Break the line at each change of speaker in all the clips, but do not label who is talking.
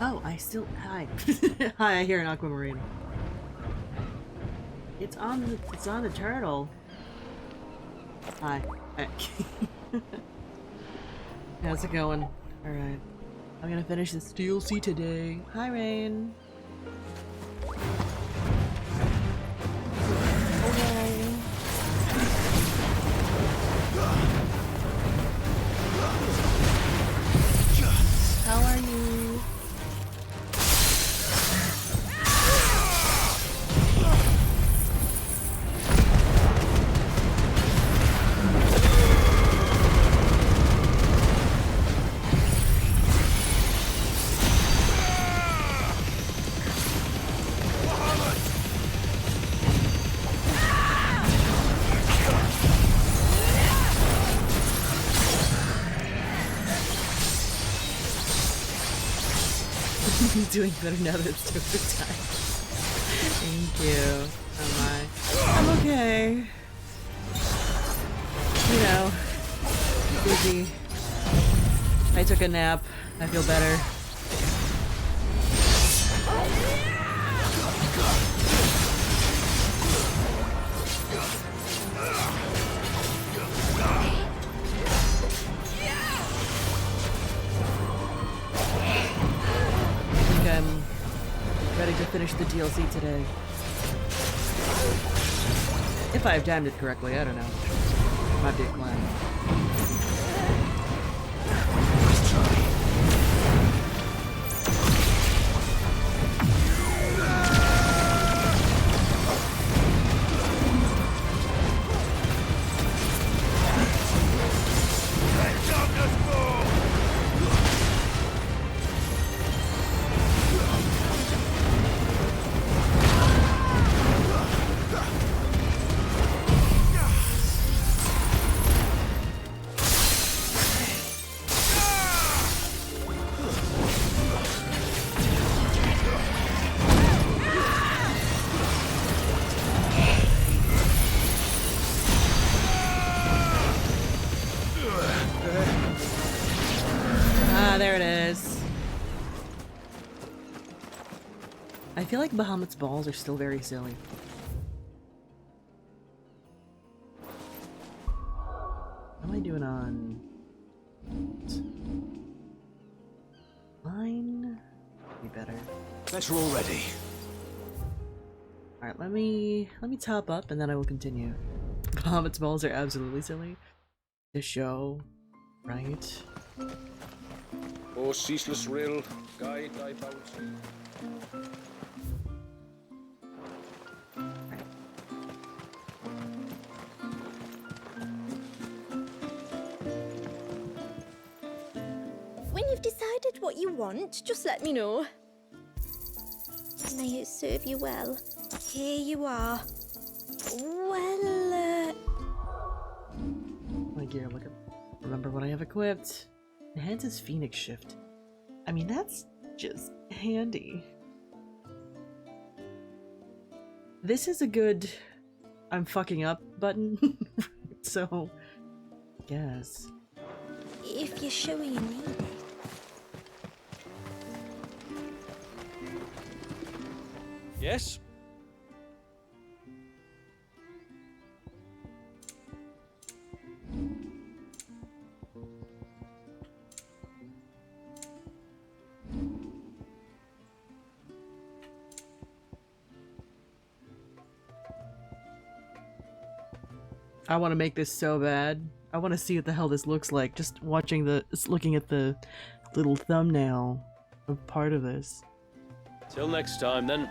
Oh, I still hi. Hi, I hear an aquamarine. It's on the turtle. Hi. Hi. How's it going? Alright. I'm gonna finish this DLC today. Hi, Rain. Okay. How are you? He's doing better now that it's overtime. Thank you. Am I? I'm okay. You know, busy. I took a nap. I feel better. I think I'm ready to finish the DLC today. If I've timed it correctly, I don't know. Might be a plan. There it is. I feel like Bahamut's balls are still very silly. How am I doing on mine? Be better.
Better already.
Alright, let me top up and then I will continue. Bahamut's balls are absolutely silly. To show, right?
Oh, ceaseless rill, guide thy bounty.
When you've decided what you want, just let me know. May it serve you well. Here you are. Well,
My gear, look at. Remember what I have equipped. Enhances Phoenix Shift. I mean, that's just handy. This is a good I'm fucking up button. So, yes.
if you're sure you need it.
Yes?
I want to make this so bad. I want to see what the hell this looks like. Just looking at the little thumbnail of part of this.
Till next time, then.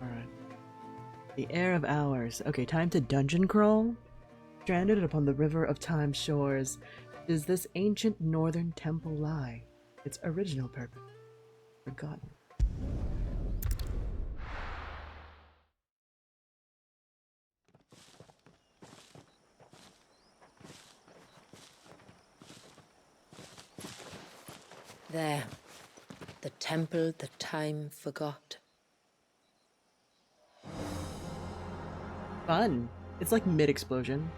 Alright. The Air of Hours. Okay, time to dungeon crawl. Stranded upon the river of time's shores, does this ancient northern temple lie? Its original purpose forgotten.
There, the temple that time forgot.
Fun. It's like mid-explosion.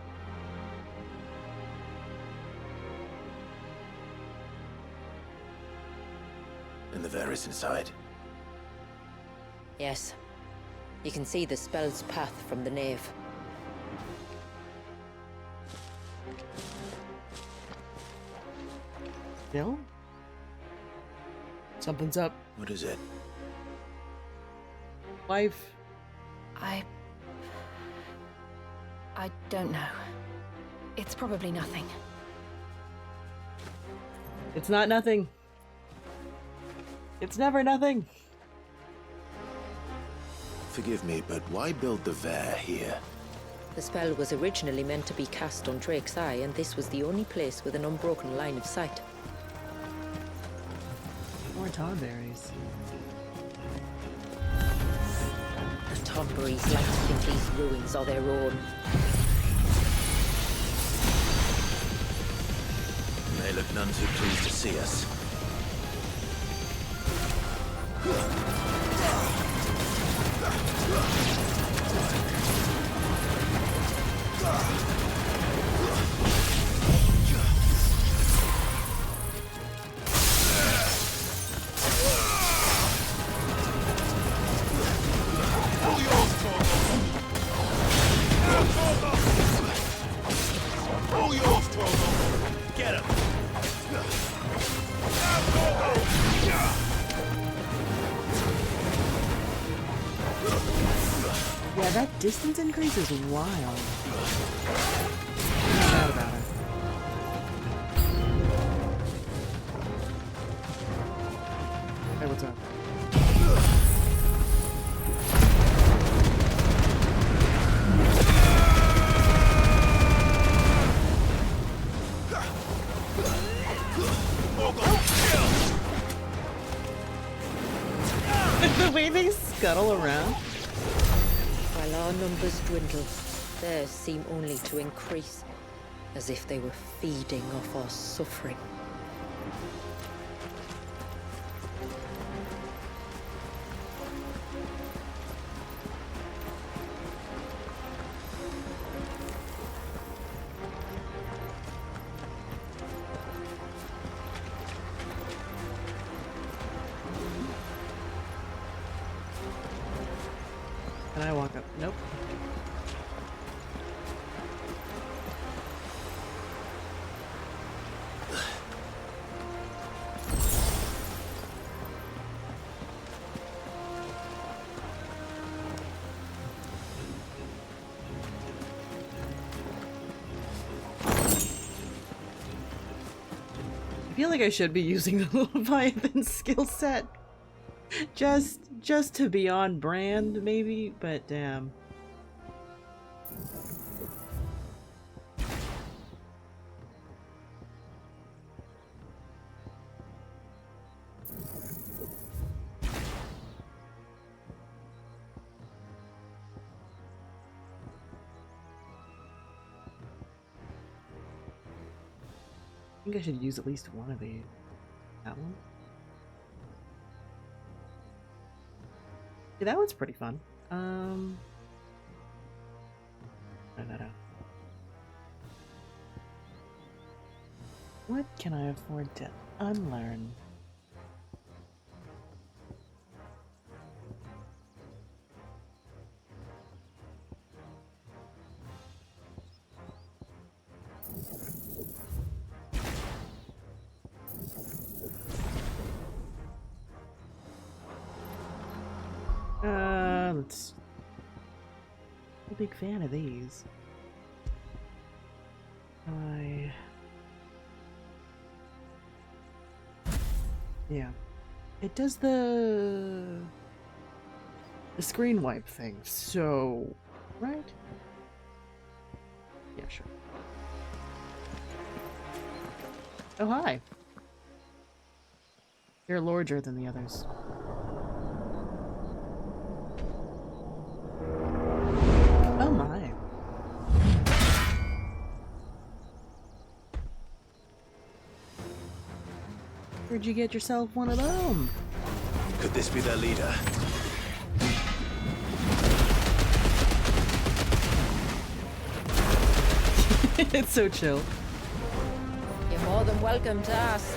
And the Varys inside.
Yes. You can see the spell's path from the nave.
Bill? Something's up.
What is it?
Wife.
I don't know. It's probably nothing.
It's not nothing. It's never nothing.
Forgive me, but why build the Vare here?
The spell was originally meant to be cast on Drake's Eye, and this was the only place with an unbroken line of sight.
More Tonberries.
The Tonberries like to think these ruins are their own.
They look none too pleased to see us. Get him!
Yeah, that distance increase is wild. Not bad about it. Hey, what's up? The way they scuttle around.
While our numbers dwindle, theirs seem only to increase, as if they were feeding off our suffering.
Can I walk up? Nope. I feel like I should be using the Leviathan skill set. Just to be on brand, maybe, but damn. I think I should use at least one of these. That one? Yeah, that one's pretty fun. No. What can I afford to unlearn? Let's... I'm a big fan of these. Yeah. It does the screen wipe thing, so... Right? Yeah, sure. Oh, hi! You're larger than the others. Oh my. Where'd you get yourself one of them?
Could this be their leader?
It's so chill.
You're more than welcome to ask.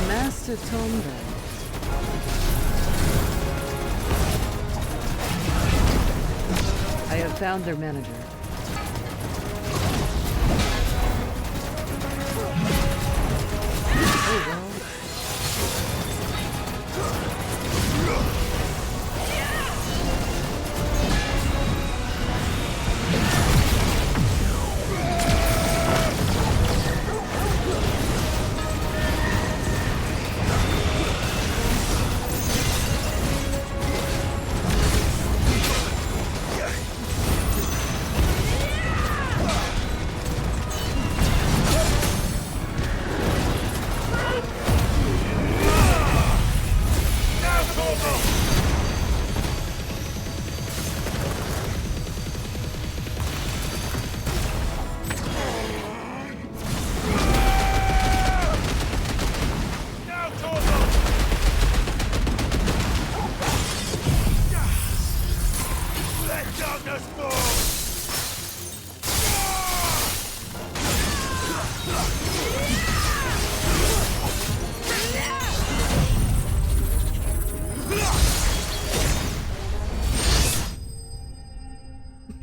Master Tomba. I have found their manager. Oh well.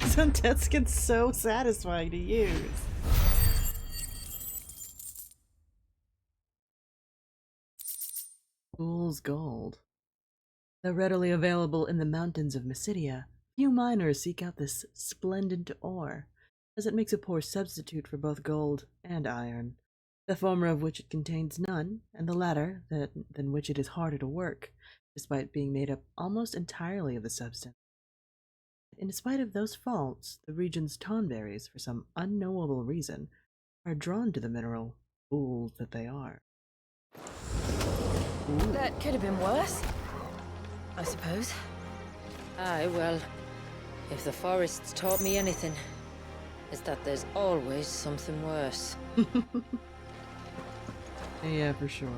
Some deaths get so satisfying to use. Fool's gold. Though readily available in the mountains of Mysidia, few miners seek out this splendid ore, as it makes a poor substitute for both gold and iron, the former of which it contains none, and the latter than which it is harder to work, despite being made up almost entirely of the substance. In spite of those faults, the region's tonberries, for some unknowable reason, are drawn to the mineral, fools that they are. Ooh.
That could have been worse, I suppose.
Aye, well, if the forest's taught me anything, it's that there's always something worse.
Yeah, for sure.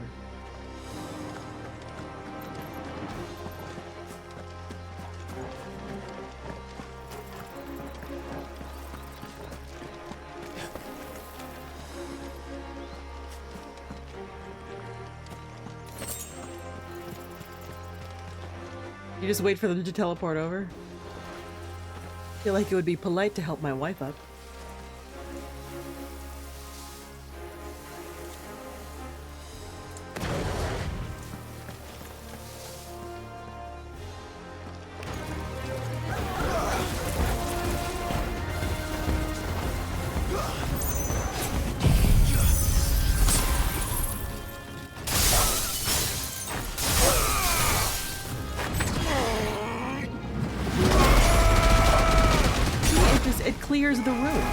You just wait for them to teleport over? Feel like it would be polite to help my wife up. It clears the room.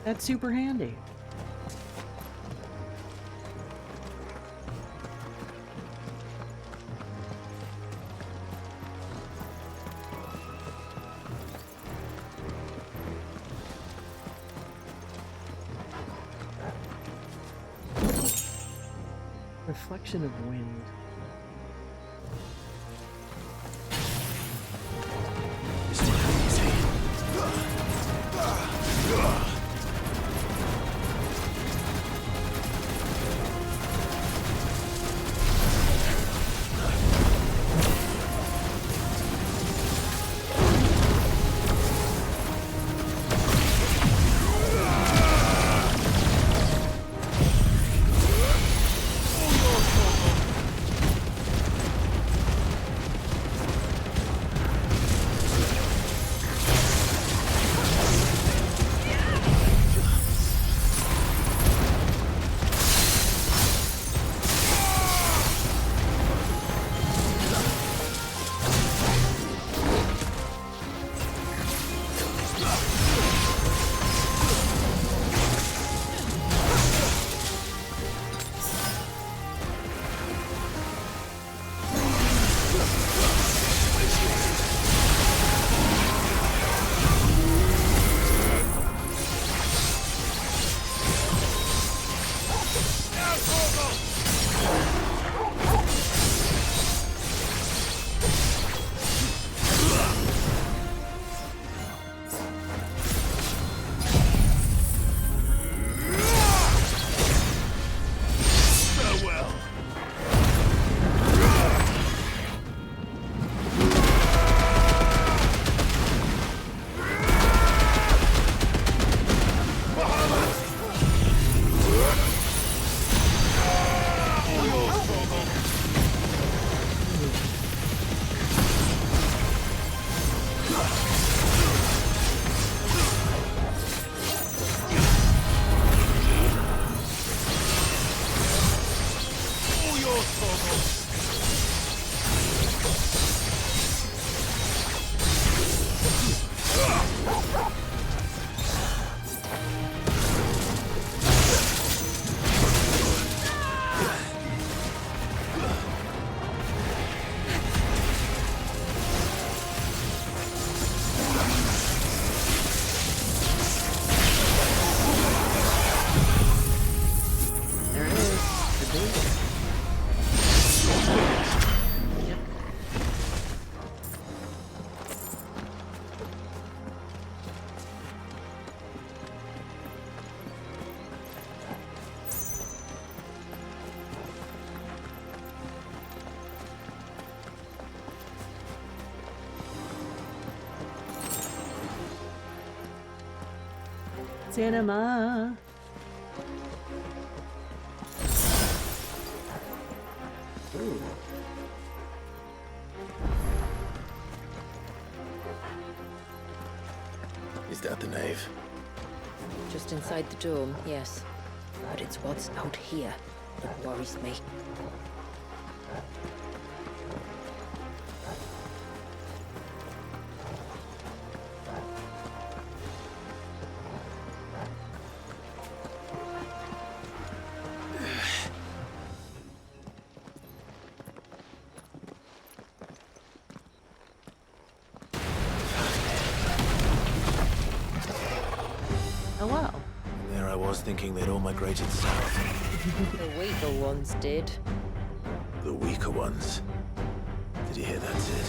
That's super handy. Reflection of wind. There it is. The base. Yep. Cinema. Ooh.
Is that the nave?
Just inside the dome, yes. But it's what's out here that worries me.
Oh wow.
There I was thinking they'd all migrated south.
The weaker ones did.
The weaker ones. Did you hear that, Sid?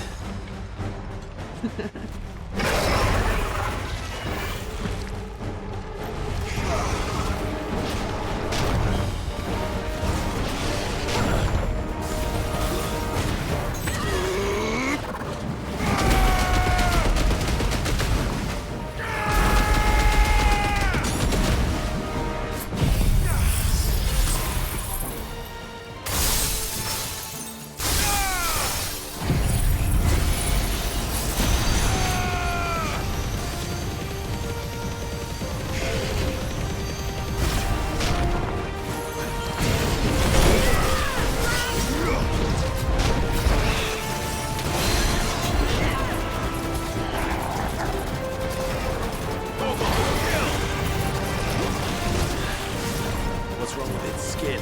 What's wrong with its skin?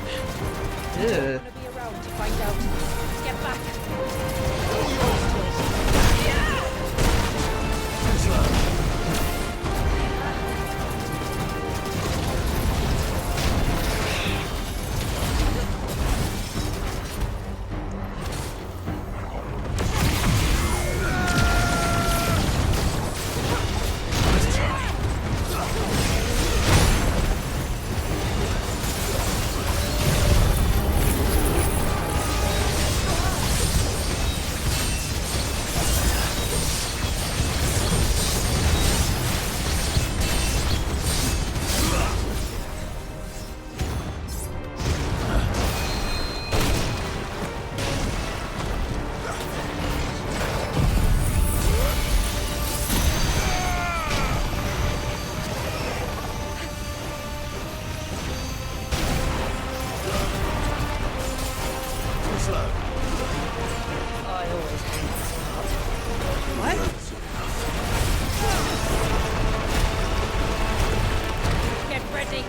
Ugh.
Be around to find out. Let's get back. Get ready.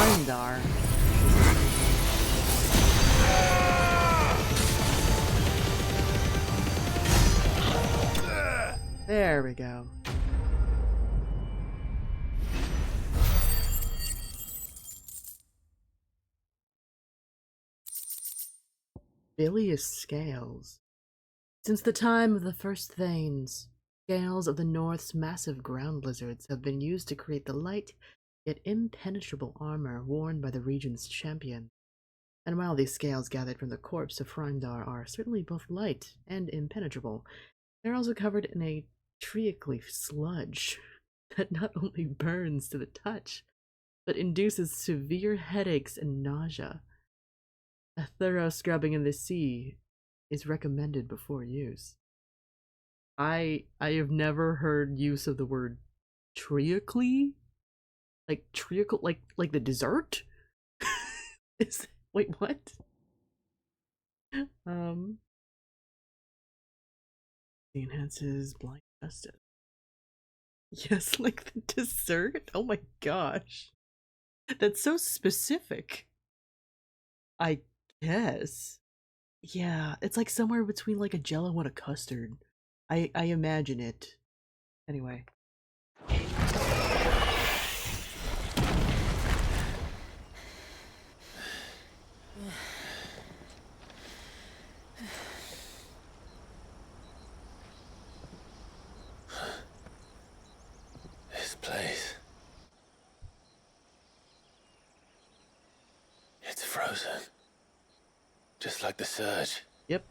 Frindar. There we go. Bilious scales. Since the time of the first Thanes, scales of the North's massive ground lizards have been used to create the light yet impenetrable armor worn by the region's champion. And while these scales gathered from the corpse of Frindar are certainly both light and impenetrable, they're also covered in a treacly sludge that not only burns to the touch, but induces severe headaches and nausea. A thorough scrubbing in the sea is recommended before use. I have never heard use of the word treacly? Like treacle, like the dessert? Wait, what? It enhances blind justice. Yes, like the dessert? Oh my gosh. That's so specific. I guess. Yeah, it's like somewhere between like a jello and a custard. I imagine it. Anyway.
This place. It's frozen. Just like the surge.
Yep.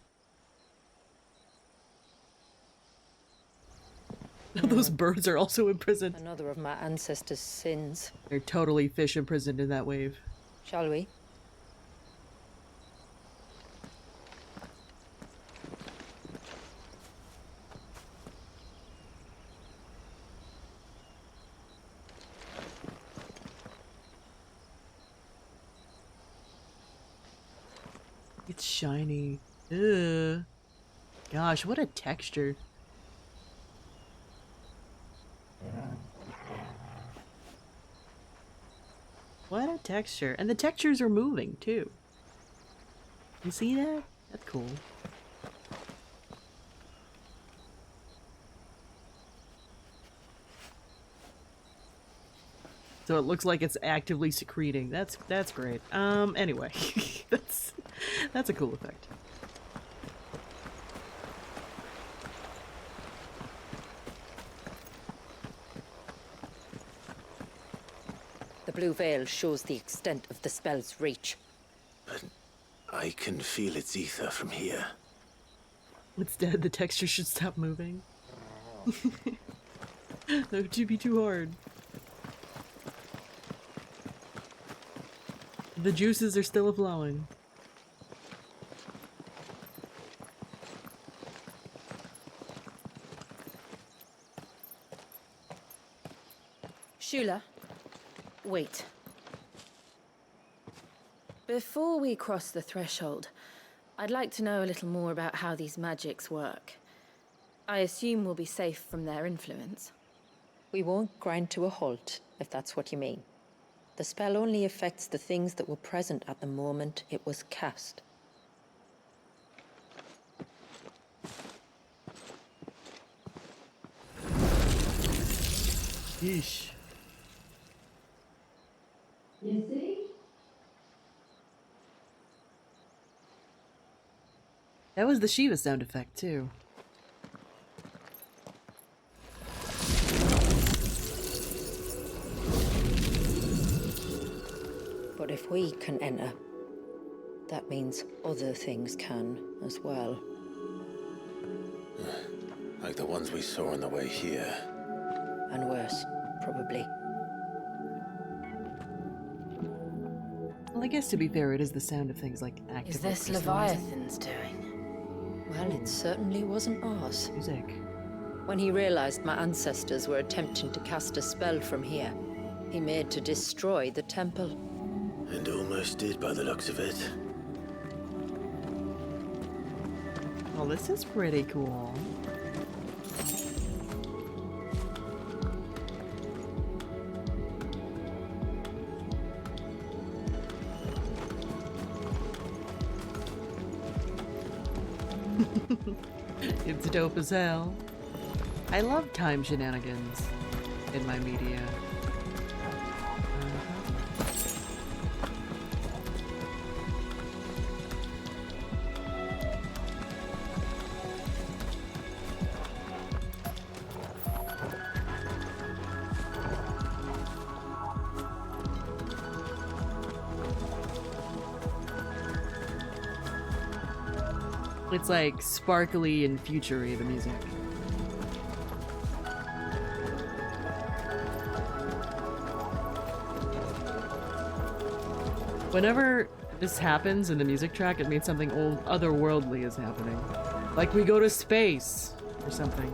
Those birds are also imprisoned.
Another of my ancestors' sins.
They're totally fish imprisoned in that wave.
Shall we?
It's shiny. Ugh. Gosh, what a texture. What a texture. And the textures are moving too. You see that? That's cool. So it looks like it's actively secreting. That's great. Anyway, that's a cool effect.
The blue veil shows the extent of the spell's reach.
But I can feel its ether from here.
Instead, the texture should stop moving. That would be too hard. The juices are still flowing.
Shula, wait. Before we cross the threshold, I'd like to know a little more about how these magics work. I assume we'll be safe from their influence.
We won't grind to a halt, if that's what you mean. The spell only affects the things that were present at the moment it was cast.
Yeesh.
You see?
That was the Shiva sound effect too.
But if we can enter, that means other things can as well.
Like the ones we saw on the way here.
And worse, probably.
Well, I guess to be fair, it is the sound of things like actively
Is this
crystallizing.
Leviathan's doing?
Well, it certainly wasn't ours.
Music.
When he realized my ancestors were attempting to cast a spell from here, he made to destroy the temple.
And almost did by the looks of it.
Well, this is pretty cool. It's dope as hell. I love time shenanigans in my media. It's like sparkly and futury, the music. Whenever this happens in the music track, it means something otherworldly is happening. Like we go to space or something.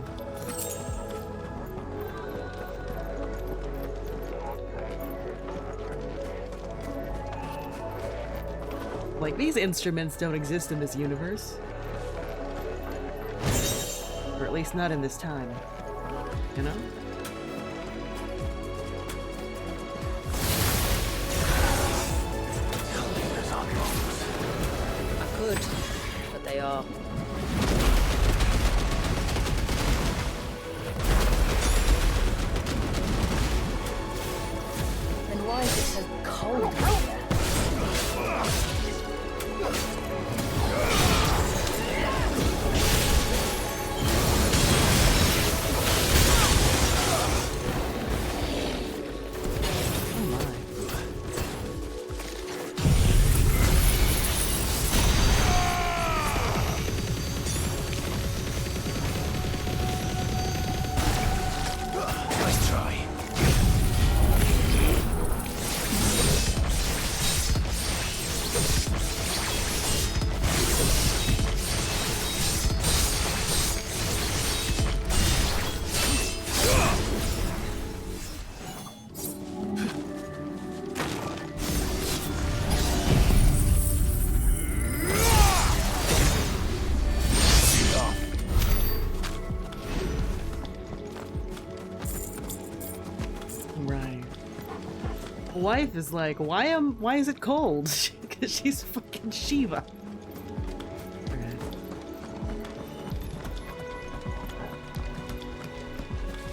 Like, these instruments don't exist in this universe. Or at least not in this time. You know?
I could, but they are. And why is it so cold in here?
Nice try.
Right. Wife is like, why is it cold? Because she's fucking Shiva. Alright.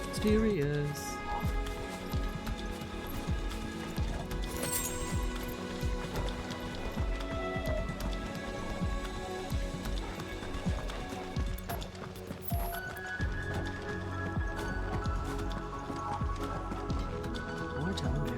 Mysterious. More telemetry.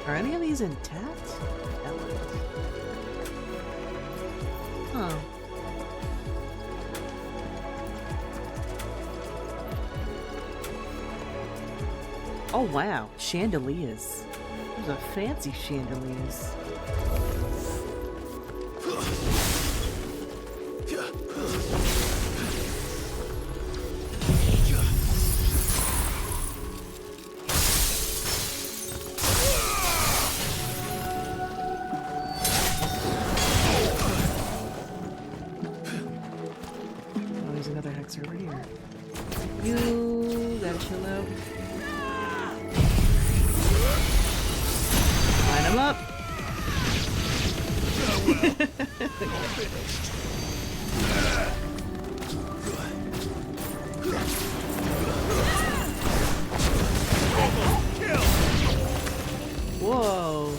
Are any of these intact? Huh. Oh wow, chandeliers. Those are fancy chandeliers. Oh, there's another hex over here. You gotta chill out. Line him up. Whoa.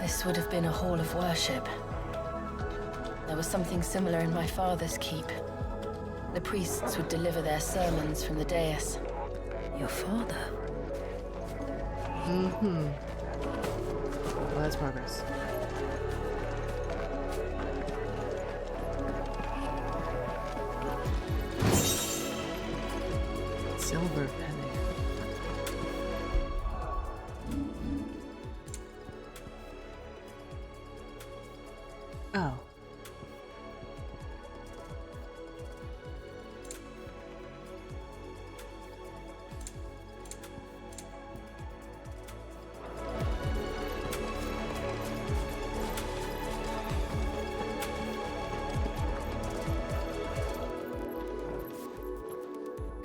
This would have been a hall of worship. There was something similar in my father's keep. The priests would deliver their sermons from the dais.
Your father?
Mm-hmm. Well, that's progress. Silver penny. Oh.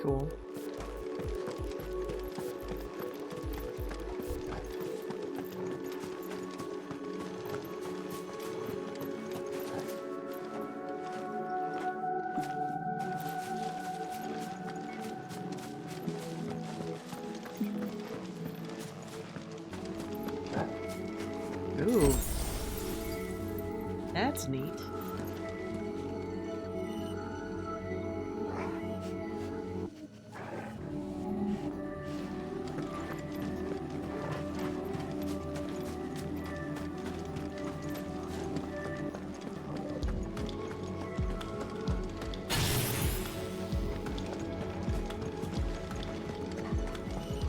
Cool. Ooh. That's neat.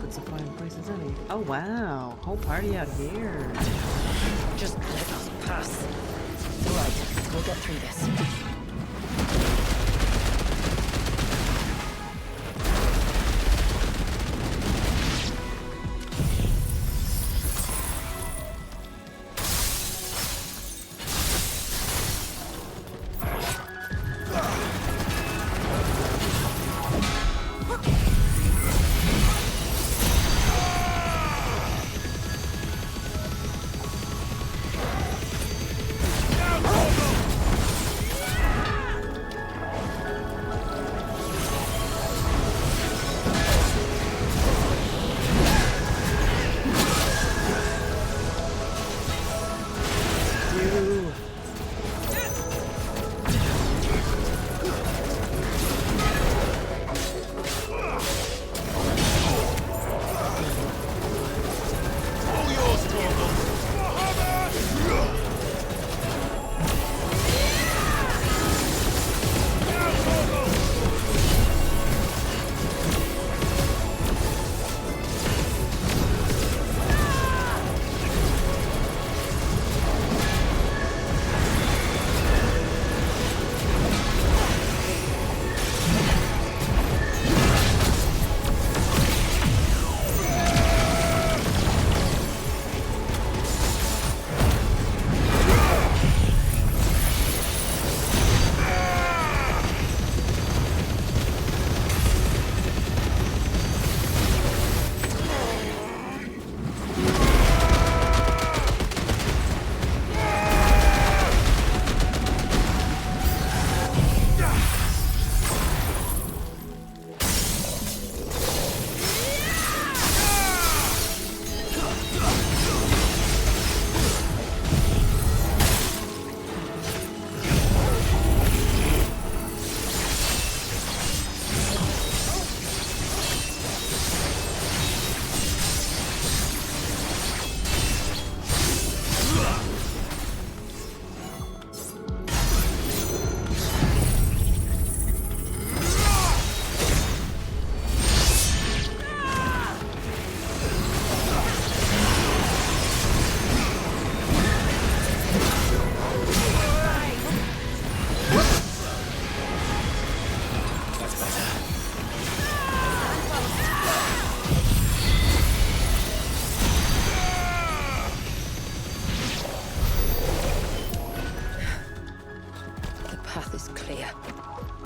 It's a fine place as any. Oh wow, whole party out here.
Just let us pass. All right, we'll get through this.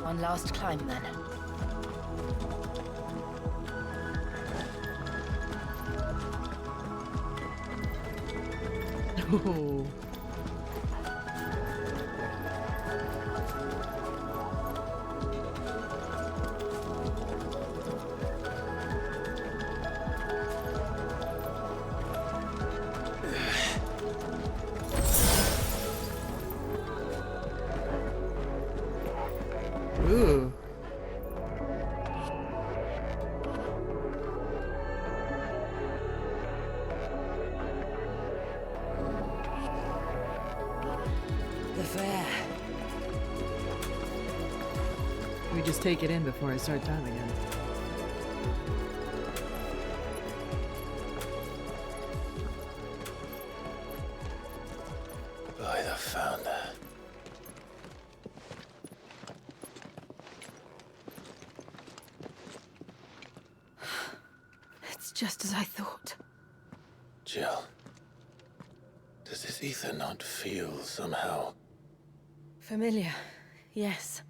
One last climb, then.
Oh.
of air.
We just take it in before I start time again.
By the founder.
It's just as I thought.
Jill. Does this ether not feel somehow?
Familiar, yes.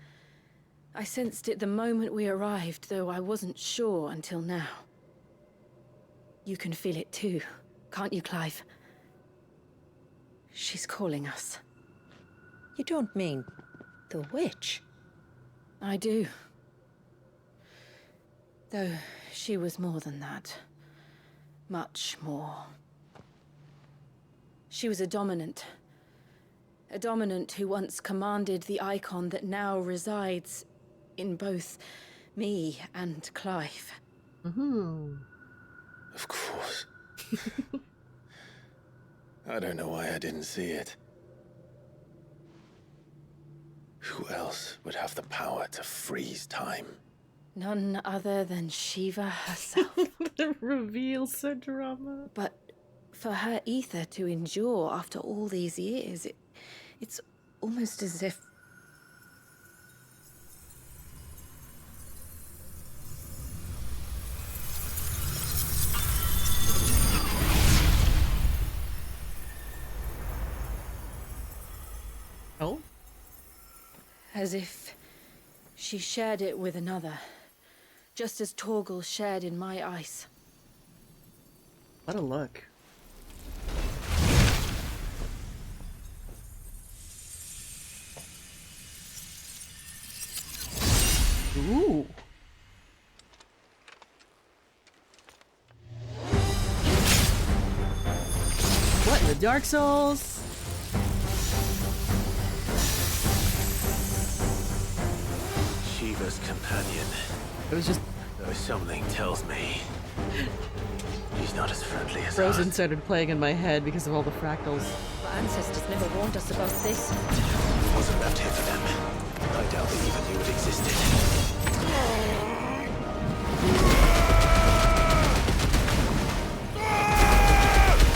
I sensed it the moment we arrived, though I wasn't sure until now. You can feel it too, can't you, Clive? She's calling us.
You don't mean the witch?
I do. Though she was more than that. Much more. She was a dominant. A dominant who once commanded the icon that now resides in both me and Clive.
Of course. I don't know why I didn't see it. Who else would have the power to freeze time?
None other than Shiva herself.
The reveal, so drama.
But for her ether to endure after all these years, it's almost as if...
Oh?
as if she shared it with another. Just as Torgal shared in my ice.
What a look. Ooh. What in the Dark Souls?
Shiva's companion.
It was just
Though something tells me he's not as friendly as
Frozen
us.
started playing in my head because of all the fractals.
Our ancestors never warned us about this.
It wasn't left here for them. I doubt they even knew it existed.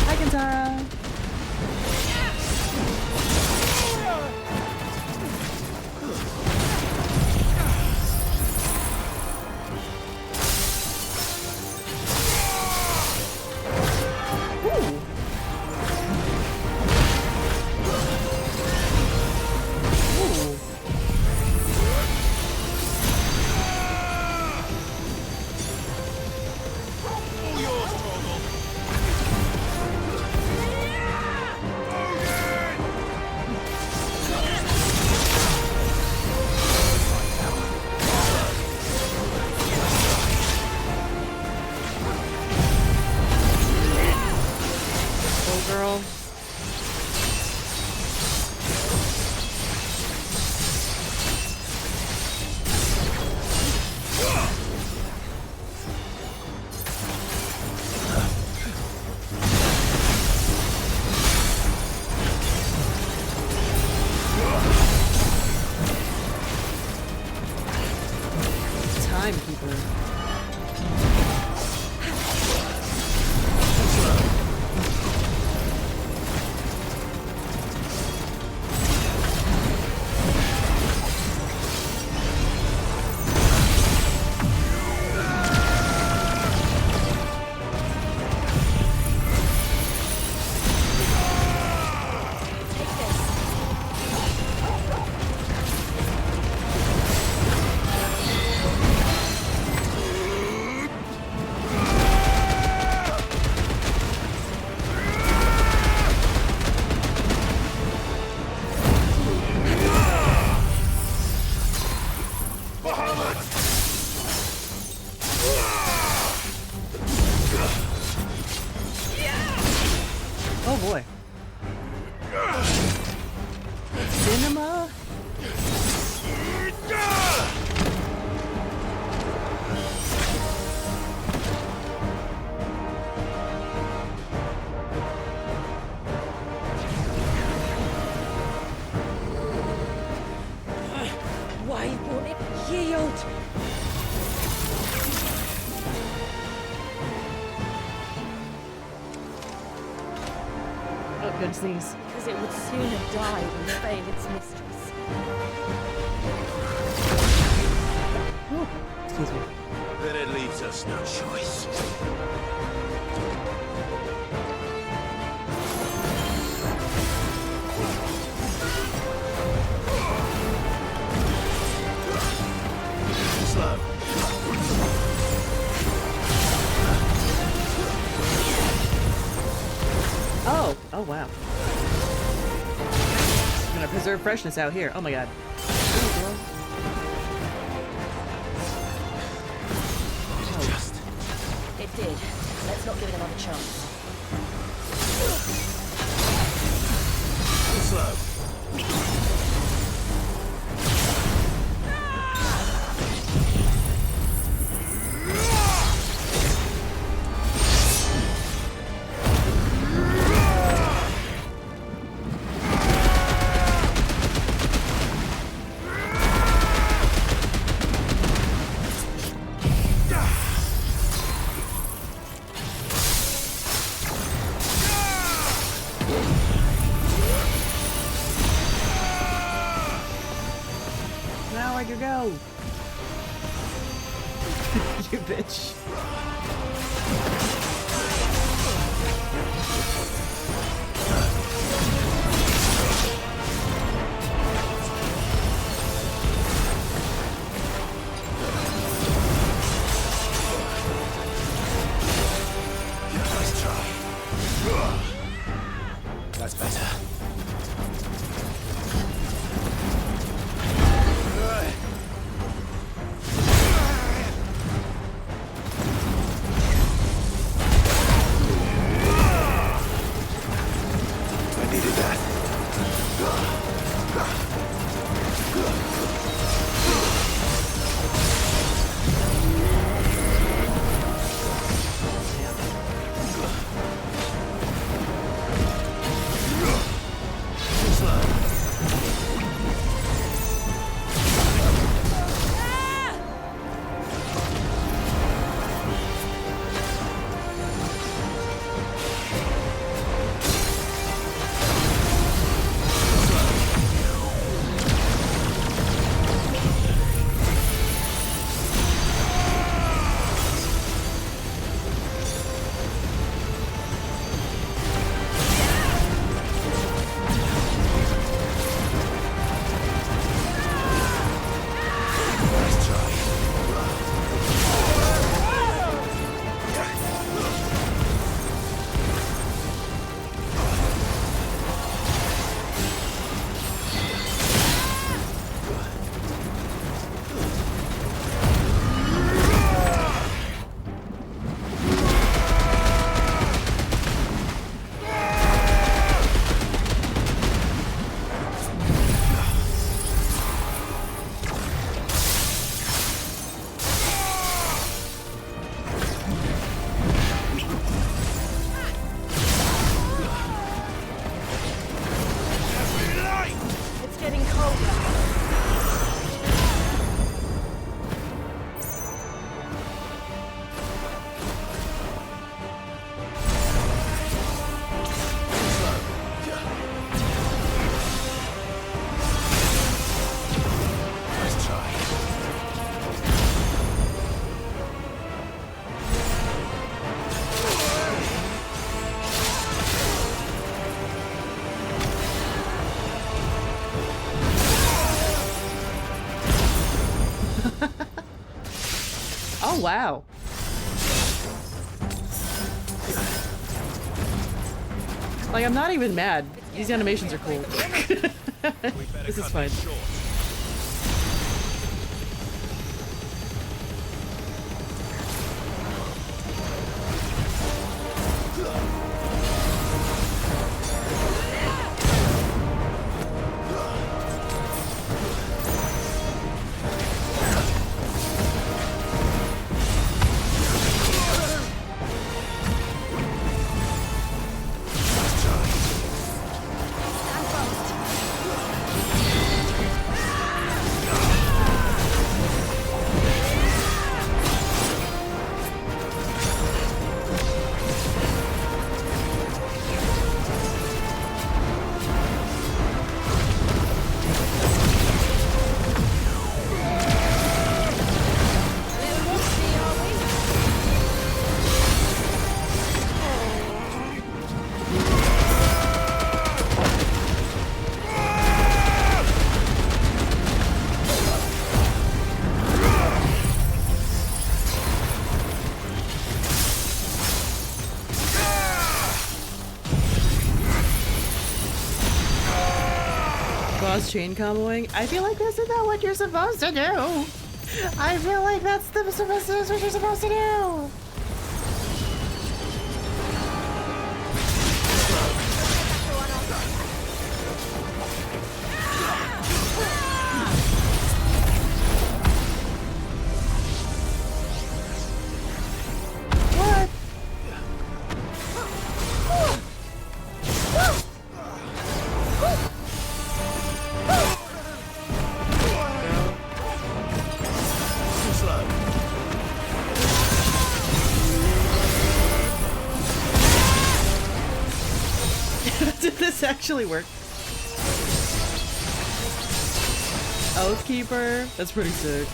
Hi, Kentara! Girl. Timekeeper. Oh boy. Cinema? Couldn't sneeze.
Because it would sooner die than fail its mistress.
Ooh, excuse me.
Then it leaves us no choice. Slow.
Oh! Oh, wow. I'm gonna preserve freshness out here. Oh my god.
Just
It did. Let's not give it another chance.
slow.
Now where'd you go? You bitch.
Nice try. That's better. I needed that. Nice try.
It's getting colder.
Nice try.
Oh, wow. Like, I'm not even mad. These animations are cool. This is fine. boss chain comboing. I feel like this is not what you're supposed to do. I feel like that's what you're supposed to do. Did this actually work? Oathkeeper? That's pretty sick.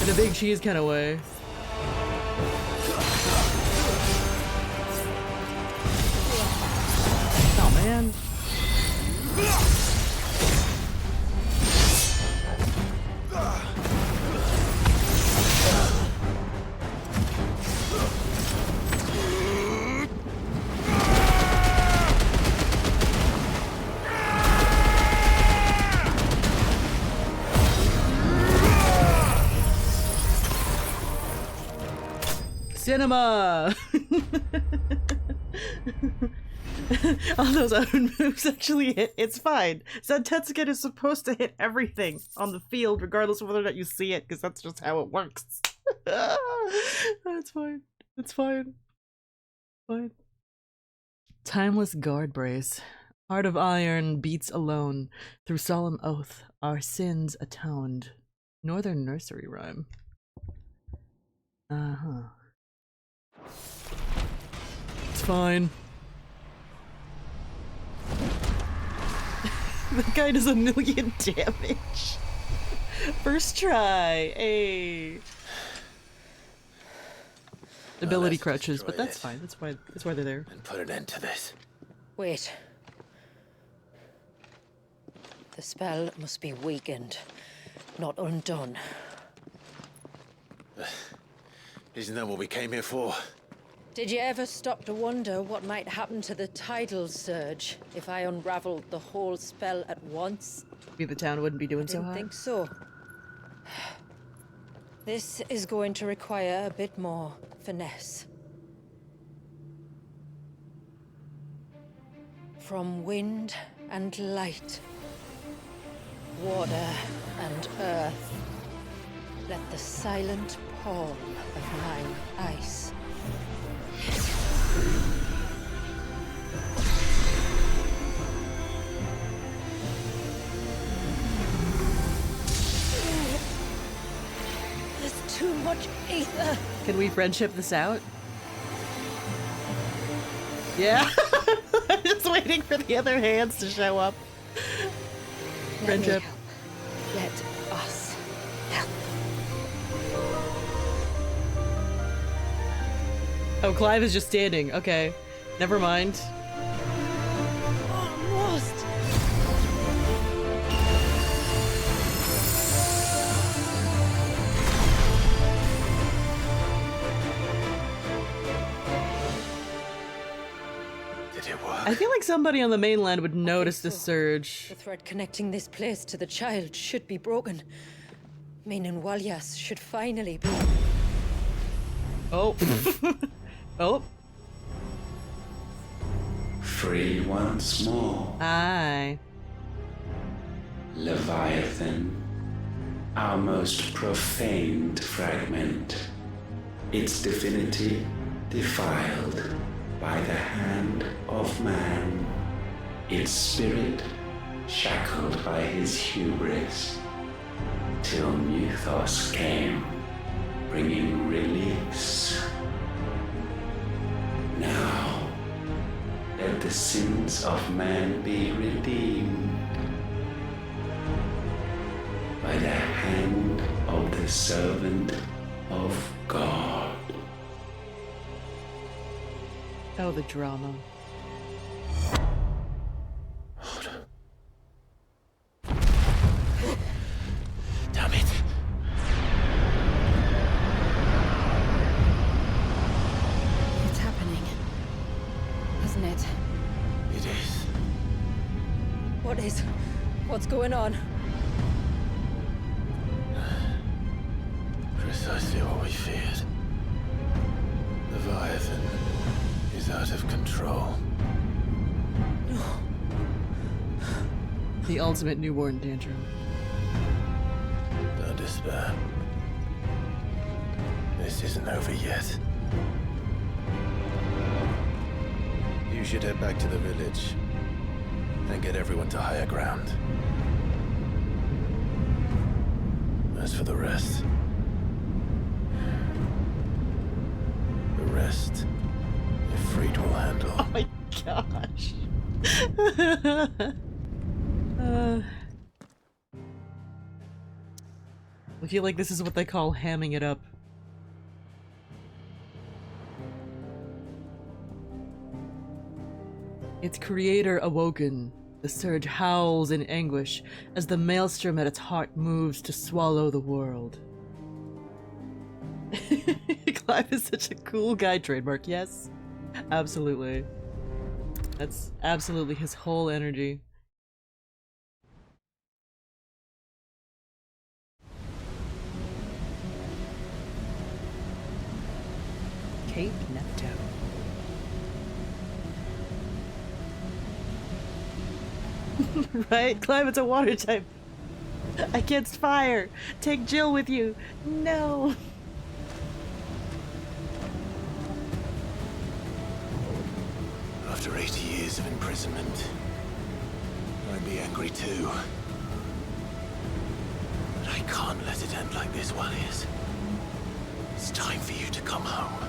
In a big cheese kind of way. Oh man. Cinema! All those own moves actually hit. It's fine. Zentetsuken is supposed to hit everything on the field, regardless of whether or not you see it, because that's just how it works. It's fine. It's fine. Fine. Timeless guard brace. Heart of iron beats alone. Through solemn oath, our sins atoned. Northern nursery rhyme. Uh-huh. It's fine. That guy does 1,000,000 damage. First try. Hey. Ability crutches, but that's fine. That's why they're there.
And put an end to this.
Wait. The spell must be weakened, not undone.
Isn't that what we came here for?
Did you ever stop to wonder what might happen to the tidal surge if I unraveled the whole spell at once?
Maybe the town wouldn't be doing so
Didn't
hot.
think so. This is going to require a bit more finesse. From wind and light, water and earth, let the silent palm of mine ice. There's too much ether.
Can we friendship this out? Yeah. I'm just waiting for the other hands to show up.
Let me
Friendship.
help. Let us help.
Oh, Clive is just standing. Okay. Never mind.
Almost.
Did it work?
I feel like somebody on the mainland would notice the
so.
surge.
The thread connecting this place to the child should be broken. Meaning Walyas should finally be.
Oh. Oh.
Free once more,
Aye.
Leviathan, our most profaned fragment, its divinity defiled by the hand of man, its spirit shackled by his hubris, till Mythos came, bringing release. Now, let the sins of man be redeemed by the hand of the servant of God.
Oh, the drama.
Damn it.
It's happening. Isn't it?
It is.
What's going on?
Precisely what we feared. Leviathan is out of control.
The ultimate newborn tantrum.
Don't despair. This isn't over yet. You should head back to the village and get everyone to higher ground. As for the rest, Ifrit will handle.
Oh my gosh. I feel like this is what they call hamming it up. Its creator awoken. The surge howls in anguish as the maelstrom at its heart moves to swallow the world. Clive is such a cool guy trademark, yes. Absolutely. That's absolutely his whole energy. Cape Neptune. Right? Climate's a water type. Against fire. Take Jill with you. No.
After 80 years of imprisonment, I'd be angry too. But I can't let it end like this, Wallius. It's time for you to come home.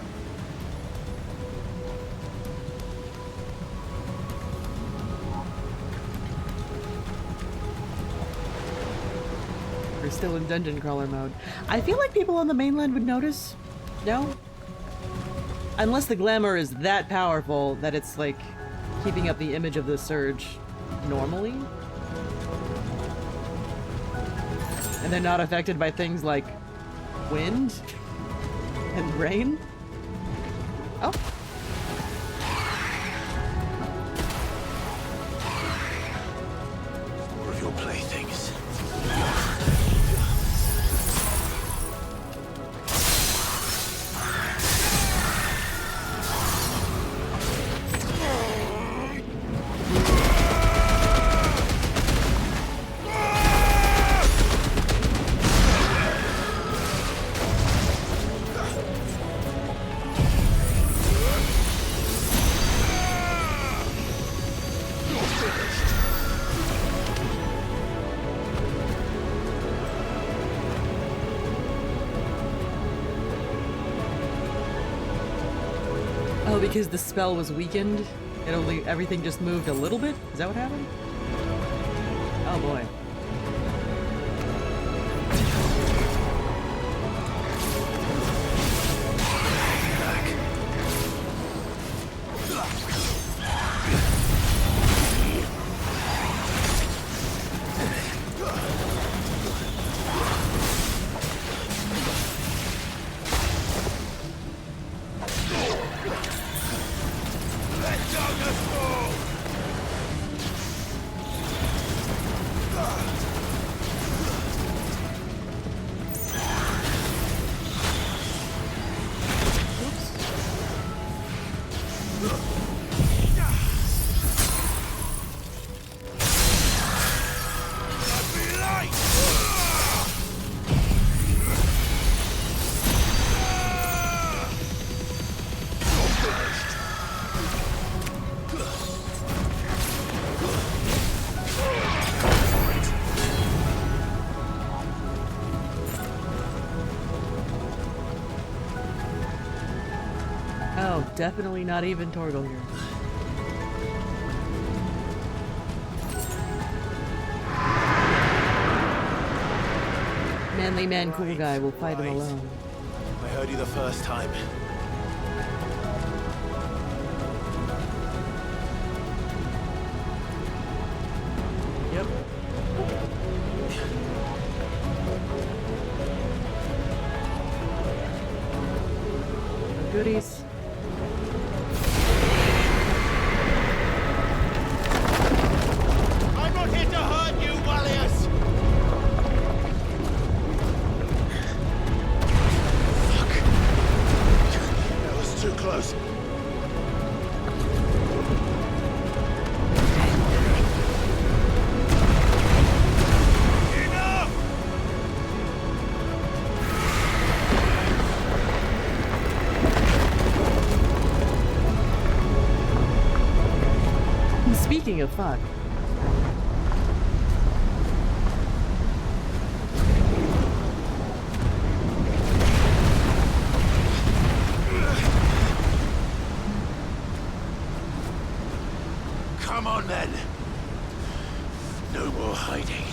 We're still in dungeon crawler mode. I feel like people on the mainland would notice. No? Unless the glamour is that powerful that it's like keeping up the image of the surge normally. And they're not affected by things like wind and rain. Oh.
More of your playthings.
Oh, because the spell was weakened? Everything just moved a little bit? Is that what happened? Oh boy. Oh, definitely not even Torgal here. Manly man, cool guy will fight him alone.
I heard you the first time.
Yep. Goodies.
I'm not
Speaking of fuck.
Come on then. No more hiding.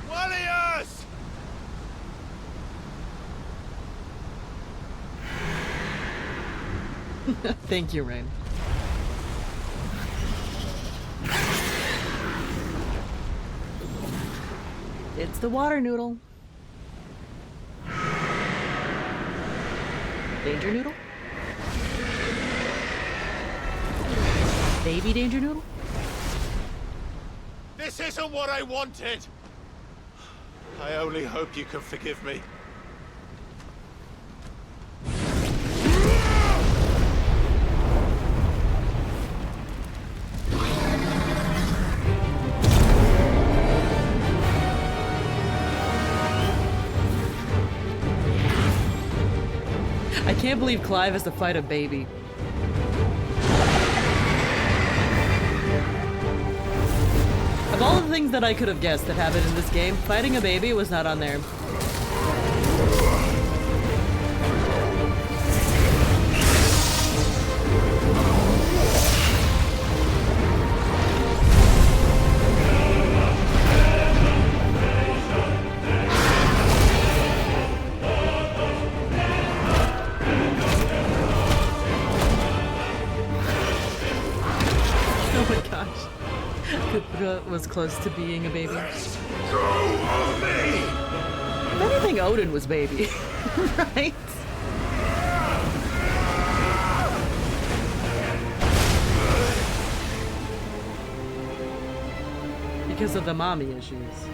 Warriors!
Thank you, Rain. It's the water noodle. Danger noodle? Baby danger noodle?
This isn't what I wanted! I only hope you can forgive me.
I can't believe Clive has to fight a baby. Of all the things that I could have guessed that happened in this game, fighting a baby was not on there. Oh my gosh. Kupka was close to being a baby. If anything, Odin was baby, right? Because of the mommy issues.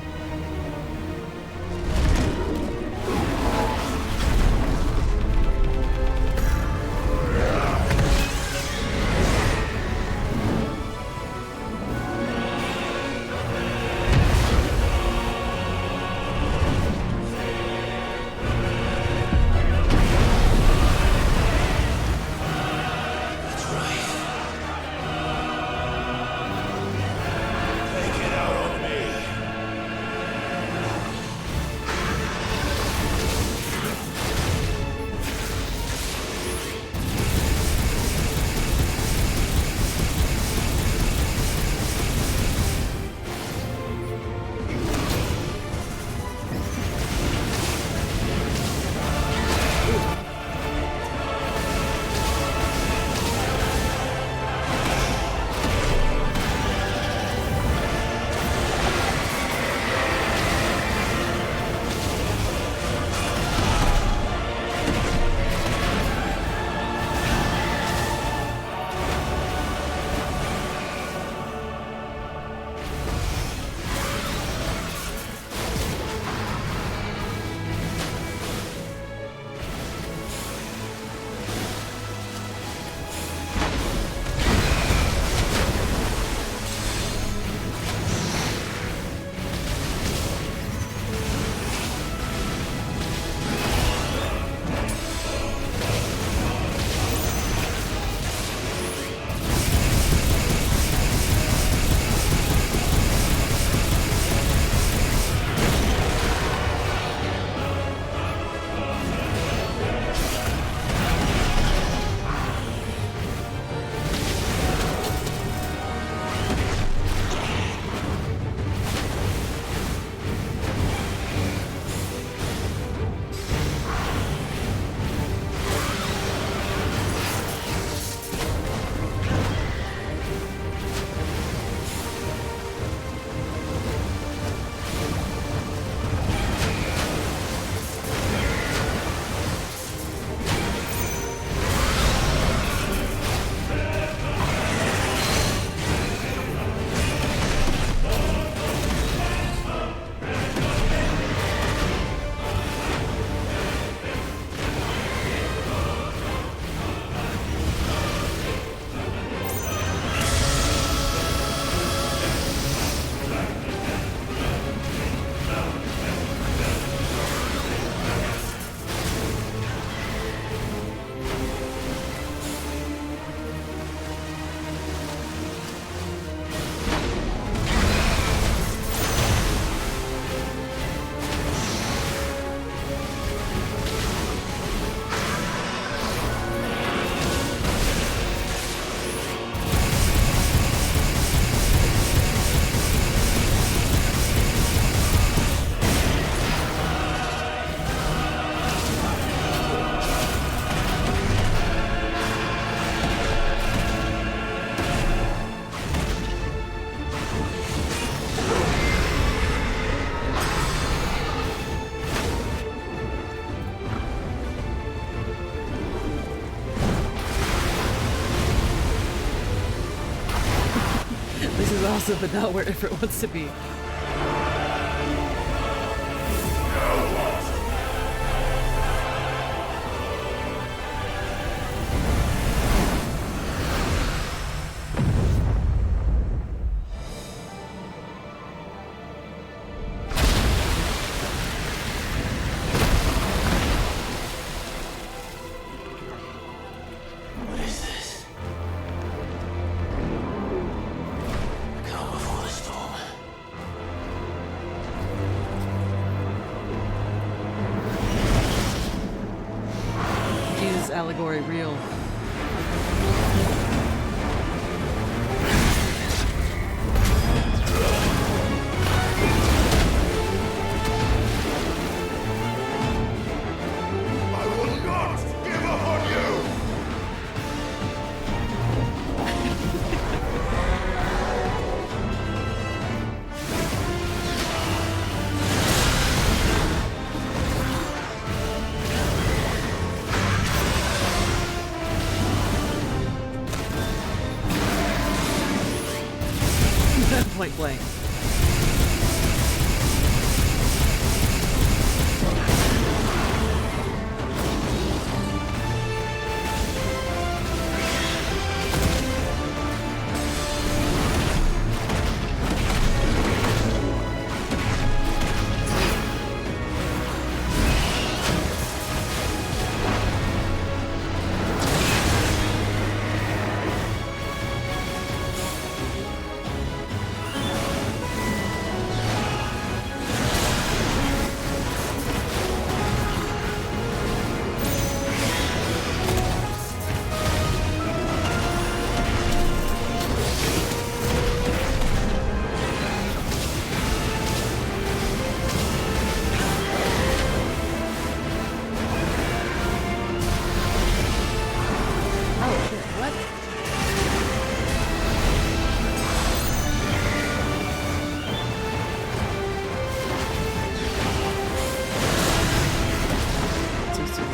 also, but not wherever it wants to be.
What is this? Calm before the storm.
Is allegory real?
I will not give up on you!
Point blank. Oh shit, what? Too soon.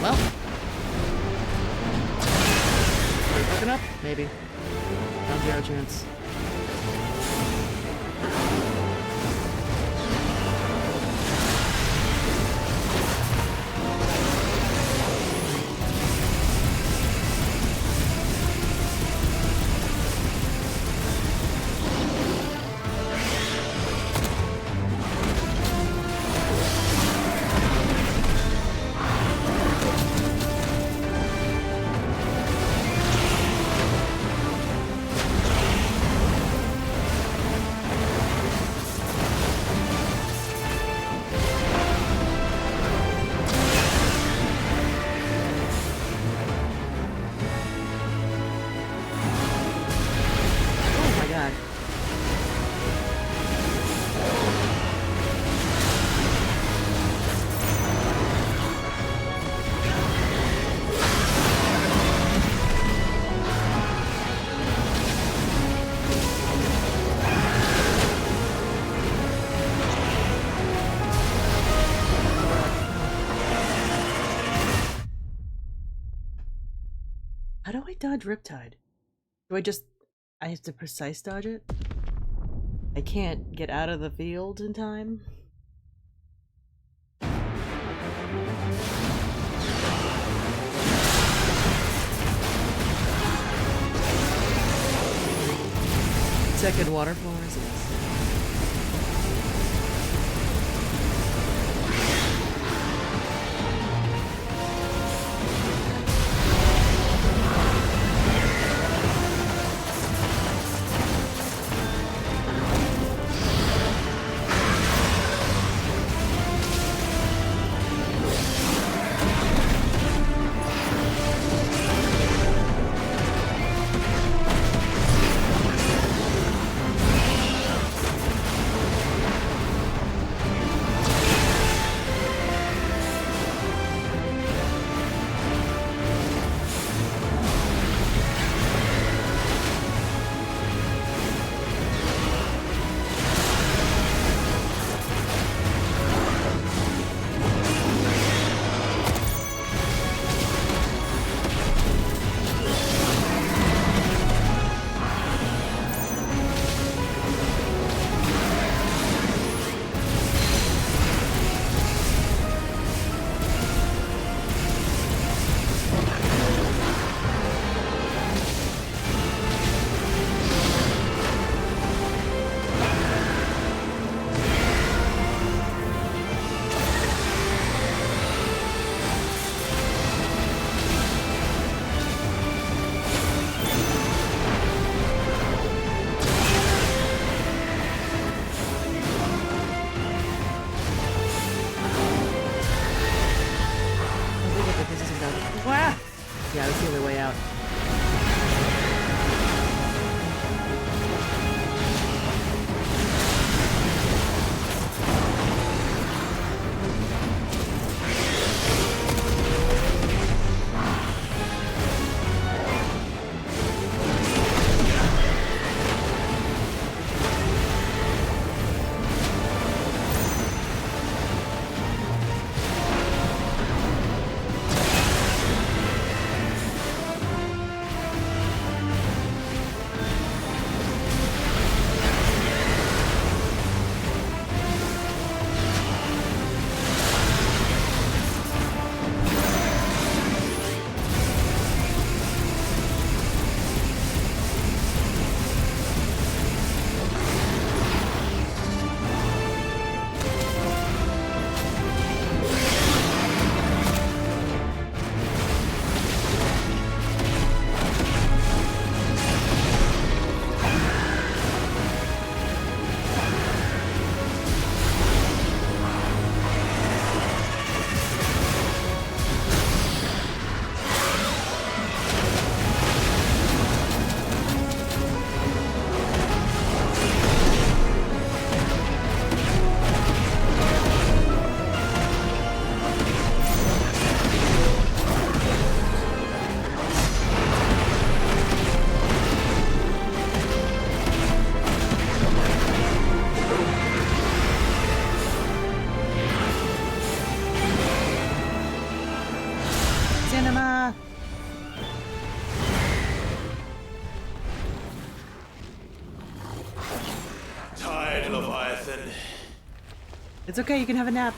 Well. Are we broken up? Maybe. Non-zero chance. Oh my god. How do I dodge Riptide? Do I have to precise dodge it? I can't get out of the field in time? Second water floors, yes.
nothing.
It's okay, you can have a nap.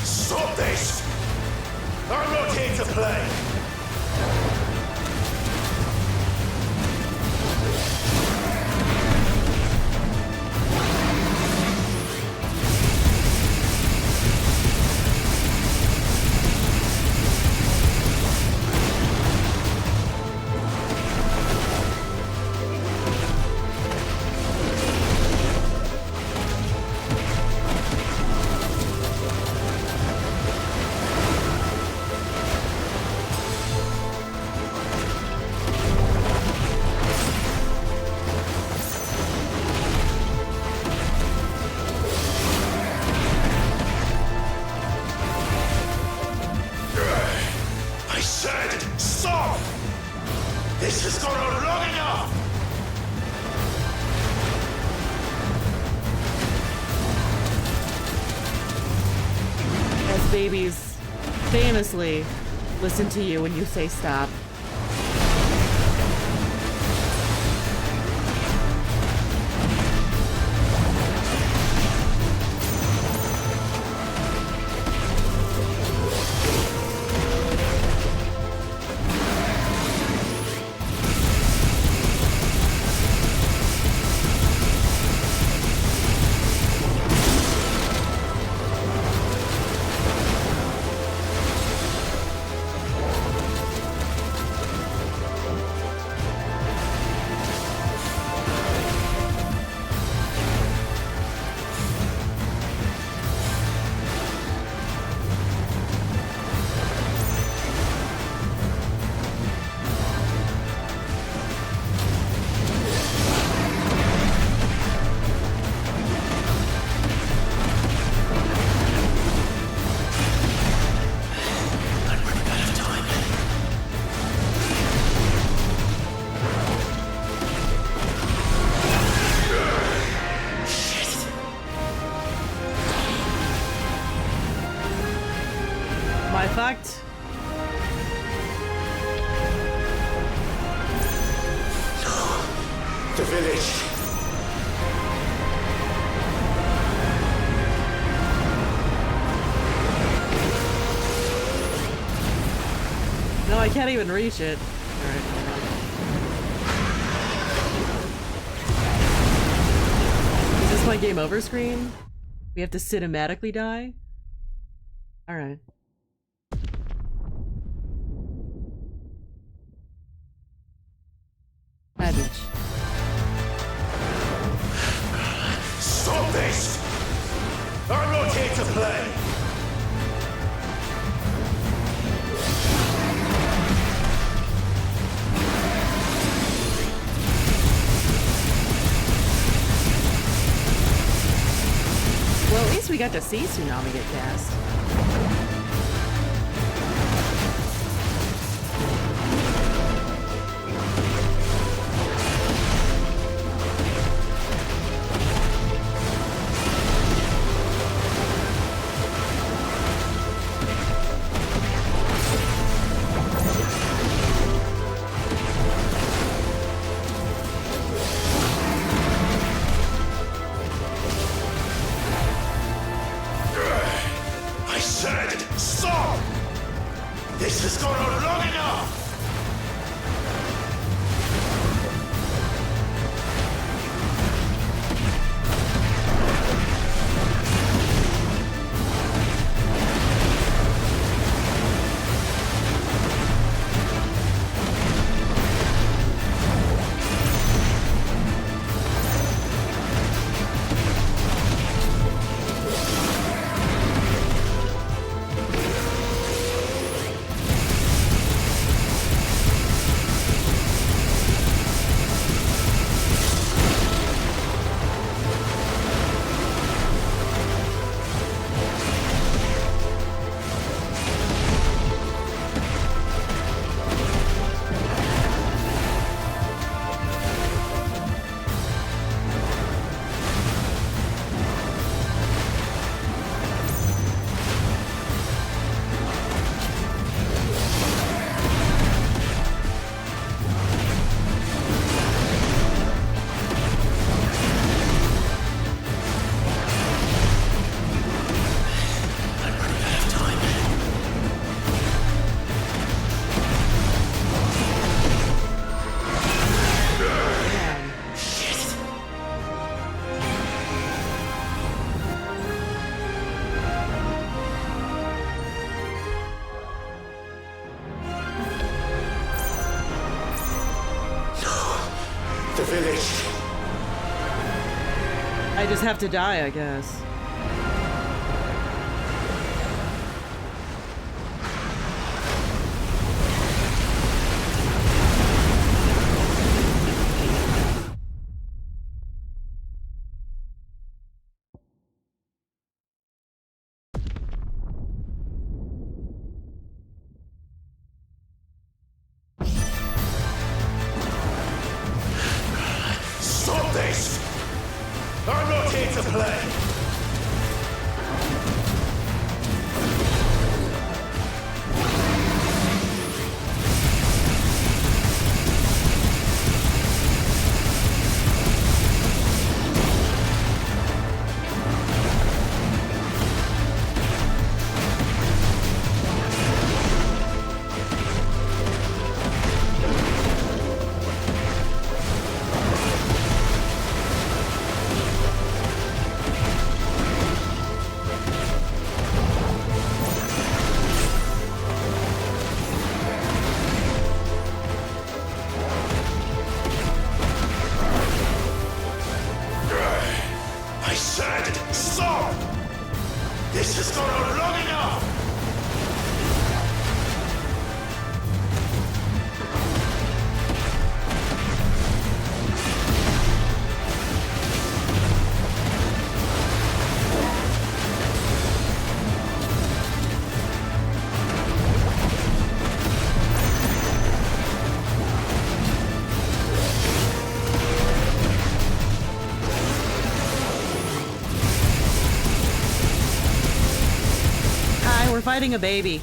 Stop this! I'm not here to play! I said, stop! This has gone on long enough!
As babies famously listen to you when you say stop. Am I fucked?
The village.
No, I can't even reach it. Alright, hold on. Is this my game over screen? We have to cinematically die? Alright. Savage.
Stop this! I'm not here to play!
Well, at least we got to see Tsunami get cast.
I village.
I just have to die, I guess.
Stop this! I'm not here to play! I said, stop! This has gone on long enough!
Hi, we're fighting a baby.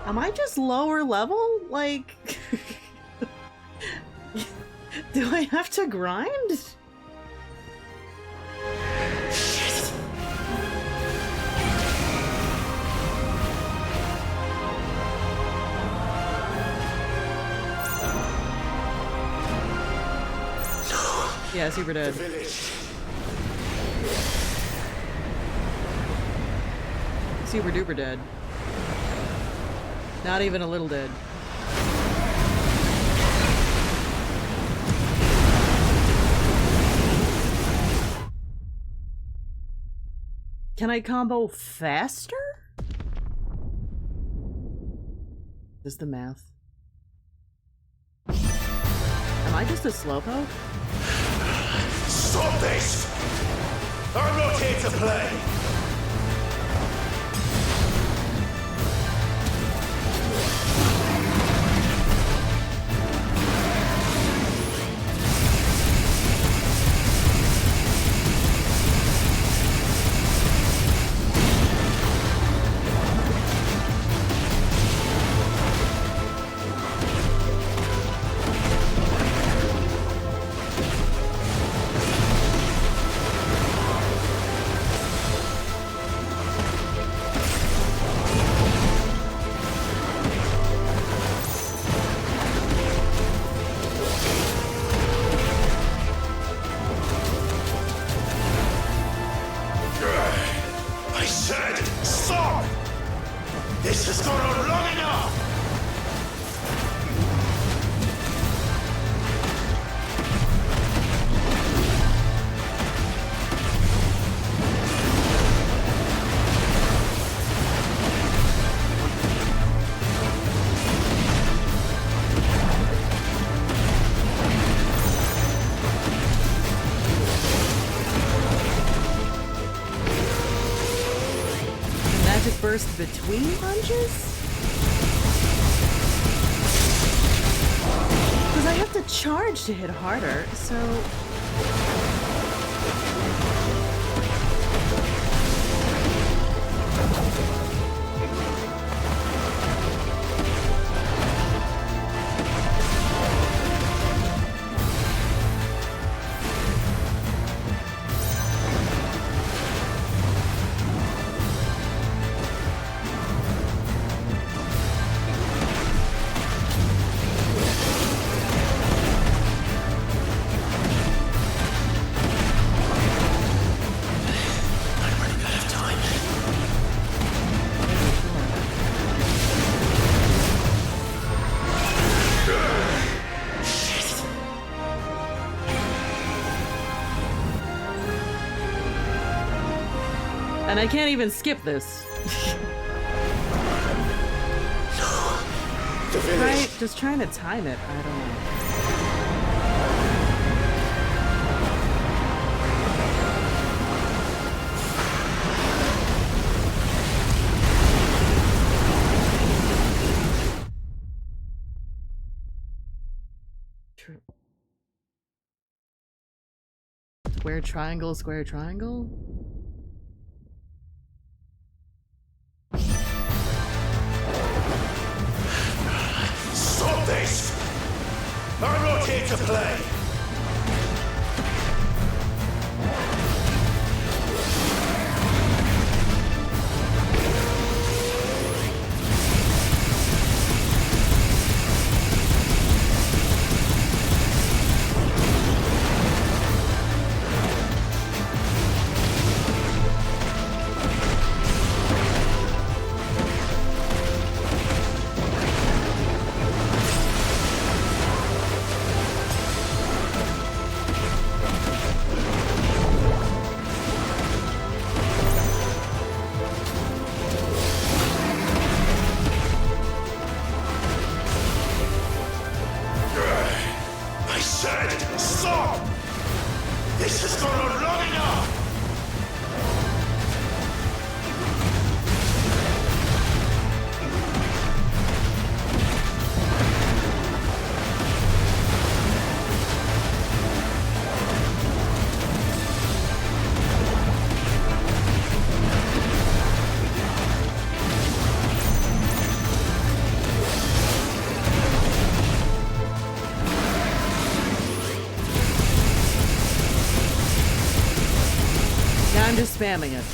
Am I just lower level? Like, do I have to grind? Yeah, super dead. Super duper dead. Not even a little dead. Can I combo faster? Is the math? Am I just a slowpoke?
Stop this! I'm not here to play! I said, stop! This has gone on long enough!
Magic burst between punches? Because I have to charge to hit harder, so... And I can't even skip this. Right? Just trying to time it. I don't know. True. Square triangle, square triangle?
Stop this! I'm not here to play! Stop! This has gone on long enough!
I'm just spamming it.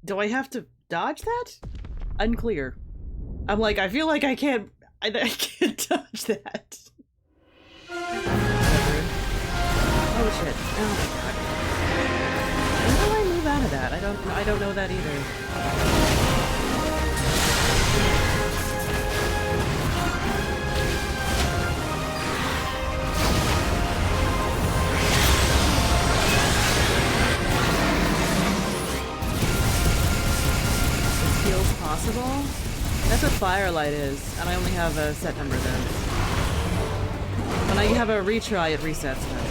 Do I have to dodge that? Unclear. I'm like, I feel like I can't can't dodge that. Whatever. Oh shit. Oh my god. When do I move out of that? I don't know that either. Heals possible? That's what Firelight is, and I only have a set number then. When I have a retry, it resets then.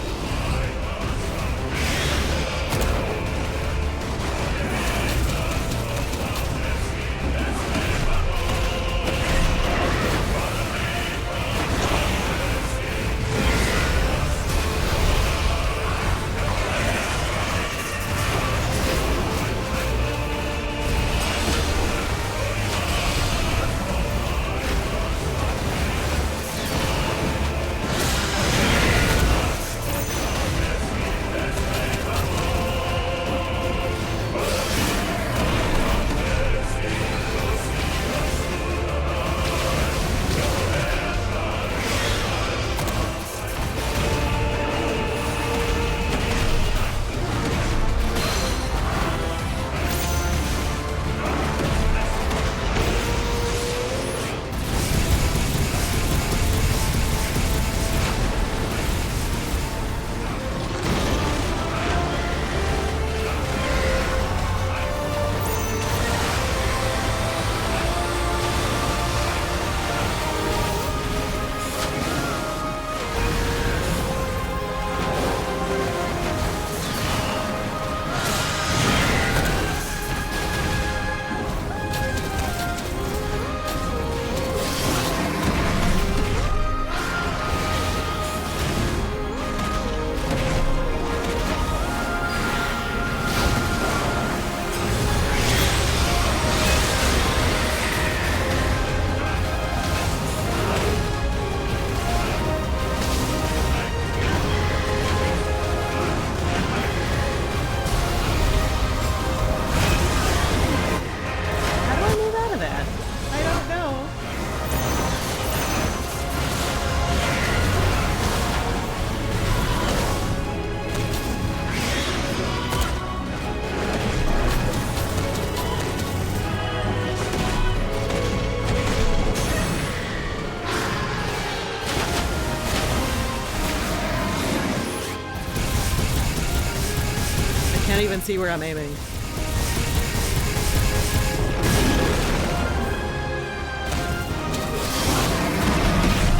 Can't even see where I'm aiming.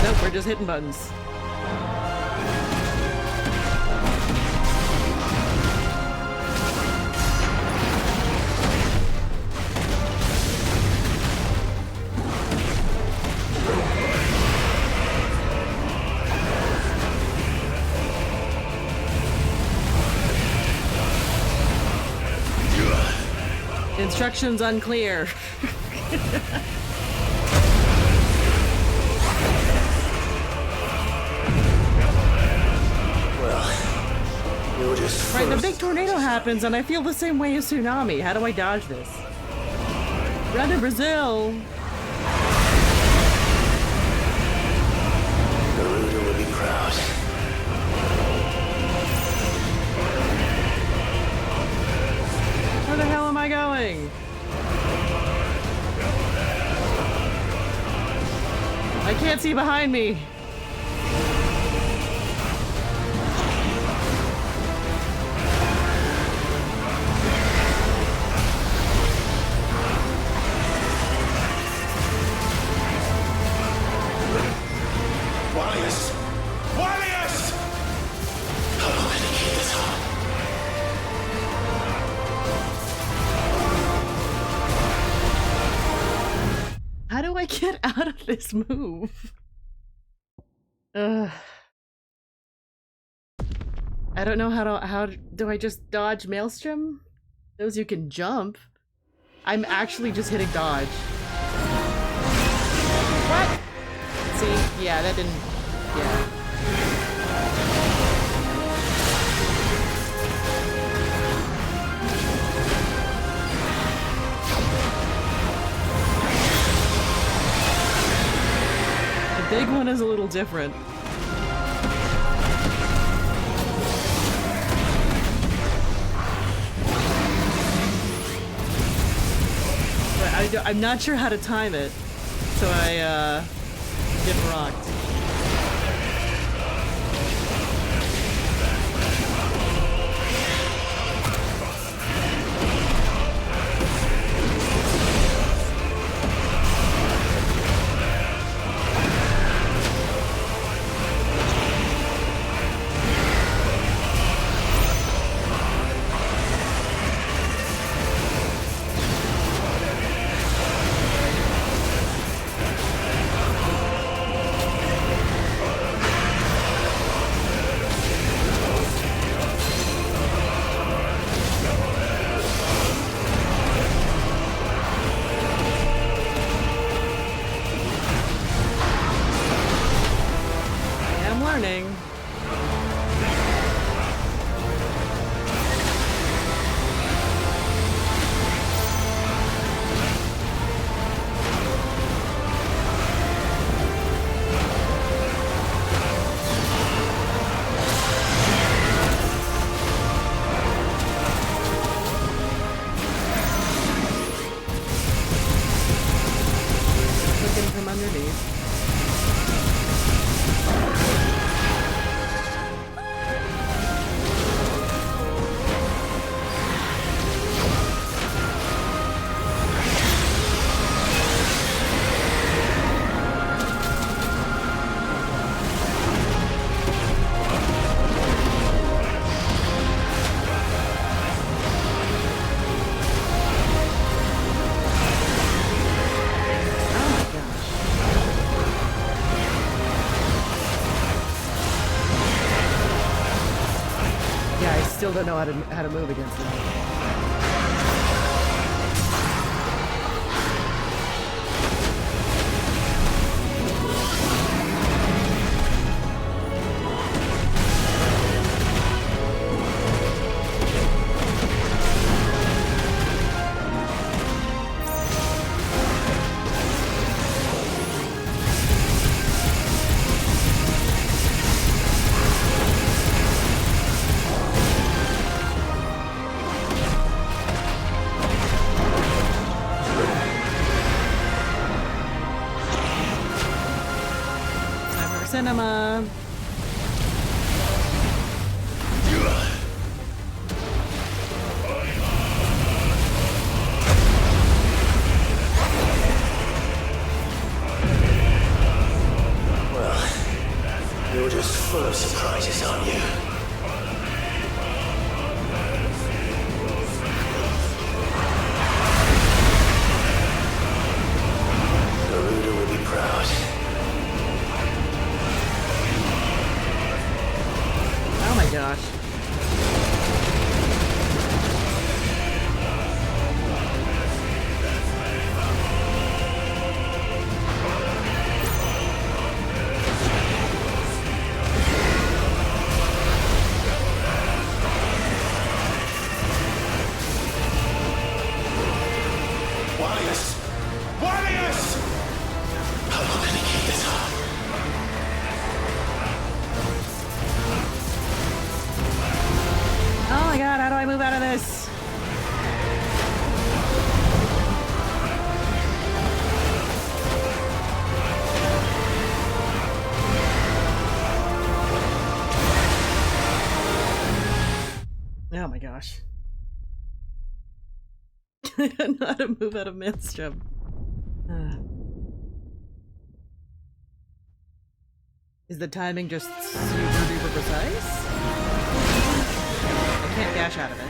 Nope, we're just hitting buttons. Instructions unclear.
Well, you're just
Right, the big tornado happens and I feel the same way as Tsunami. How do I dodge this? Run to Brazil!
Garuda will be proud.
Where the hell am I going? I can't see behind me.
Warriors! Warriors! How long did he keep this up?
How do I get out of this move? Ugh. I don't know how do I just dodge Maelstrom? Those you can jump. I'm actually just hitting dodge. What? See? Yeah, that didn't... Yeah. big one is a little different. But I'm not sure how to time it, so I get rocked. Still don't know how to move against them. Cinema.
Well, you're just full of surprises, aren't you? Garuda will be proud.
Oh my gosh.
Warriors! Warriors! How long can he keep this up?
Oh my god, how do I move out of this? Oh my gosh. I don't know how to move out of Maelstrom. Is the timing just super duper precise? I can't dash out of it.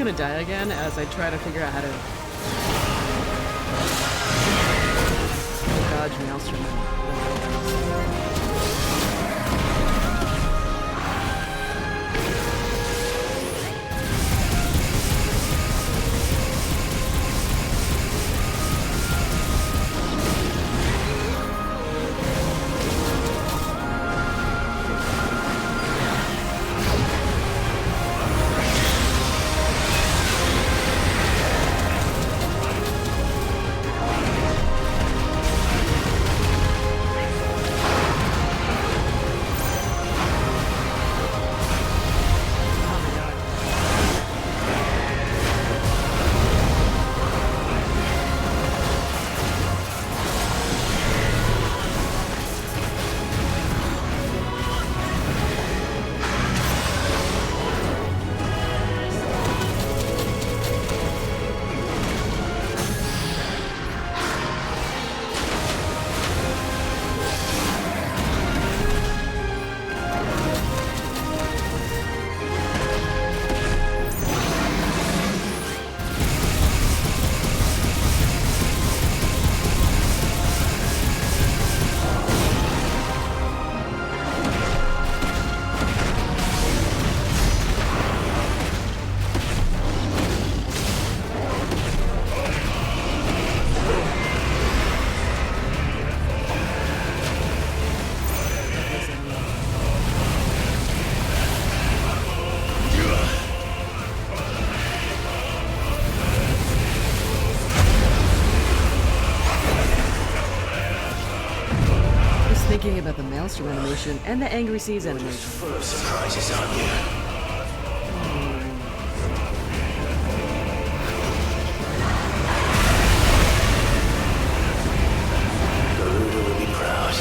gonna die again as I try to figure out how to dodge Maelstrom. Thinking about the Maelstrom animation and the Angry Seas animation.
Full of surprises, aren't you? Garuda will be proud.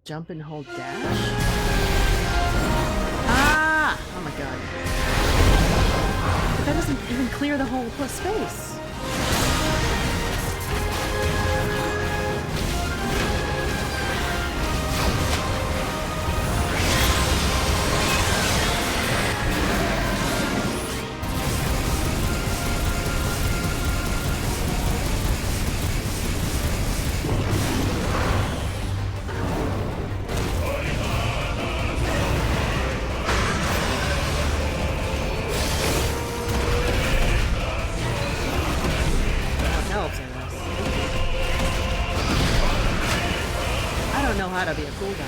Jump and hold dash? Ah! Oh my god. But that doesn't even clear the whole space. How to be a cool guy.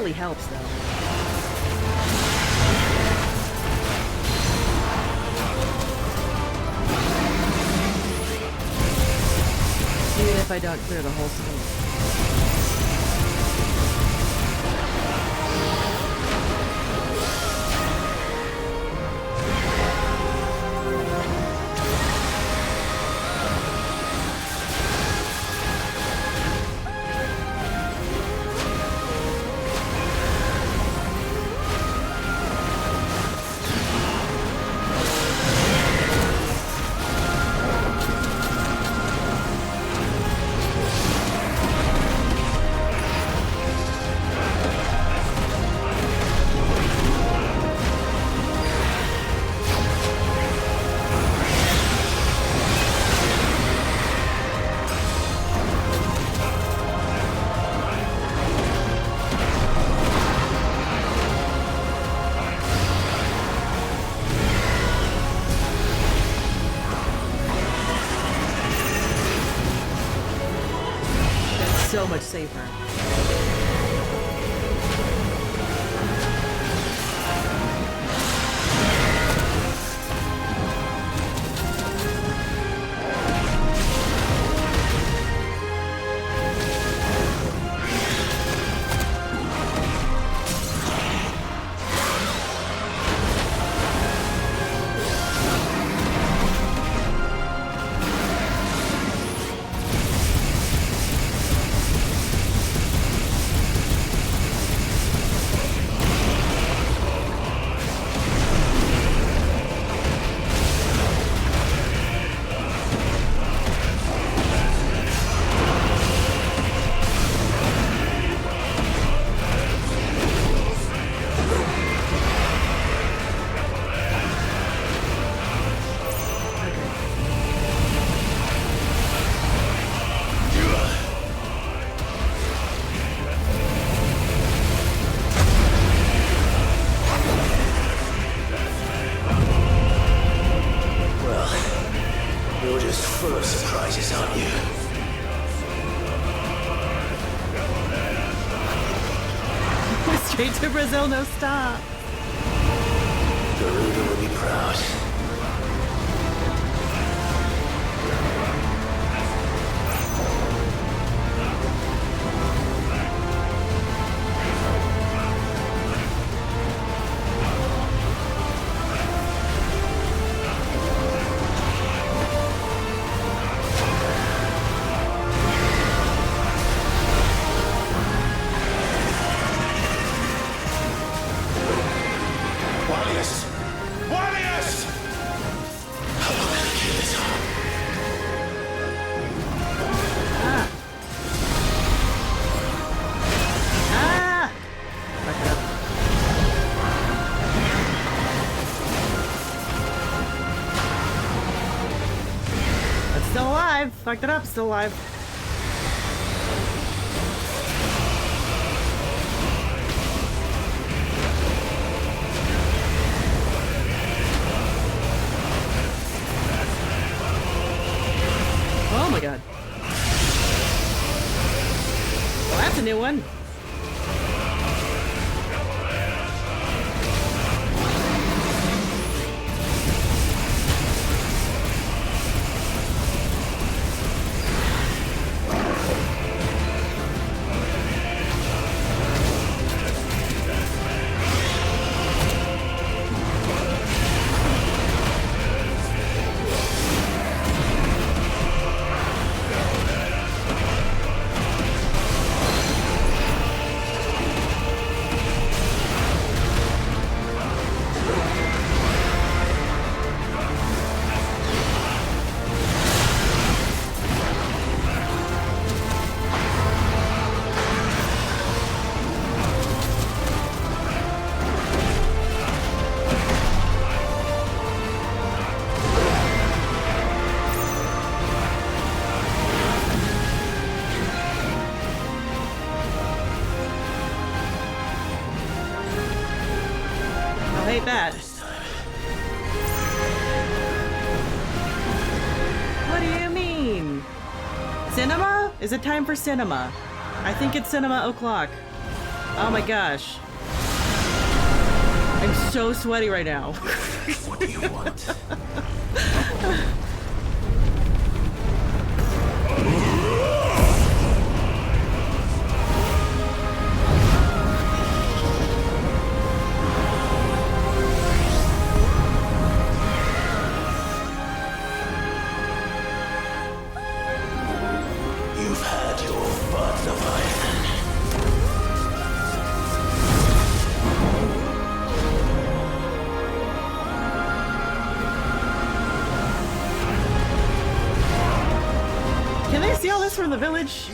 Helps though. Even if I don't clear the whole space. so much safer.
You're just full of surprises, aren't you?
Straight to Brazil, no stop.
Garuda will be proud.
Fucked it up, still alive. Oh my god. Well, that's a new one. That. What do you mean? Cinema? Is it time for cinema? I think it's cinema o'clock. Oh my gosh. I'm so sweaty right now.
What do you want?
From the village.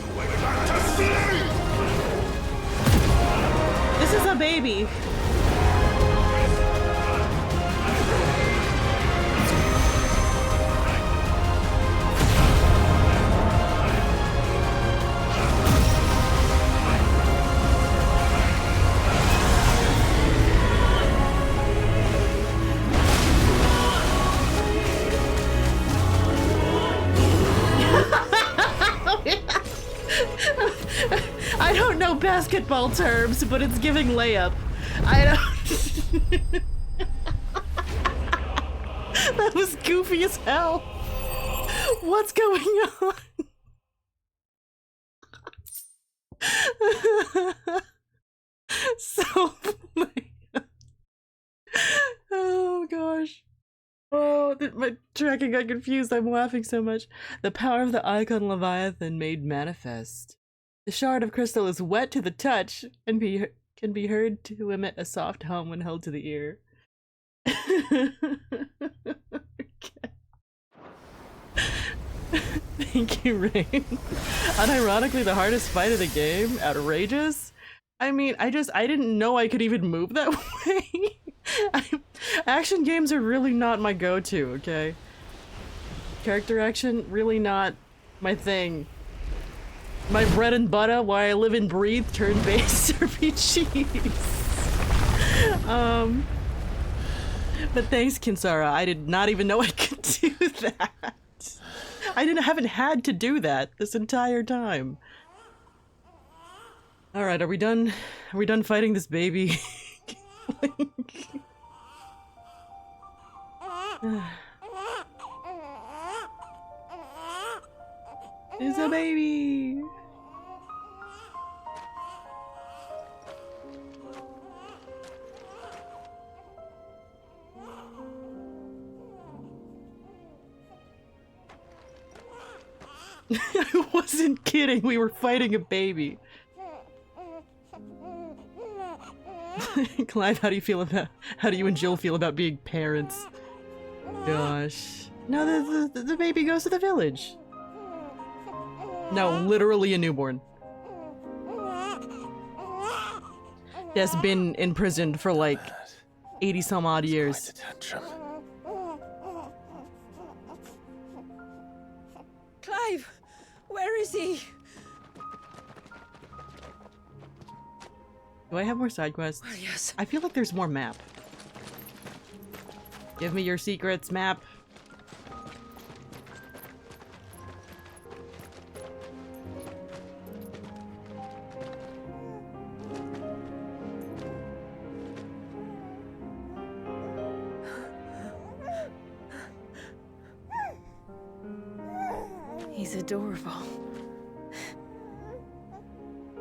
This is a baby. know basketball terms, but it's giving layup. I don't. That was goofy as hell. What's going on? So funny. Oh gosh. Oh, my tracking got confused. I'm laughing so much. The power of the icon Leviathan made manifest. The shard of crystal is wet to the touch and can be heard to emit a soft hum when held to the ear. Okay. Thank you, Rain. Unironically, the hardest fight of the game? Outrageous? I mean, I didn't know I could even move that way. Action games are really not my go-to, okay? Character action, really not my thing. My bread and butter, why I live and breathe turn-based RPGs. But thanks, Kinsara. I did not even know I could do that. Haven't had to do that this entire time. All right, are we done? Are we done fighting this baby? It's a baby. I wasn't kidding. We were fighting a baby. Clive, how do you and Jill feel about being parents? Gosh. No, the baby goes to the village. No, literally a newborn. He has been imprisoned for like 80 some odd years.
Clive! Where is he?
Do I have more side quests?
Well, yes.
I feel like there's more map. Give me your secrets, map.
He's adorable.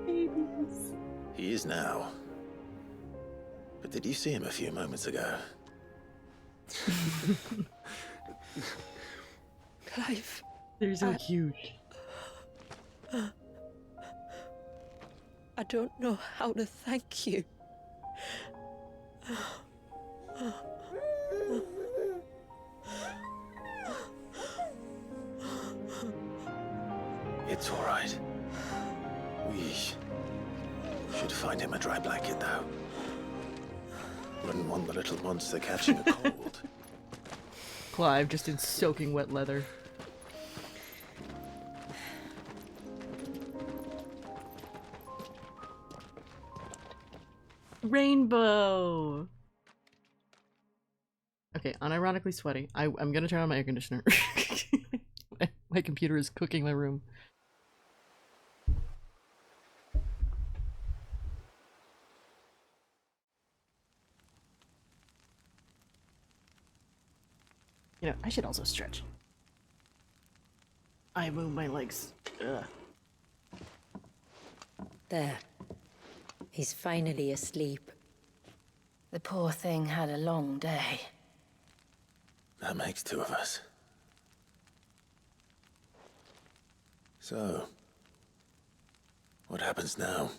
Babies.
He is now. But did you see him a few moments ago?
Clive.
They're so cute.
I don't know how to thank you.
It's all right. We should find him a dry blanket, though. Wouldn't want the little monster catching a cold.
Clive just in soaking wet leather. Rainbow! Okay, unironically sweaty. I'm gonna turn on my air conditioner. My computer is cooking my room. You know, I should also stretch. I move my legs. Ugh.
There. He's finally asleep.
The poor thing had a long day.
That makes two of us. So, what happens now?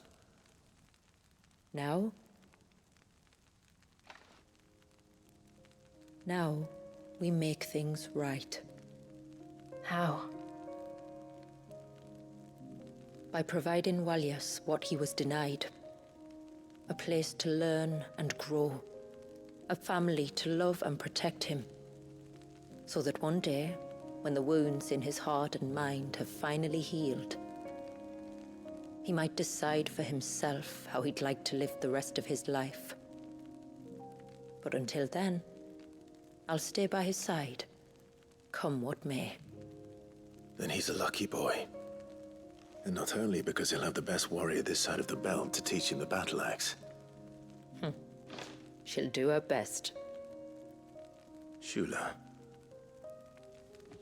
Now? Now, we make things right.
How?
By providing Walyas what he was denied. A place to learn and grow. A family to love and protect him. So that one day, when the wounds in his heart and mind have finally healed, he might decide for himself how he'd like to live the rest of his life. But until then, I'll stay by his side, come what may.
Then he's a lucky boy. And not only because he'll have the best warrior this side of the belt to teach him the battle axe.
She'll do her best.
Shula,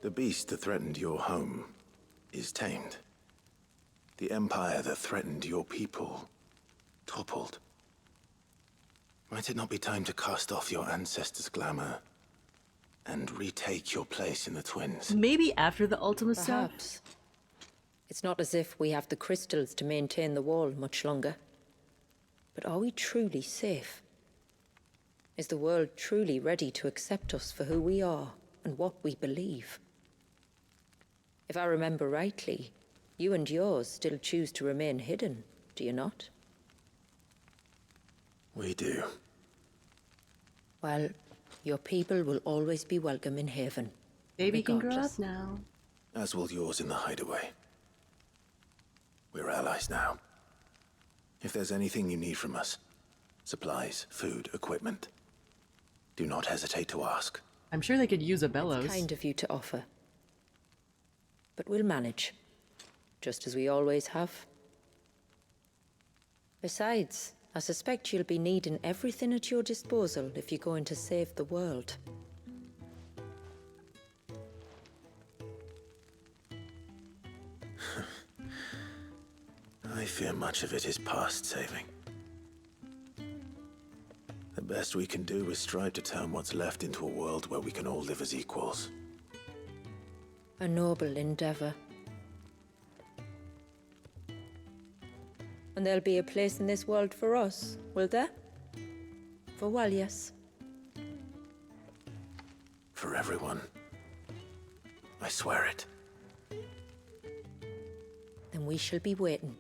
the beast that threatened your home is tamed. The empire that threatened your people toppled. Might it not be time to cast off your ancestors' glamour and retake your place in the twins?
Maybe after the Ultima stuff?
Perhaps. It's not as if we have the crystals to maintain the wall much longer. But are we truly safe? Is the world truly ready to accept us for who we are and what we believe? If I remember rightly, you and yours still choose to remain hidden, do you not?
We do.
Well, your people will always be welcome in Haven.
Baby can grow
regardless.
up now.
As will yours in the hideaway. We're allies now. If there's anything you need from us, supplies, food, equipment, do not hesitate to ask.
I'm sure they could use a bellows.
It's kind of you to offer. But we'll manage, just as we always have. Besides, I suspect you'll be needing everything at your disposal if you're going to save the world.
I fear much of it is past saving. The best we can do is strive to turn what's left into a world where we can all live as equals.
A noble endeavor. And there'll be a place in this world for us, will there? For Walias.
For everyone. I swear it.
Then we shall be waiting.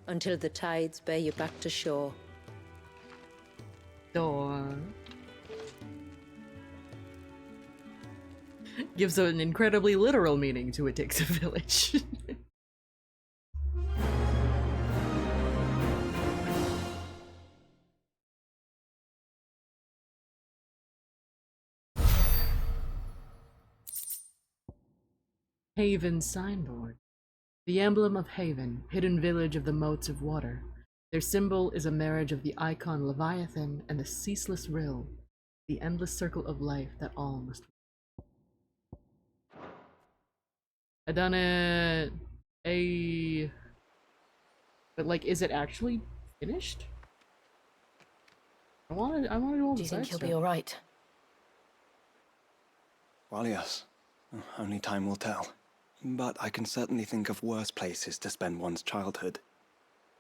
Until the tides bear you back to shore.
Door. Gives an incredibly literal meaning to It Takes a Village. Haven signboard. The emblem of Haven, hidden village of the moats of water. Their symbol is a marriage of the icon Leviathan and the ceaseless rill, the endless circle of life that all must. I done it. But like, is it actually finished? I wanted to all
Do
the
you
side
think he'll
stuff.
be all right?
Well, yes. Only time will tell. But I can certainly think of worse places to spend one's childhood.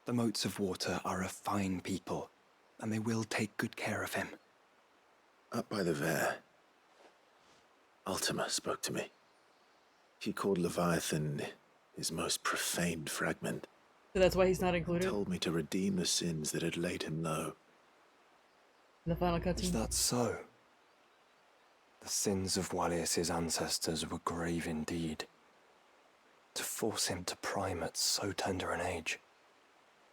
The Moats of Water are a fine people, and they will take good care of him.
Up by the Vare, Ultima spoke to me. He called Leviathan his most profaned fragment.
So that's why he's not included
Told me to redeem the sins that had laid him low.
in the final
Is
cutscene.
that so? The sins of Walias's ancestors were grave indeed. To force him to prime at so tender an age.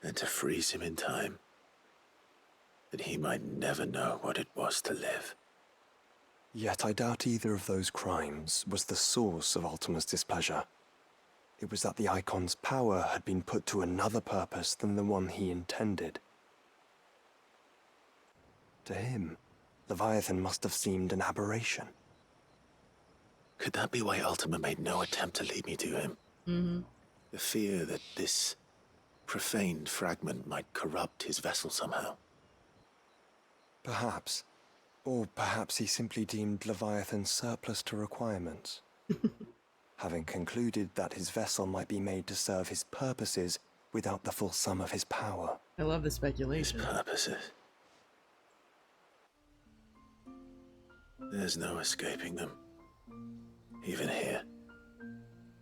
And to freeze him in time, that he might never know what it was to live.
Yet I doubt either of those crimes was the source of Ultima's displeasure. It was that the Icon's power had been put to another purpose than the one he intended. To him, Leviathan must have seemed an aberration.
Could that be why Ultima made no attempt to lead me to him?
Mm-hmm.
The fear that this profaned fragment might corrupt his vessel somehow.
Perhaps. Or perhaps he simply deemed Leviathan surplus to requirements. Having concluded that his vessel might be made to serve his purposes without the full sum of his power.
I love the
His
speculation.
purposes. There's no escaping them. Even here.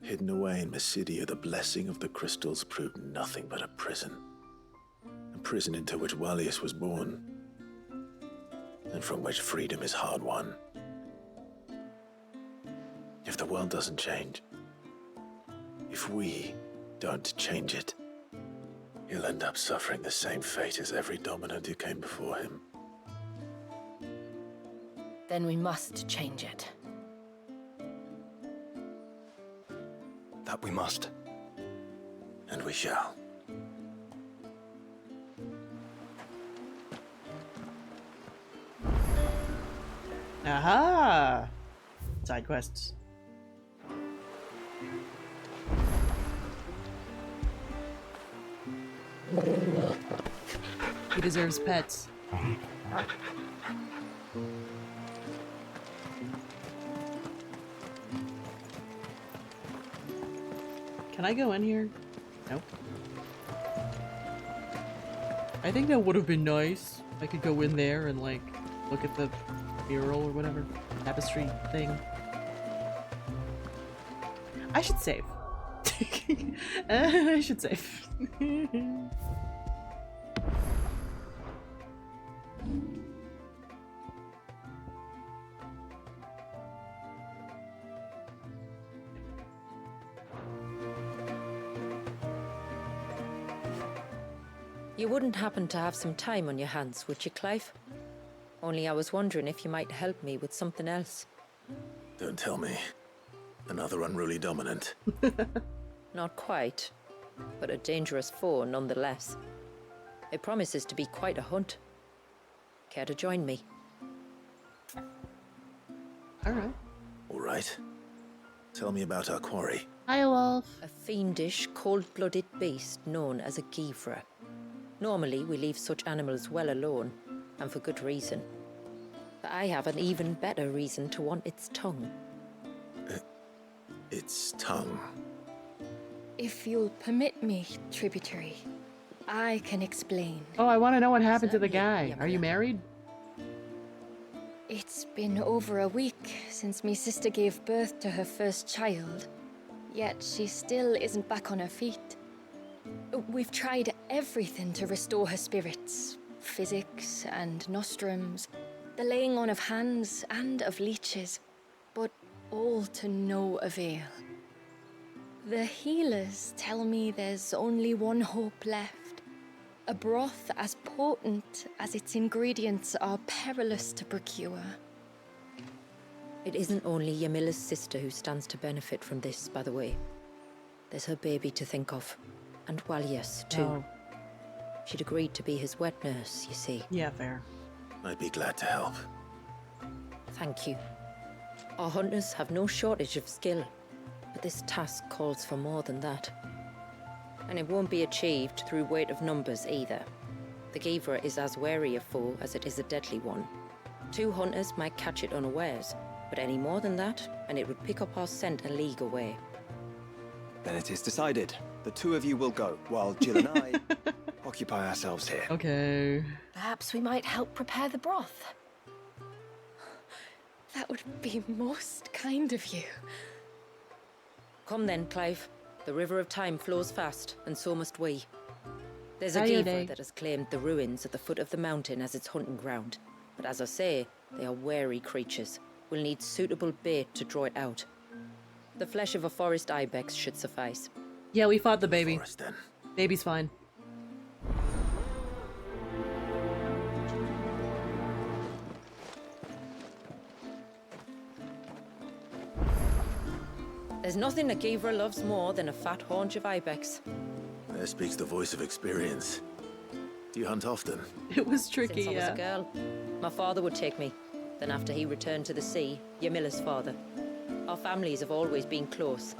Hidden away in Mysidia, the blessing of the crystals proved nothing but a prison. A prison into which Walias was born, and from which freedom is hard won. If the world doesn't change, if we don't change it, he'll end up suffering the same fate as every dominant who came before him.
Then we must change it.
That we must.
And we shall.
Aha! Side quests. He deserves pets. Can I go in here? Nope. I think that would have been nice. I could go in there and like look at the mural or whatever. Tapestry thing. I should save. I should save.
You wouldn't happen to have some time on your hands, would you, Clive? Only I was wondering if you might help me with something else.
Don't tell me. Another unruly dominant.
Not quite, but a dangerous foe nonetheless. It promises to be quite a hunt. Care to join me?
Alright.
All right. Tell me about our quarry.
Hi, Wolf.
A fiendish, cold-blooded beast known as a Givra. Normally, we leave such animals well alone, and for good reason. But I have an even better reason to want its tongue.
Its tongue.
If you'll permit me, tributary, I can explain.
Oh, I want to know what happened to the
Certainly,
guy.
yeah,
Are you
yeah.
married?
It's been over a week since me sister gave birth to her first child, yet she still isn't back on her feet. We've tried everything to restore her spirits. Physics and nostrums, the laying on of hands and of leeches, but all to no avail. The healers tell me there's only one hope left. A broth as potent as its ingredients are perilous to procure.
It isn't only Yamila's sister who stands to benefit from this, by the way. There's her baby to think of. And Walias, too.
Oh.
She'd agreed to be his wet nurse, you see.
Yeah, fair.
I'd be glad to help.
Thank you. Our hunters have no shortage of skill, but this task calls for more than that. And it won't be achieved through weight of numbers either. The Givra is as wary a foe as it is a deadly one. 2 hunters might catch it unawares, but any more than that, and it would pick up our scent a league away.
Then it is decided. The 2 of you will go, while Jill and I occupy ourselves here.
Okay.
Perhaps we might help prepare the broth. That would be most kind of you.
Come then, Clive. The river of time flows fast, and so must we. There's a
Aye,
Givra
aye.
that has claimed the ruins at the foot of the mountain as its hunting ground. But as I say, they are wary creatures. We'll need suitable bait to draw it out. The flesh of a forest ibex should suffice.
Yeah, we fought the baby.
Forest, then.
Baby's fine.
There's nothing a Givra loves more than a fat haunch of ibex.
There speaks the voice of experience. Do you hunt often?
It was tricky,
Since I was
yeah.
a girl. My father would take me. Then after he returned to the sea, Yamila's father. Our families have always been close.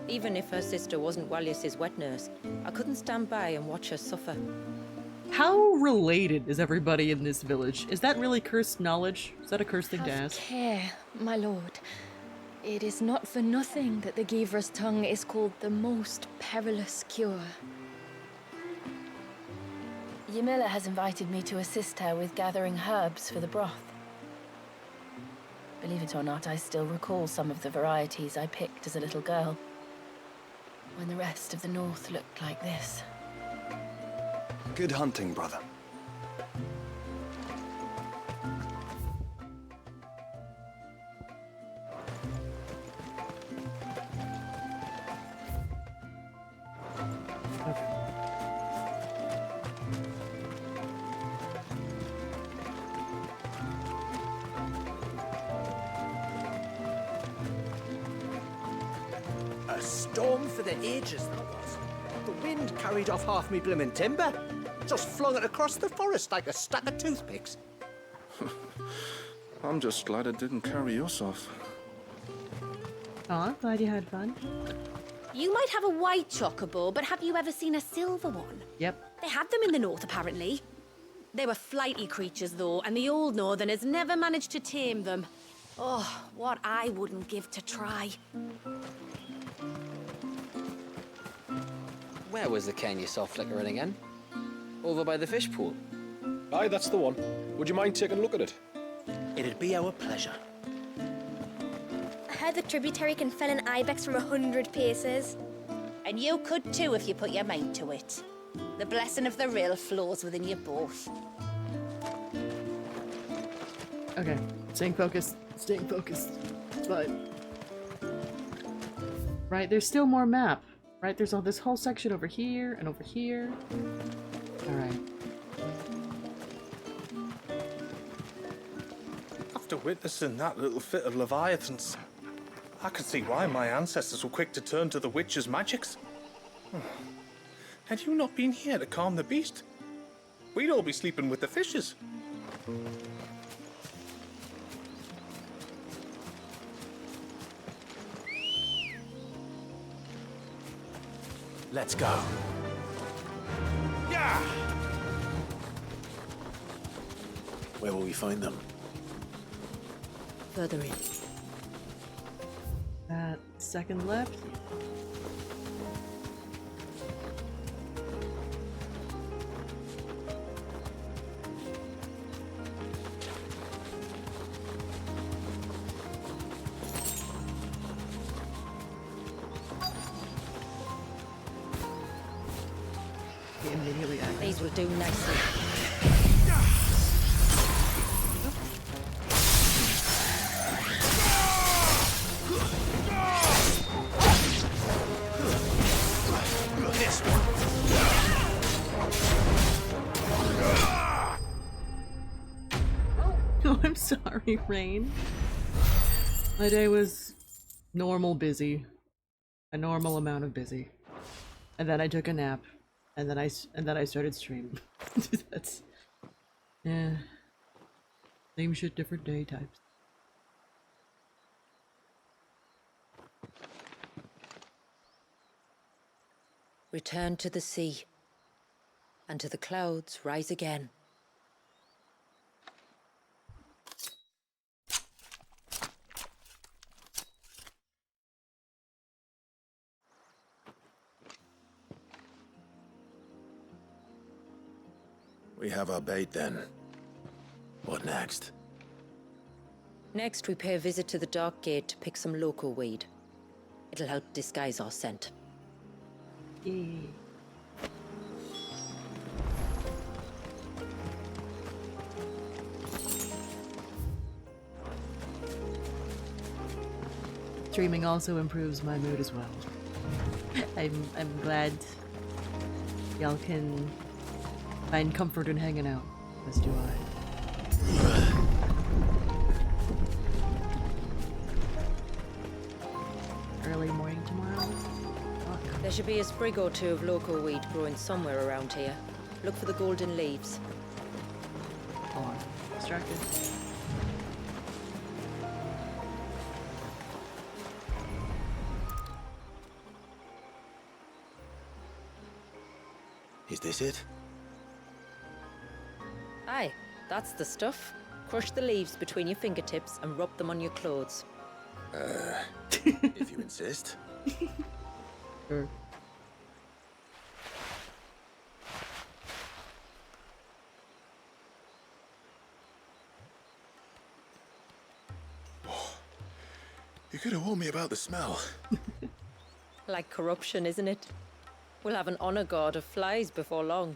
Even if her sister wasn't Walias's wet nurse, I couldn't stand by and watch her suffer.
How related is everybody in this village? Is that really cursed knowledge? Is that a cursed thing to
Have
ask?
care, my lord. It is not for nothing that the Givra's tongue is called the most perilous cure.
Yamila has invited me to assist her with gathering herbs for the broth. Believe it or not, I still recall some of the varieties I picked as a little girl, when the rest of the north looked like this.
Good hunting, brother.
A storm for the ages, that was.
The wind carried off half me bloomin' timber. Just flung it across the forest like a stack of toothpicks.
I'm just glad it didn't carry us off.
Aw, glad you had fun.
You might have a white chocobo, but have you ever seen a silver one?
Yep.
They had them in the north, apparently. They were flighty creatures, though, and the old northerners never managed to tame them. Oh, what I wouldn't give to try.
Where was the can you saw flickering again? Over by the fish pool.
Aye, that's the one. Would you mind taking a look at it?
It'd be our pleasure.
I heard the tributary can fell an ibex from 100 paces.
And you could too if you put your mind to it. The blessing of the rill flows within you both.
Okay, staying focused. Staying focused. But right, there's still more map. Right, there's all this whole section over here and over here. All right.
After witnessing that little fit of Leviathans, I can see why my ancestors were quick to turn to the witch's magics. Had you not been here to calm the beast, we'd all be sleeping with the fishes.
Let's go.
Yeah!
Where will we find them?
Further in.
That second left. He immediately acted.
These will do nicely.
Oh, I'm sorry, Rain. My day was normal busy. A normal amount of busy. And then I took a nap. And then I started streaming. That's... yeah. Same shit, different day types.
Return to the sea, and to the clouds rise again.
We have our bait then. What next?
Next, we pay a visit to the Dark Gate to pick some local weed. It'll help disguise our scent.
Yay. Streaming also improves my mood as well. I'm glad y'all can find comfort in hanging out, as do I. Early morning tomorrow? Fuck.
There should be a sprig or two of local weed growing somewhere around here. Look for the golden leaves.
Hold on. Distracted.
Is this it?
Aye, that's the stuff. Crush the leaves between your fingertips and rub them on your clothes.
If you insist.
Sure.
You could have warned me about the smell.
Like corruption, isn't it? We'll have an honor guard of flies before long.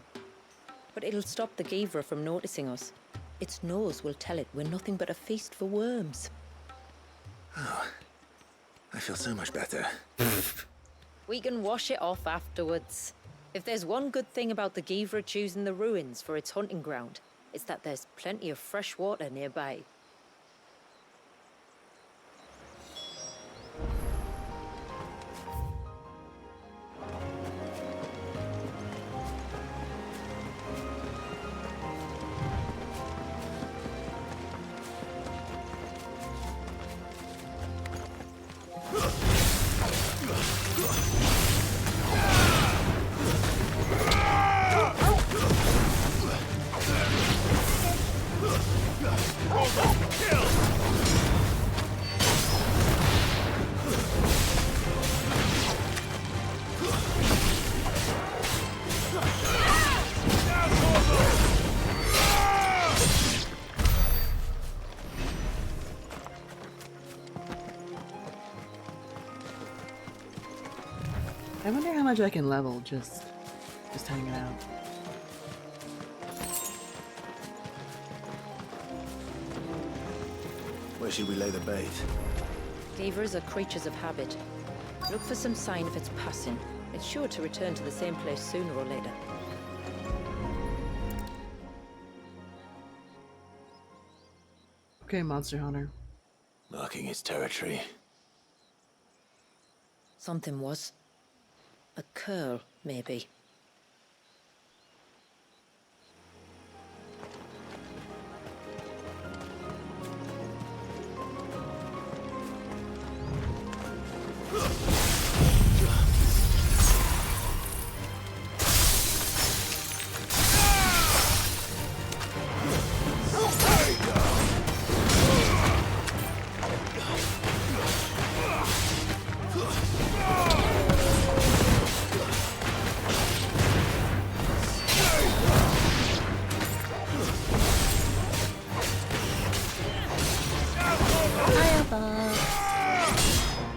But it'll stop the Givra from noticing us. Its nose will tell it we're nothing but a feast for worms.
Oh, I feel so much better.
We can wash it off afterwards. If there's one good thing about the Givra choosing the ruins for its hunting ground, it's that there's plenty of fresh water nearby.
how much I can level just hanging out.
Where should we lay the bait?
Gavers are creatures of habit. Look for some sign of its passing. It's sure to return to the same place sooner or later.
Okay, Monster Hunter.
Marking its territory.
Something was. A curl, maybe.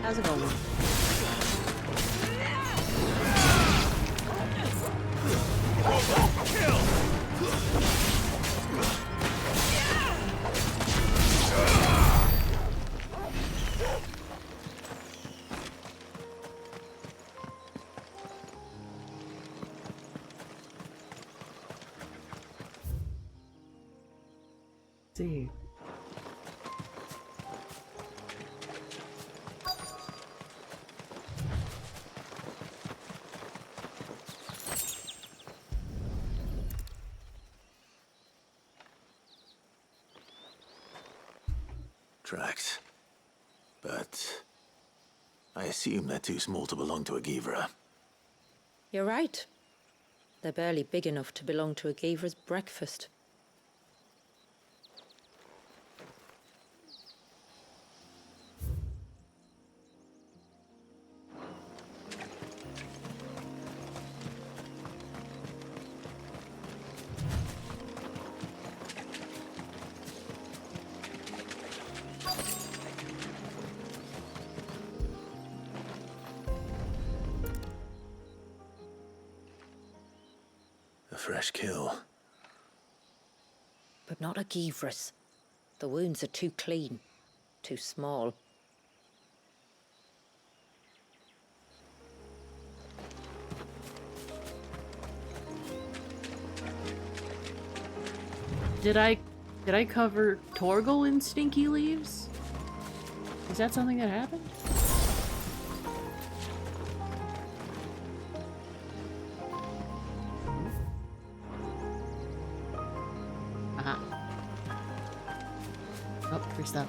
How's it going? See.
Tracks. But I assume they're too small to belong to a Givra.
You're right. They're barely big enough to belong to a Gavra's breakfast.
A fresh kill.
But not a Givra's. The wounds are too clean, too small.
Did I cover Torgal in stinky leaves? Is that something that happened? Oh, free stuff.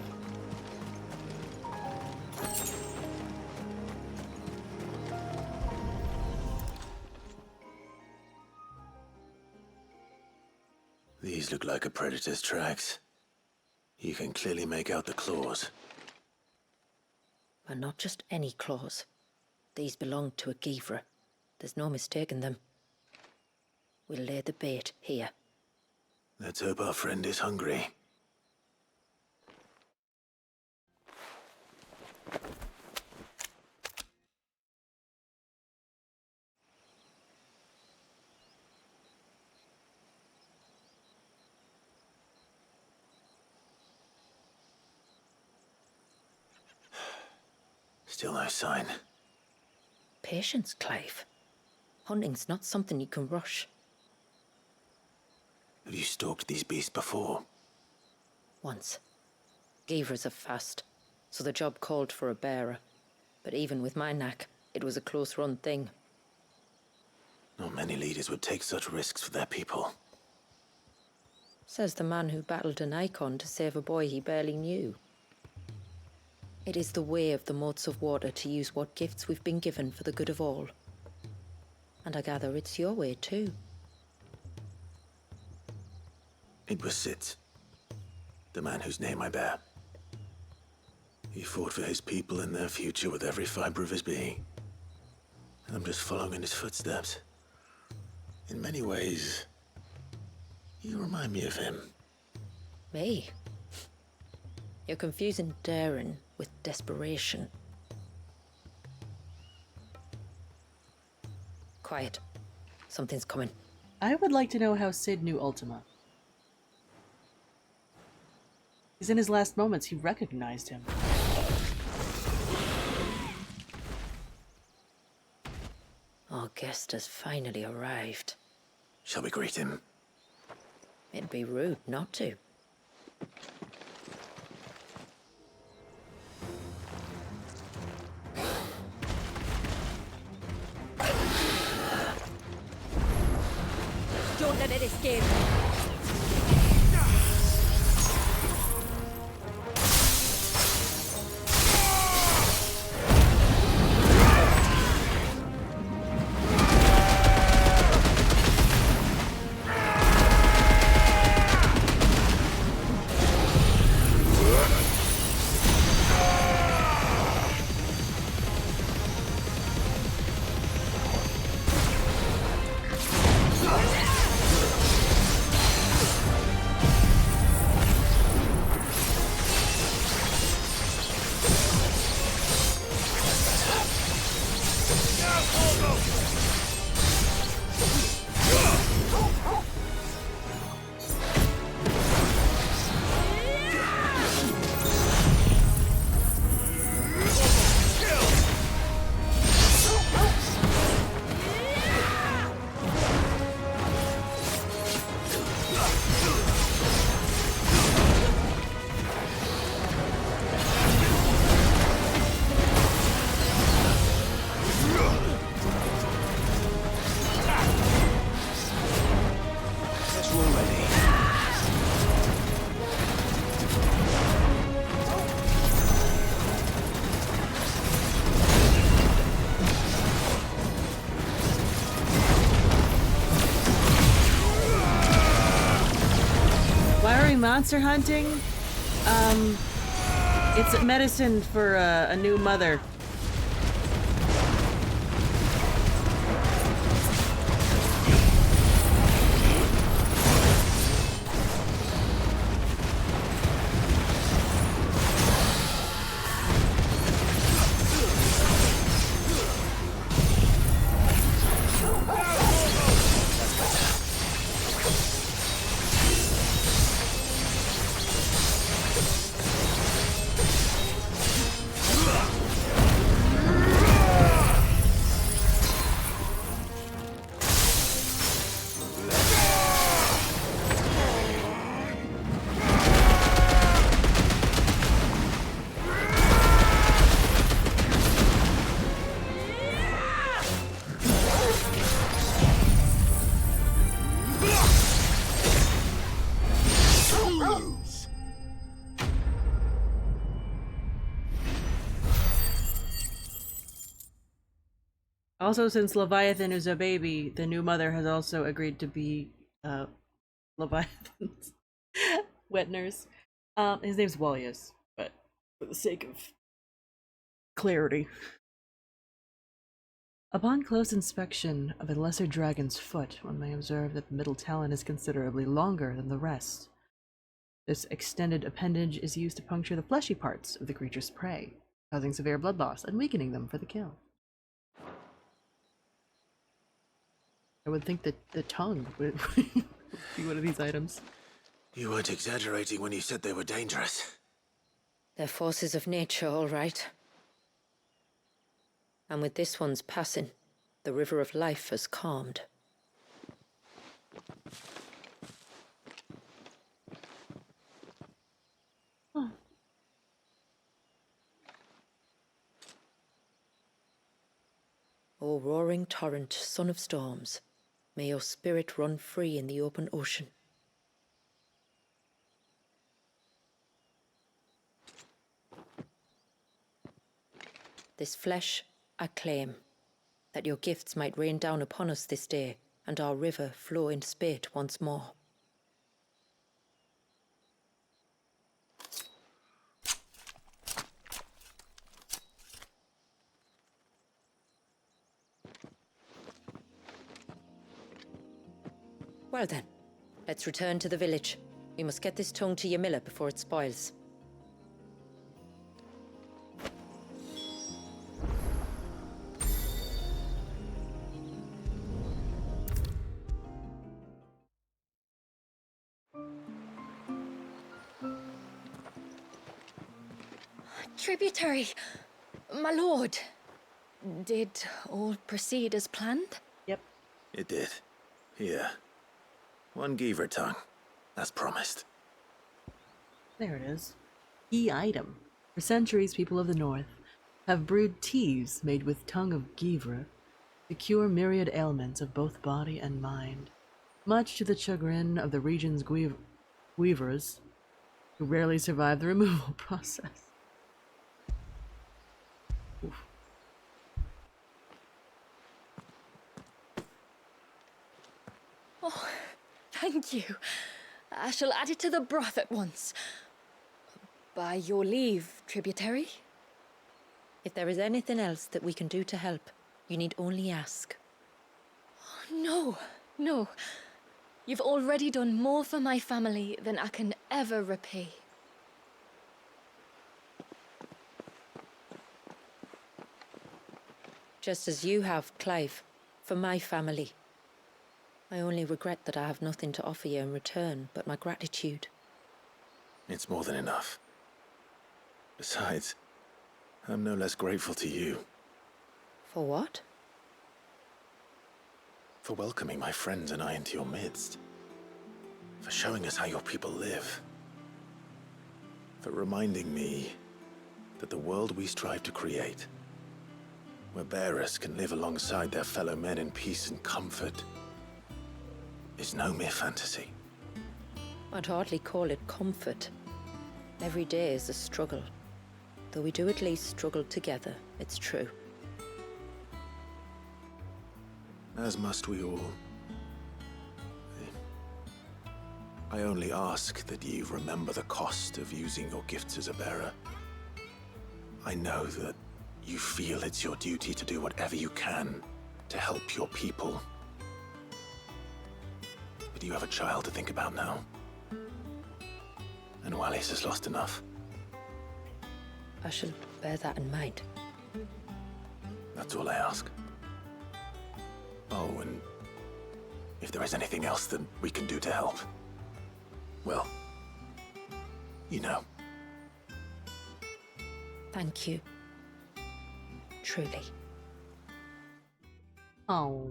These look like a predator's tracks. You can clearly make out the claws.
But not just any claws. These belong to a Givra. There's no mistaking them. We'll lay the bait here.
Let's hope our friend is hungry. Still no sign.
Patience, Clive. Hunting's not something you can rush.
Have you stalked these beasts before?
Once. Gavras are fast, so the job called for a bearer. But even with my knack, it was a close-run thing.
Not many leaders would take such risks for their people.
Says the man who battled an icon to save a boy he barely knew. It is the way of the moats of water to use what gifts we've been given for the good of all. And I gather it's your way too.
It was Sid, the man whose name I bear. He fought for his people and their future with every fiber of his being. And I'm just following in his footsteps. In many ways, you remind me of him.
Me? You're confusing daring with desperation. Quiet. Something's coming.
I would like to know how Sid knew Ultima. Because in his last moments, he recognized him.
Our guest has finally arrived.
Shall we greet him?
It'd be rude not to.
Don't let it escape.
Monster hunting? It's medicine for a new mother. Also, since Leviathan is a baby, the new mother has also agreed to be Leviathan's wet nurse. His name's Wallius, but for the sake of clarity. Upon close inspection of a lesser dragon's foot, one may observe that the middle talon is considerably longer than the rest. This extended appendage is used to puncture the fleshy parts of the creature's prey, causing severe blood loss and weakening them for the kill. I would think that the tongue would be one of these items.
You weren't exaggerating when you said they were dangerous.
They're forces of nature, all right. And with this one's passing, the river of life has calmed.
Huh.
O roaring torrent, son of storms, may your spirit run free in the open ocean. This flesh I claim, that your gifts might rain down upon us this day, and our river flow in spate once more. Well then, let's return to the village. We must get this tongue to Yamila before it spoils.
Tributary, my lord. Did all proceed as planned?
Yep.
It did. Here. 1 Geaver tongue. As promised.
There it is. Key item. For centuries, people of the north have brewed teas made with tongue of Givre to cure myriad ailments of both body and mind, much to the chagrin of the region's weavers, who rarely survive the removal process. Oof.
Oh, thank you. I shall add it to the broth at once. By your leave, Tributary.
If there is anything else that we can do to help, you need only ask.
No. You've already done more for my family than I can ever repay.
Just as you have, Clive, for my family. I only regret that I have nothing to offer you in return but my gratitude.
It's more than enough. Besides, I'm no less grateful to you.
For what?
For welcoming my friends and I into your midst. For showing us how your people live. For reminding me that the world we strive to create, where bearers can live alongside their fellow men in peace and comfort, is no mere fantasy.
I'd hardly call it comfort. Every day is a struggle. Though we do at least struggle together, it's true.
As must we all. I only ask that you remember the cost of using your gifts as a bearer. I know that you feel it's your duty to do whatever you can to help your people. But you have a child to think about now. And Wallis has lost enough.
I shall bear that in mind.
That's all I ask. Oh, and if there is anything else that we can do to help, well, you know.
Thank you. Truly.
Oh.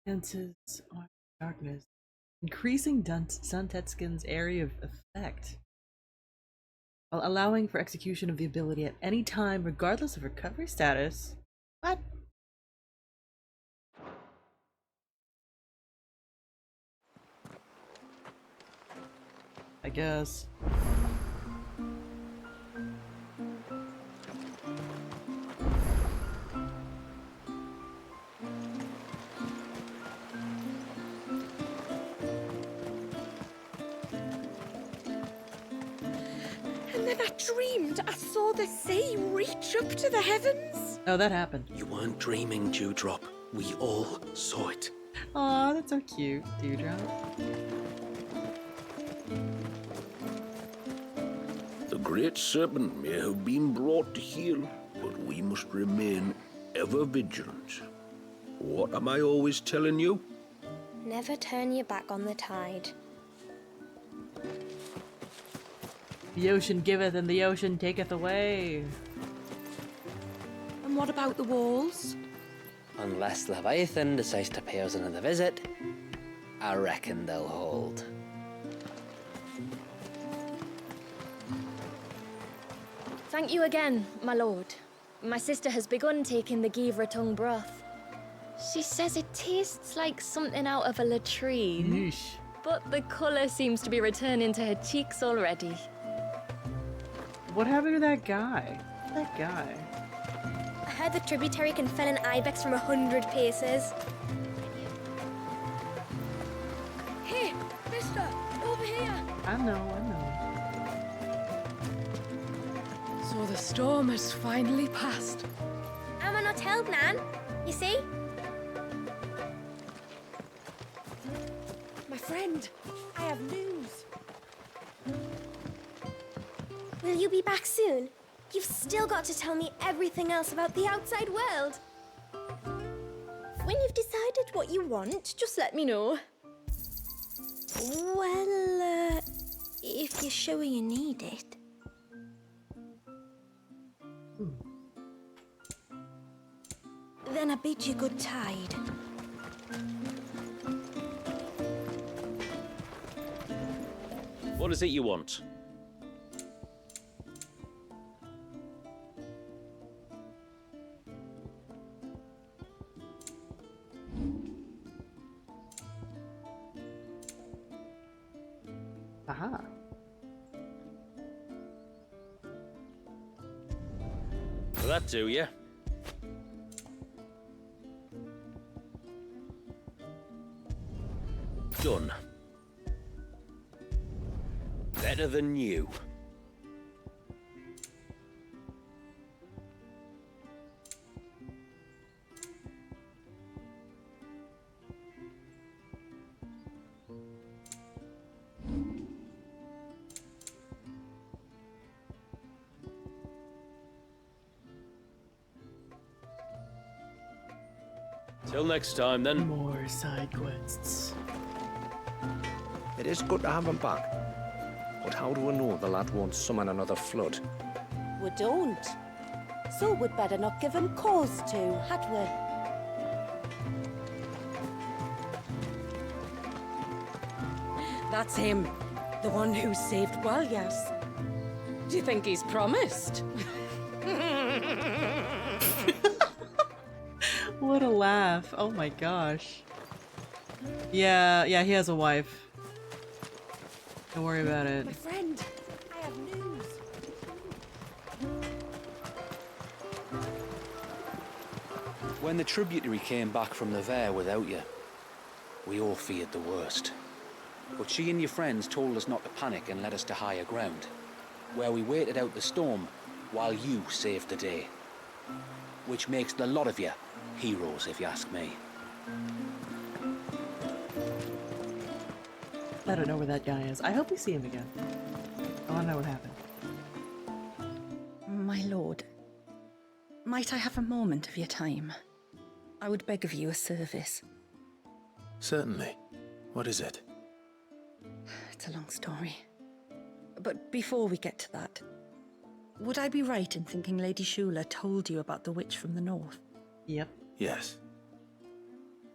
Senses are darkness, increasing Suntetskin's area of effect, while allowing for execution of the ability at any time, regardless of recovery status. What? I guess.
And then I dreamed I saw the sea reach up to the heavens.
Oh, that happened.
You weren't dreaming, Dewdrop. We all saw it.
Aw, that's so cute, Dewdrop.
The great serpent may have been brought to heel, but we must remain ever vigilant. What am I always telling you?
Never turn your back on the tide.
The ocean giveth and the ocean taketh away.
And what about the walls?
Unless Leviathan decides to pay us another visit, I reckon they'll hold.
Thank you again, my lord. My sister has begun taking the Givre tongue broth. She says it tastes like something out of a latrine.
Yeesh.
But the colour seems to be returning to her cheeks already.
What happened to that guy? That guy.
I heard the tributary can fell an ibex from 100 paces. Hey, mister, over here.
I know.
So the storm has finally passed.
Am I not held, Nan? You see? My friend, I have news. Will you be back soon? You've still got to tell me everything else about the outside world. When it what you want, just let me know. Well, if you're sure you need it. Then I bid you good tide.
What is it you want?
Aha.
Will that do you? Done. Better than you. Till next time, then.
More side quests.
It is good to have him back. But how do we know the lad won't summon another flood?
We don't. So we'd better not give him cause to, had we? That's him. The one who saved Walyas. Do you think he's promised?
What a laugh. Oh my gosh. Yeah, he has a wife. Don't worry about it.
My friend, I have news.
When the tributary came back from the Vare without you, we all feared the worst. But she and your friends told us not to panic and led us to higher ground, where we waited out the storm while you saved the day. Which makes the lot of you heroes, if you ask me.
I don't know where that guy is. I hope we see him again. I want to know what happened.
My lord, might I have a moment of your time? I would beg of you a service.
Certainly. What is it?
It's a long story. But before we get to that, would I be right in thinking Lady Shula told you about the witch from the north?
Yep.
Yes.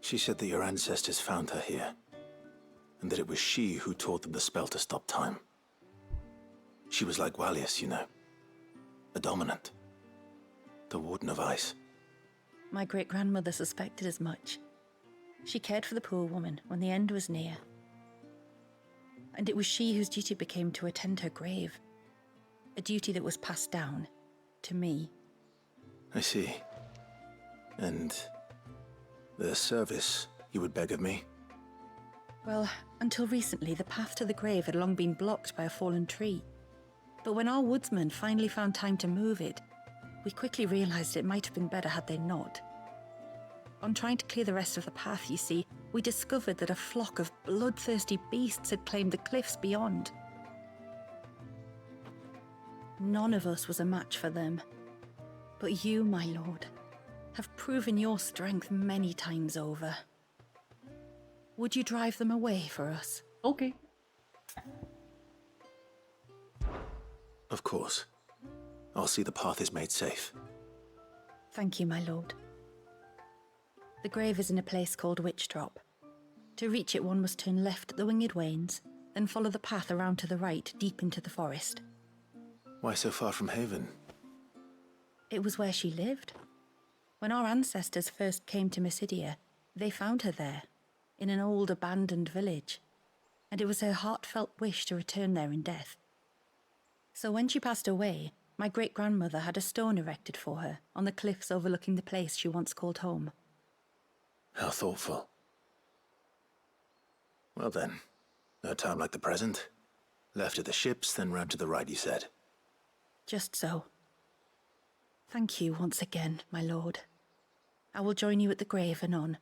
She said that your ancestors found her here, and that it was she who taught them the spell to stop time. She was like Walyas, you know. A dominant. The Warden of Ice.
My great-grandmother suspected as much. She cared for the poor woman when the end was near. And it was she whose duty became to attend her grave. A duty that was passed down to me.
I see. And the service you would beg of me?
Well, until recently, the path to the grave had long been blocked by a fallen tree. But when our woodsmen finally found time to move it, we quickly realized it might have been better had they not. On trying to clear the rest of the path, you see, we discovered that a flock of bloodthirsty beasts had claimed the cliffs beyond. None of us was a match for them. But you, my lord, have proven your strength many times over. Would you drive them away for us?
Okay.
Of course. I'll see the path is made safe.
Thank you, my lord. The grave is in a place called Witch Drop. To reach it, one must turn left at the Winged Wains, then follow the path around to the right, deep into the forest.
Why so far from Haven?
It was where she lived. When our ancestors first came to Mysidia, they found her there, in an old abandoned village, and it was her heartfelt wish to return there in death. So when she passed away, my great-grandmother had a stone erected for her on the cliffs overlooking the place she once called home.
How thoughtful. Well then, no time like the present. Left at the ships, then round to the right, you said.
Just so. Thank you once again, my lord. I will join you at the grave anon.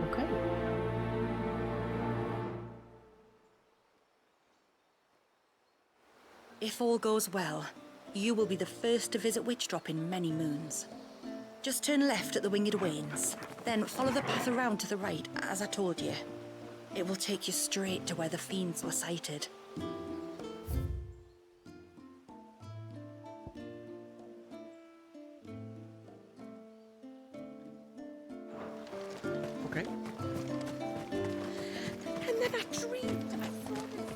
Okay.
If all goes well, you will be the first to visit Witch Drop in many moons.
Just turn left at the Winged Wains, then follow the path around to the right, as I told you. It will take you straight to where the fiends were sighted.
Okay.
And then I dreamed I saw this.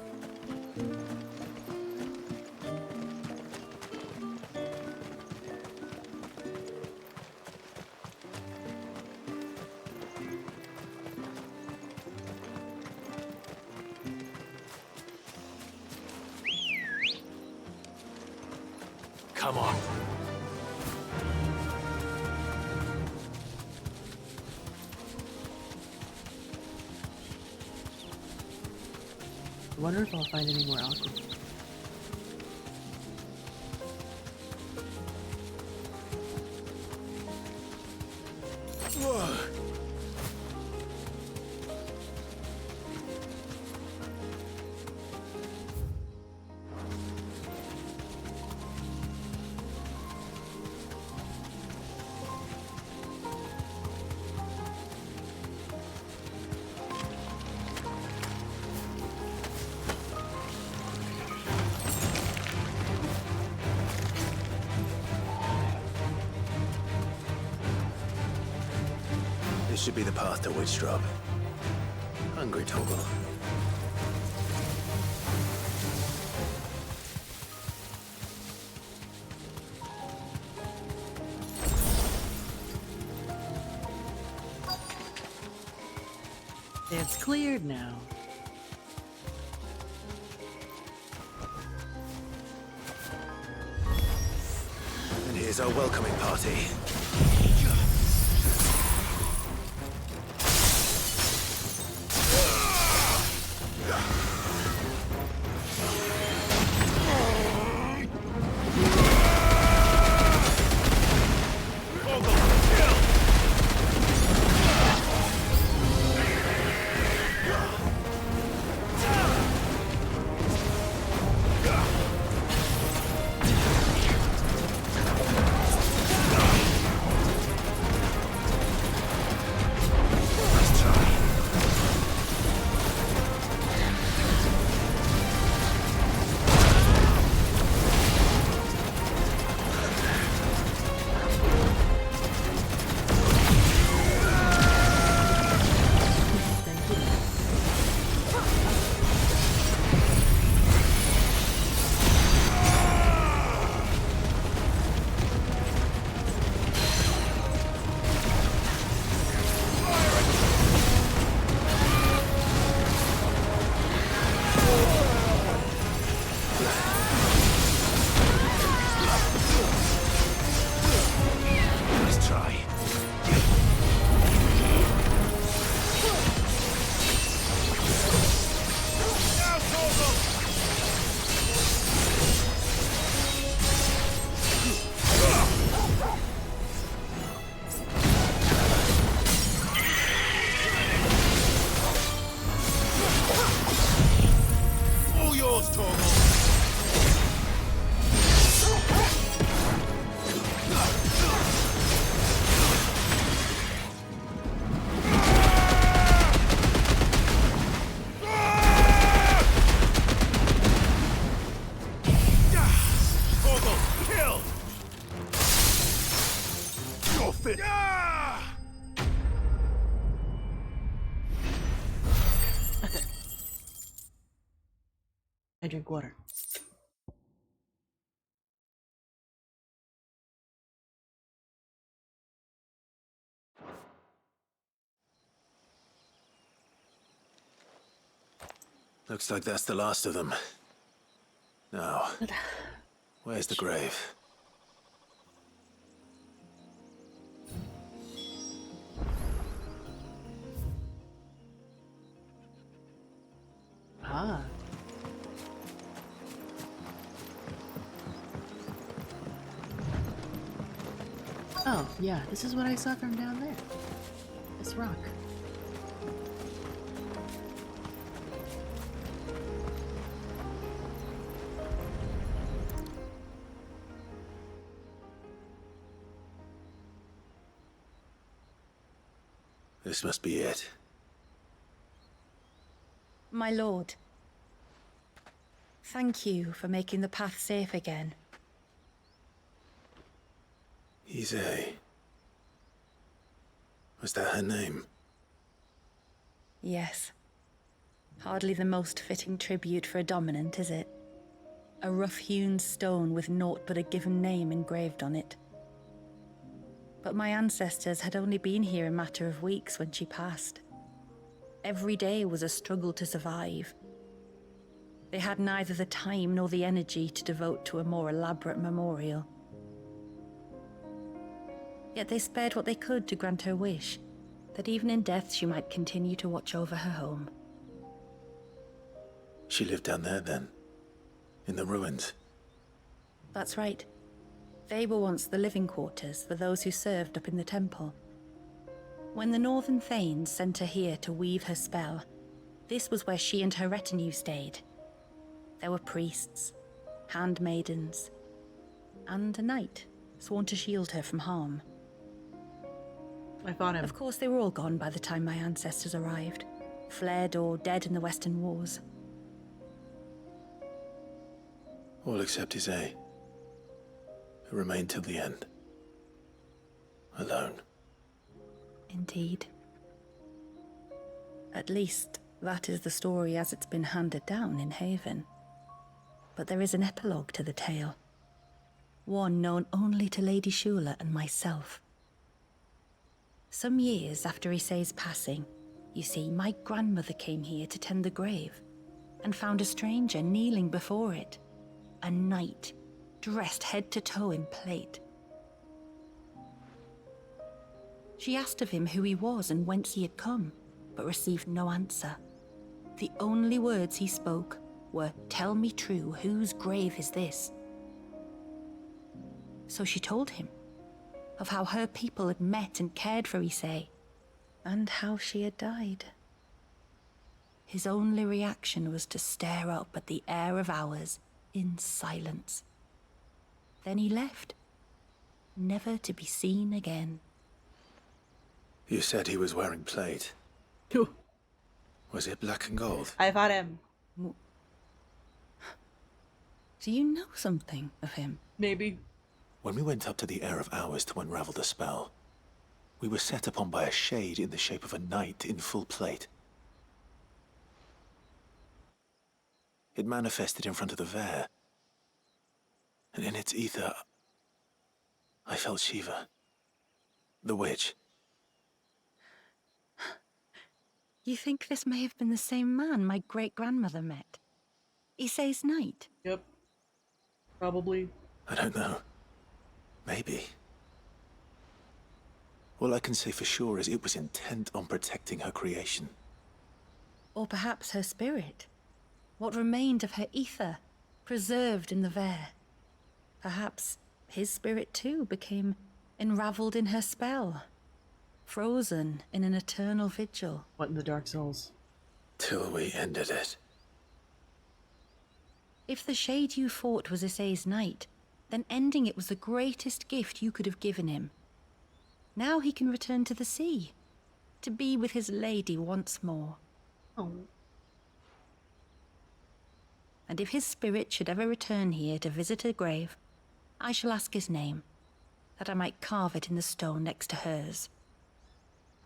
Come on.
I wonder if I'll find any more alcohol.
Whoa. This should be the path to Witchdrop. Hungry, Toggle.
It's cleared now.
And here's our welcoming party.
I drink water.
Looks like that's the last of them. Now, where's the grave?
Ah. Oh, yeah, this is what I saw from down there. This rock.
This must be it.
My lord, thank you for making the path safe again.
Ise. Was that her name?
Yes. Hardly the most fitting tribute for a dominant, is it? A rough-hewn stone with naught but a given name engraved on it. But my ancestors had only been here a matter of weeks when she passed. Every day was a struggle to survive. They had neither the time nor the energy to devote to a more elaborate memorial. Yet they spared what they could to grant her wish, that even in death she might continue to watch over her home.
She lived down there then? In the ruins?
That's right. They were once the living quarters for those who served up in the temple. When the Northern Thanes sent her here to weave her spell, this was where she and her retinue stayed. There were priests, handmaidens, and a knight sworn to shield her from harm.
I found him.
Of course, they were all gone by the time my ancestors arrived, fled or dead in the Western Wars.
All except Ise, who remained till the end. Alone.
Indeed. At least, that is the story as it's been handed down in Haven. But there is an epilogue to the tale. One known only to Lady Shula and myself. Some years after Ise's passing, you see, my grandmother came here to tend the grave, and found a stranger kneeling before it. A knight, dressed head to toe in plate. She asked of him who he was and whence he had come, but received no answer. The only words he spoke were, "Tell me true, whose grave is this?" So she told him of how her people had met and cared for Ise, and how she had died. His only reaction was to stare up at the air of hours in silence. Then he left, never to be seen again.
You said he was wearing plate. Was it black and gold?
I found him.
Do you know something of him?
Maybe.
When we went up to the Air of Hours to unravel the spell, we were set upon by a shade in the shape of a knight in full plate. It manifested in front of the Vare, and in its ether, I felt Shiva, the witch.
You think this may have been the same man my great-grandmother met? Ise's knight?
Yep. Probably.
I don't know. Maybe. All I can say for sure is it was intent on protecting her creation.
Or perhaps her spirit? What remained of her ether, preserved in the Vare? Perhaps his spirit too became enraveled in her spell, frozen in an eternal vigil.
What in the Dark Souls?
Till we ended it.
If the shade you fought was Ise's knight, then ending it was the greatest gift you could have given him. Now he can return to the sea, to be with his lady once more.
Oh.
And if his spirit should ever return here to visit her grave, I shall ask his name, that I might carve it in the stone next to hers.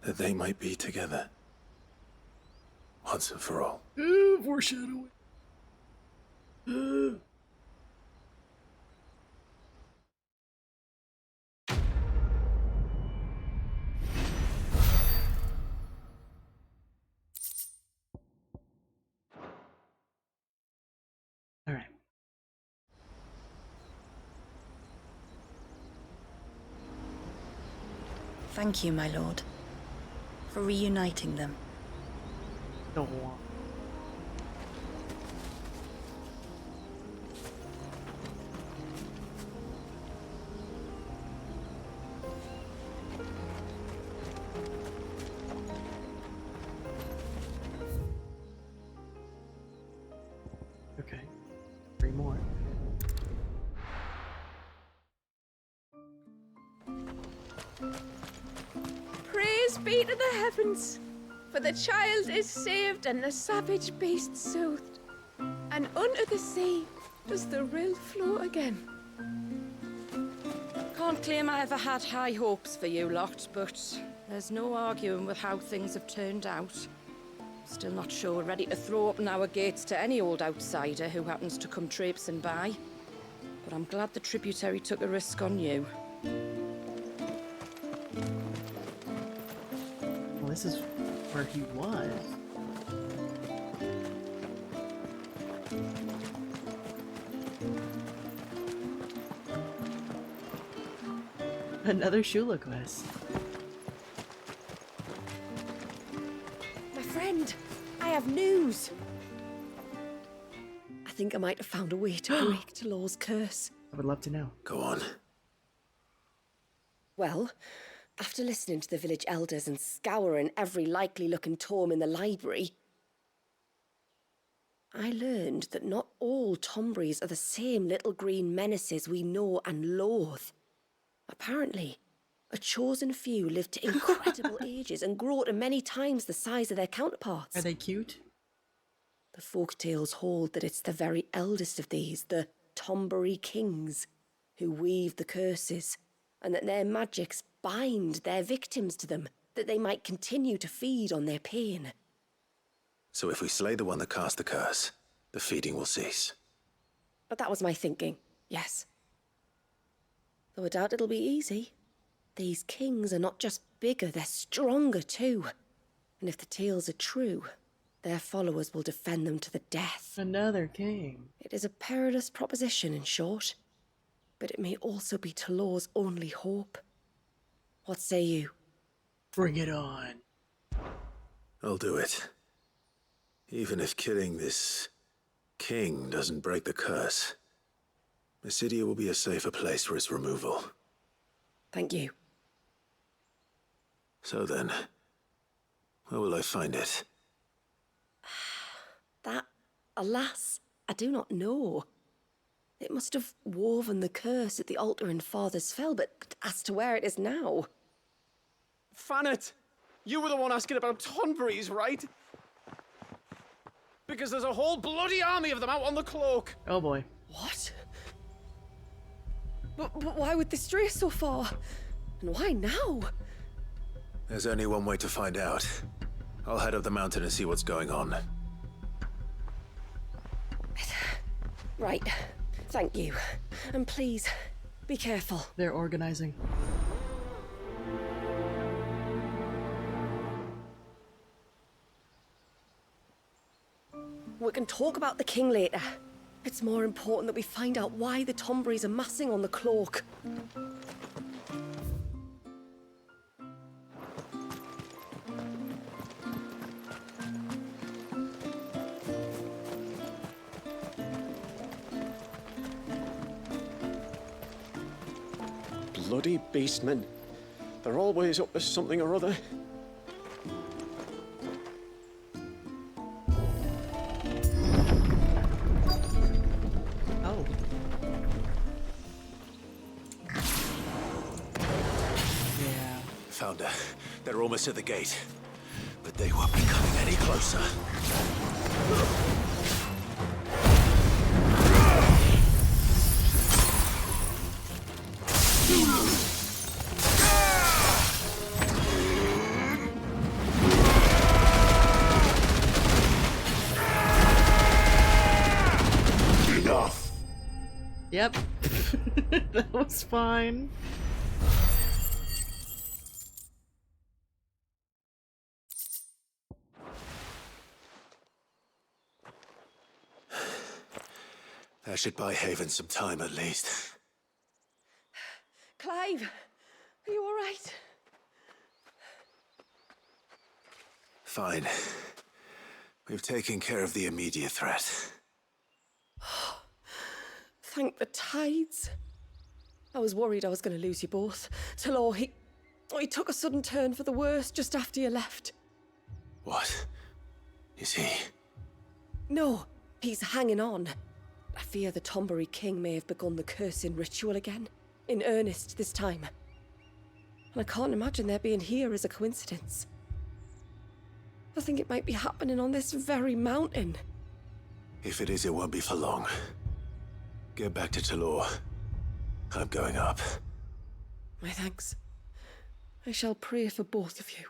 That they might be together. Once and for all.
Foreshadowing. All right.
Thank you, my lord, for reuniting them.
Don't want. Okay. 3 more.
Praise
Thanks be to the heavens, for the child is saved and the savage beast soothed. And unto the sea does the rill flow again. Can't claim I ever had high hopes for you lot, but there's no arguing with how things have turned out. Still not sure we're ready to throw open our gates to any old outsider who happens to come traipsing by. But I'm glad the tributary took a risk on you.
Well, this is where he was. Another Shula quest.
My friend, I have news. I think I might have found a way to break Talor's curse.
I would love to know.
Go on.
Well, after listening to the village elders and scouring every likely-looking tome in the library, I learned that not all Tombries are the same little green menaces we know and loathe. Apparently, a chosen few live to incredible ages and grow to many times the size of their counterparts.
Are they cute?
The folktales hold that it's the very eldest of these, the Tombury kings, who weave the curses, and that their magics bind their victims to them, that they might continue to feed on their pain.
So if we slay the one that cast the curse, the feeding will cease.
But that was my thinking, yes. Though I doubt it'll be easy. These kings are not just bigger, they're stronger too. And if the tales are true, their followers will defend them to the death.
Another king.
It is a perilous proposition, in short. But it may also be Talor's only hope. What say you?
Bring it on.
I'll do it. Even if killing this king doesn't break the curse, Mysidia will be a safer place for its removal.
Thank you.
So then, where will I find it?
That, alas, I do not know. It must have woven the curse at the altar in Father's Fell, but as to where it is now...
Fanet! You were the one asking about Tonberries, right? Because there's a whole bloody army of them out on the cloak!
Oh boy.
What? But why would they stray so far? And why now?
There's only one way to find out. I'll head up the mountain and see what's going on.
Right. Thank you. And please, be careful.
They're organizing.
We can talk about the king later. It's more important that we find out why the Tomberries are massing on the cloak.
Bloody beastmen. They're always up to something or other.
Oh. Yeah.
Found her. They're almost at the gate. But they won't be coming any closer.
Enough.
Yep. That was fine.
That should buy Haven some time at least.
Clive, are you all right?
Fine. We've taken care of the immediate threat.
Thank the tides. I was worried I was going to lose you both. Talor, he took a sudden turn for the worse just after you left.
What? Is he?
No, he's hanging on. I fear the Tombury king may have begun the cursing ritual again. In earnest this time. And I can't imagine their being here as a coincidence. I think it might be happening on this very mountain.
If it is, it won't be for long. Get back to Talor. I'm going up.
My thanks. I shall pray for both of you.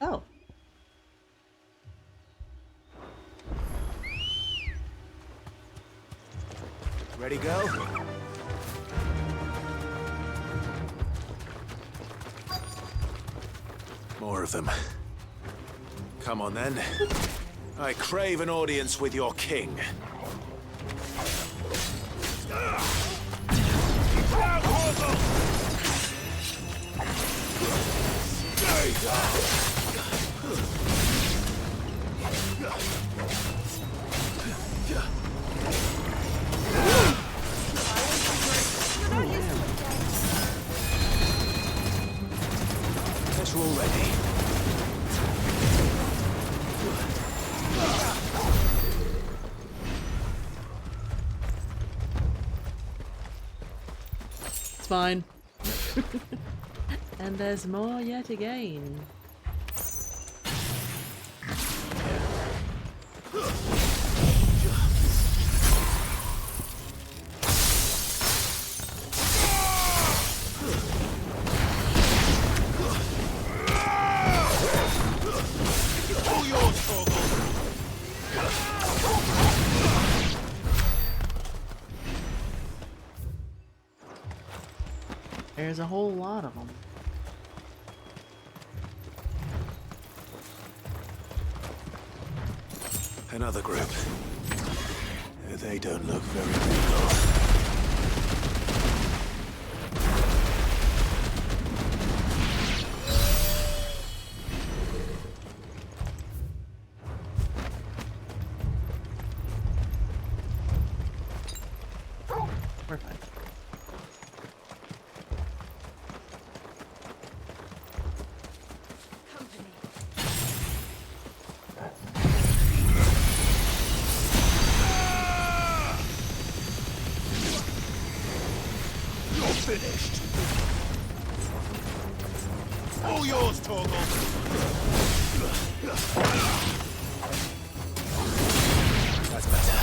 Oh.
Ready, go? More of them. Come on, then. I crave an audience with your king. Stay down! Guess we're all ready.
It's fine. And there's more yet again. There's a whole lot of them.
Another group. They don't look very real.
Perfect.
Finished. All yours, Torgal. That's better.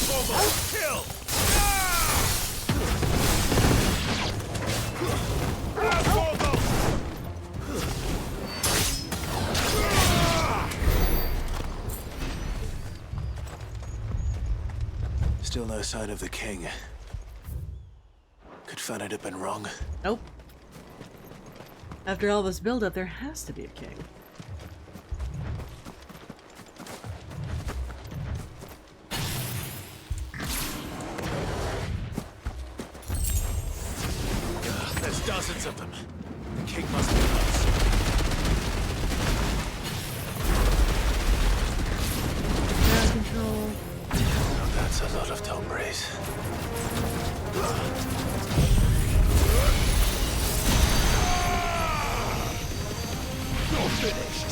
Torgal, kill! Still no sign of the king. Could Fanit have been wrong?
Nope. After all this build-up, there has to be a king.
There's dozens of them. The king must be close.
Ground control.
Oh, that's a lot of Tombres. You're finished.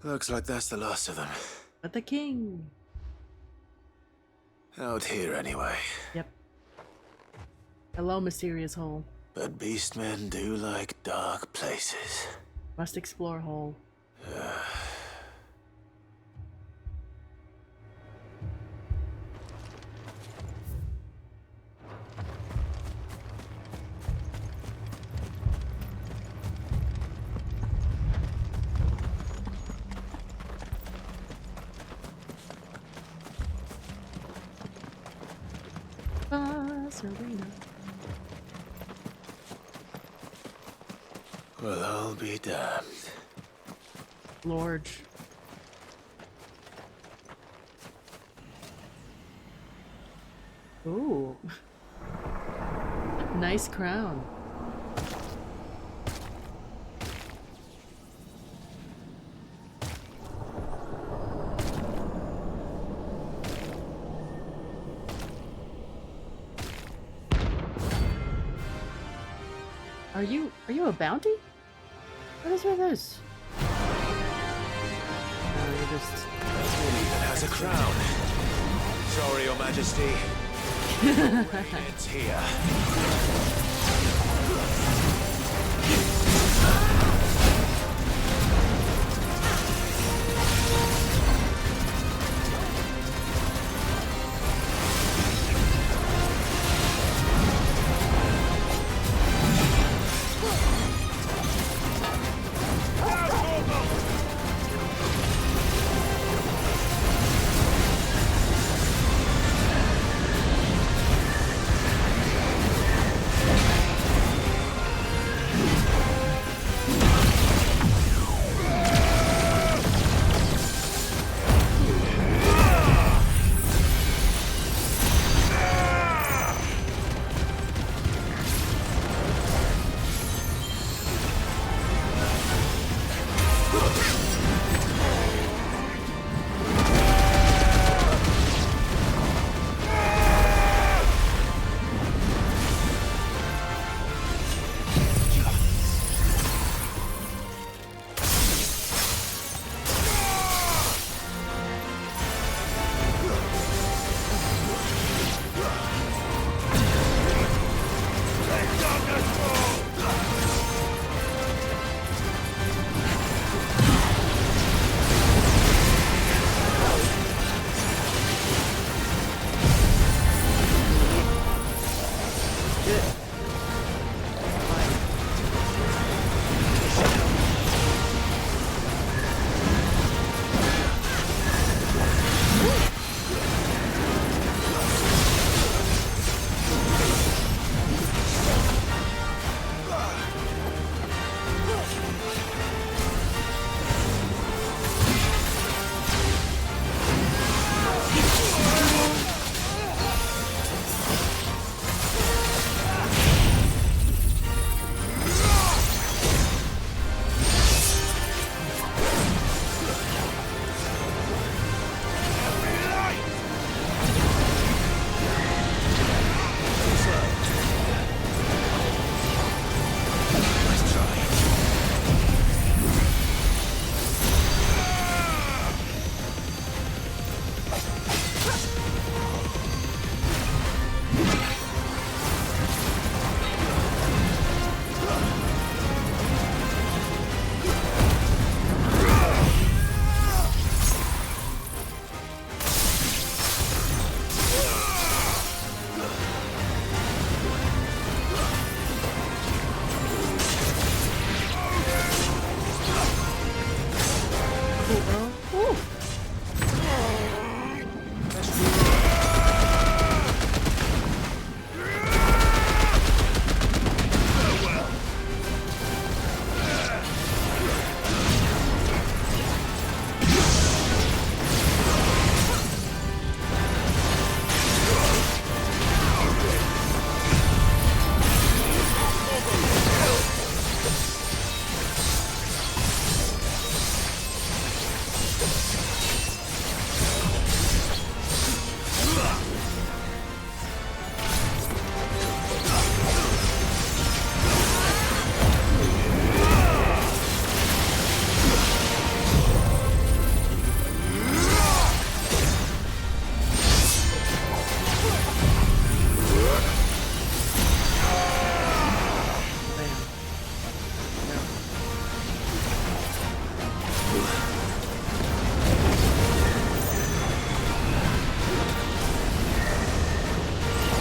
Looks like that's the last of them.
But the king.
Out here, anyway.
Yep. Hello, mysterious hole.
But beastmen do like dark places.
Must explore hole. Serena.
Well, I'll be damned.
Lord. Ooh. Nice crown. Are you a bounty? What is with this? No, you're just...
It has a crown. Sorry, Your Majesty. It's here.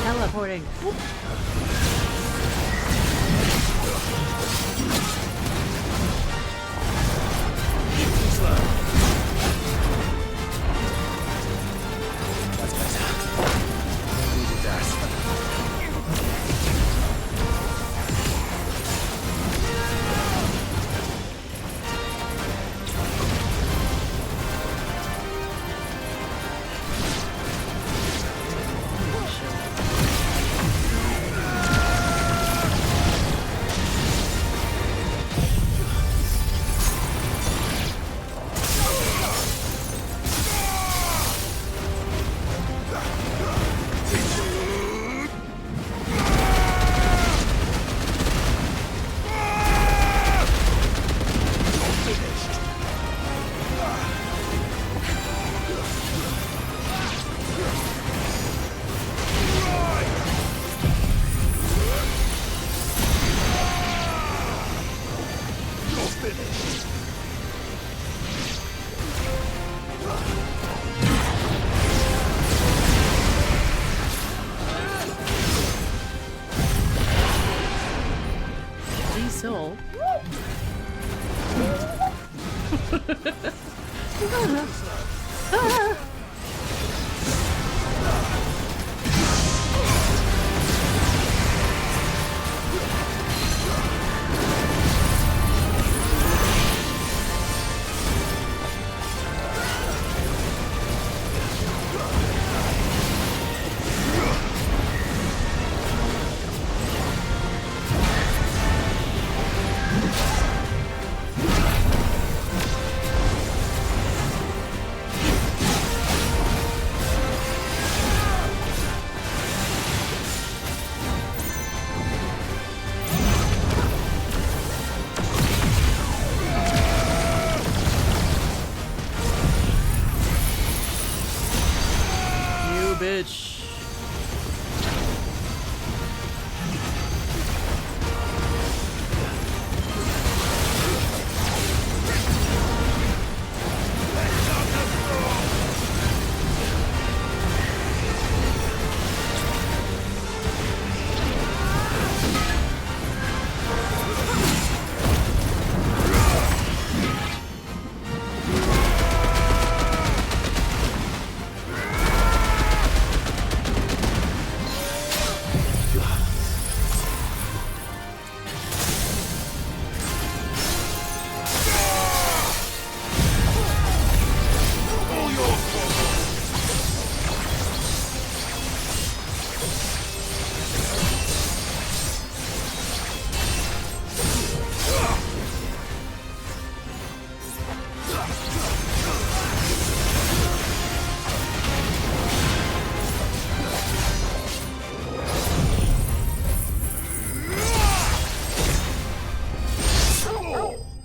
Teleporting. Whoop.
That's better. Needed that.
Soul. Bitch.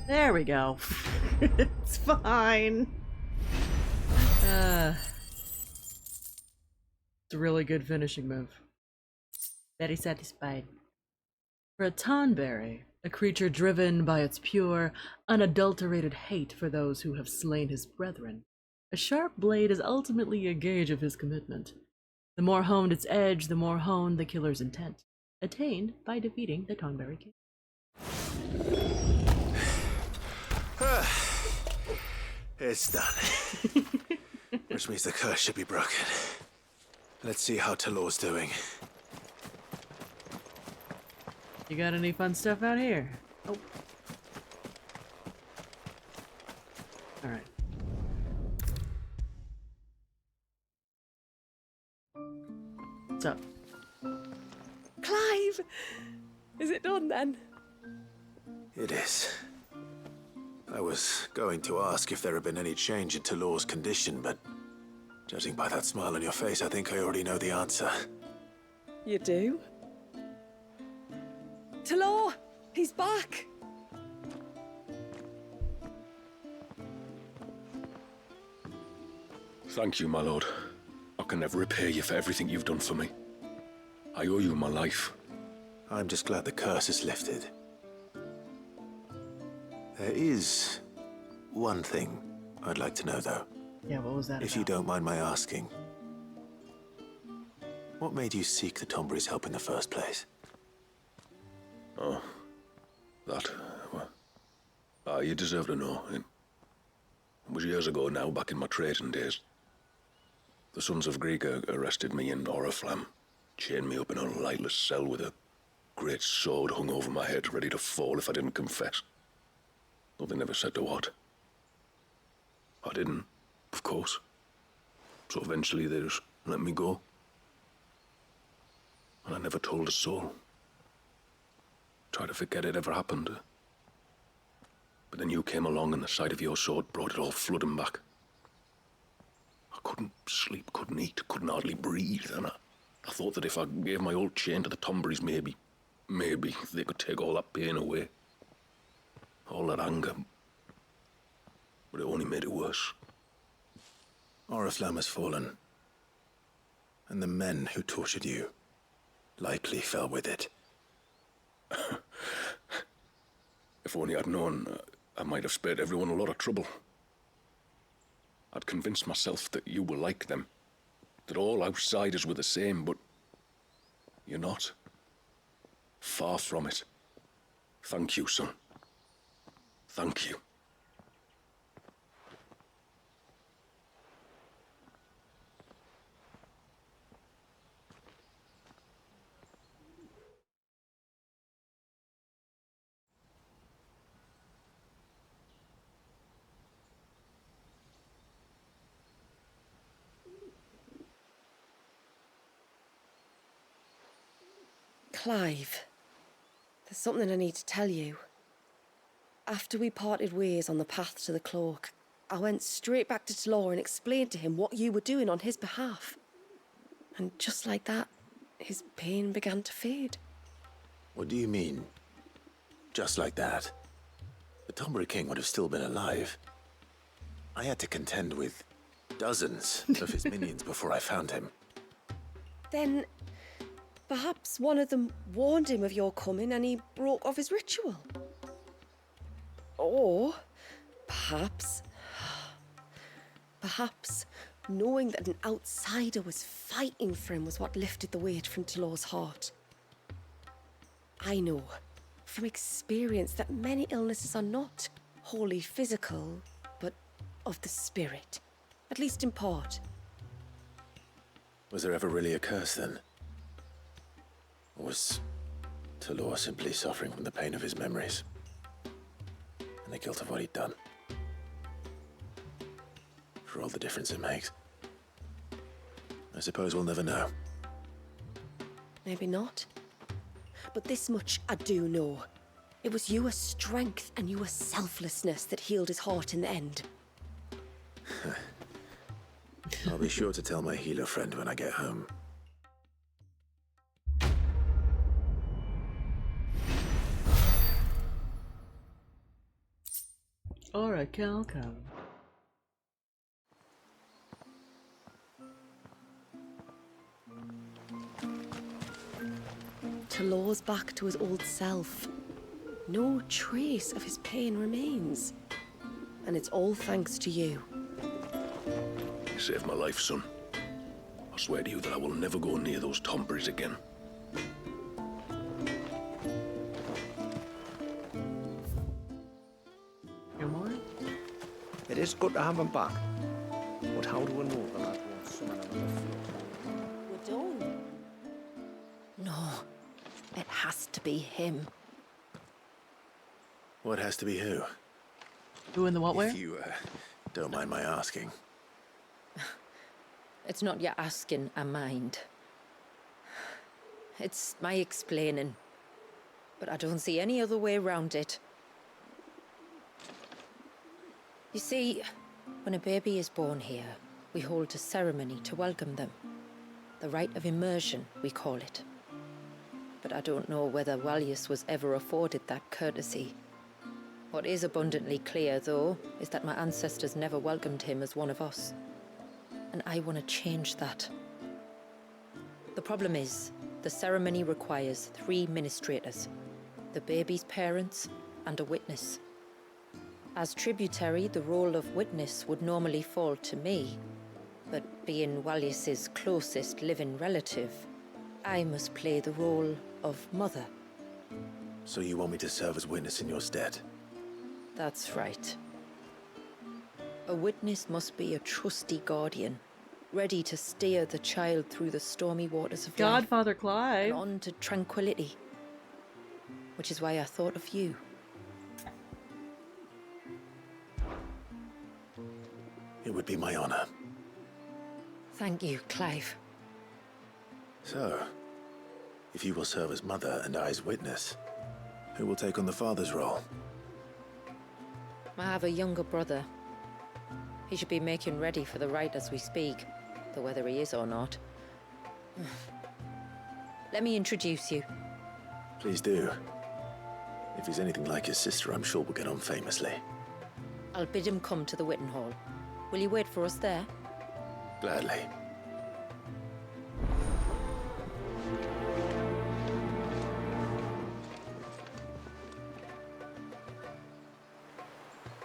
There we go. It's fine. It's a really good finishing move. Very satisfied. For a Tonberry, a creature driven by its pure, unadulterated hate for those who have slain his brethren, a sharp blade is ultimately a gauge of his commitment. The more honed its edge, the more honed the killer's intent, attained by defeating the Tonberry King.
It's done. Which means the curse should be broken. Let's see how Talor's doing.
You got any fun stuff out here? Oh. Alright. What's up?
Clive! Is it done then?
It is. I was going to ask if there had been any change in Talor's condition, but judging by that smile on your face, I think I already know the answer.
You do? Talor! He's back!
Thank you, my lord. I can never repay you for everything you've done for me. I owe you my life.
I'm just glad the curse is lifted. There is one thing I'd like to know, though.
Yeah, what was that
If
about?
you don't mind my asking, what made you seek the Tombury's help in the first place?
Oh, that. Well, you deserve to know. It was years ago now, back in my trading days. The Sons of Greek arrested me in Oriflamme, chained me up in a lightless cell with a great sword hung over my head, ready to fall if I didn't confess. Though they never said to what. I didn't, of course. So eventually they just let me go. And I never told a soul. Tried to forget it ever happened. But then you came along and the sight of your sword brought it all flooding back. I couldn't sleep, couldn't eat, couldn't hardly breathe, and I thought that if I gave my old chain to the Tomburys, maybe they could take all that pain away. All that anger. But it only made it worse.
Oriflamme has fallen. And the men who tortured you likely fell with it.
If only I'd known, I might have spared everyone a lot of trouble. I'd convinced myself that you were like them, that all outsiders were the same, but you're not. Far from it. Thank you, son. Thank you.
Clive, there's something I need to tell you. After we parted ways on the path to the cloak, I went straight back to Talor and explained to him what you were doing on his behalf. And just like that, his pain began to fade.
What do you mean? Just like that? The Tombury King would have still been alive. I had to contend with dozens of his minions before I found him.
Then, perhaps one of them warned him of your coming and he broke off his ritual. Or, perhaps, knowing that an outsider was fighting for him was what lifted the weight from Talor's heart. I know, from experience, that many illnesses are not wholly physical, but of the spirit, at least in part.
Was there ever really a curse then? Or was Talor simply suffering from the pain of his memories? And the guilt of what he'd done? For all the difference it makes. I suppose we'll never know.
Maybe not. But this much I do know. It was your strength and your selflessness that healed his heart in the end.
I'll be sure to tell my healer friend when I get home.
Alright, Calcum.
Talor's back to his old self. No trace of his pain remains. And it's all thanks to you.
You saved my life, son. I swear to you that I will never go near those Tomburys again.
No more?
It is good to have him back. But how do we know the lad won't summon another fleet?
We're done.
No, it has to be him.
What has to be who?
Who in the what where?
If you don't mind my asking.
It's not your asking, I mind. It's my explaining. But I don't see any other way around it. You see, when a baby is born here, we hold a ceremony to welcome them. The rite of immersion, we call it. But I don't know whether Walius was ever afforded that courtesy. What is abundantly clear, though, is that my ancestors never welcomed him as one of us. And I want to change that. The problem is, the ceremony requires 3 ministrators, the baby's parents and a witness. As tributary, the role of witness would normally fall to me. But being Wallace's closest living relative, I must play the role of mother.
So you want me to serve as witness in your stead?
That's right. A witness must be a trusty guardian, ready to steer the child through the stormy waters of life
Godfather Clive.
and on to tranquility. Which is why I thought of you.
It would be my honor.
Thank you, Clive.
So, if you will serve as mother and I as witness, who will take on the father's role?
I have a younger brother. He should be making ready for the rite as we speak, though whether he is or not. Let me introduce you.
Please do. If he's anything like his sister, I'm sure we'll get on famously.
I'll bid him come to the Witten Hall. Will you wait for us there?
Gladly.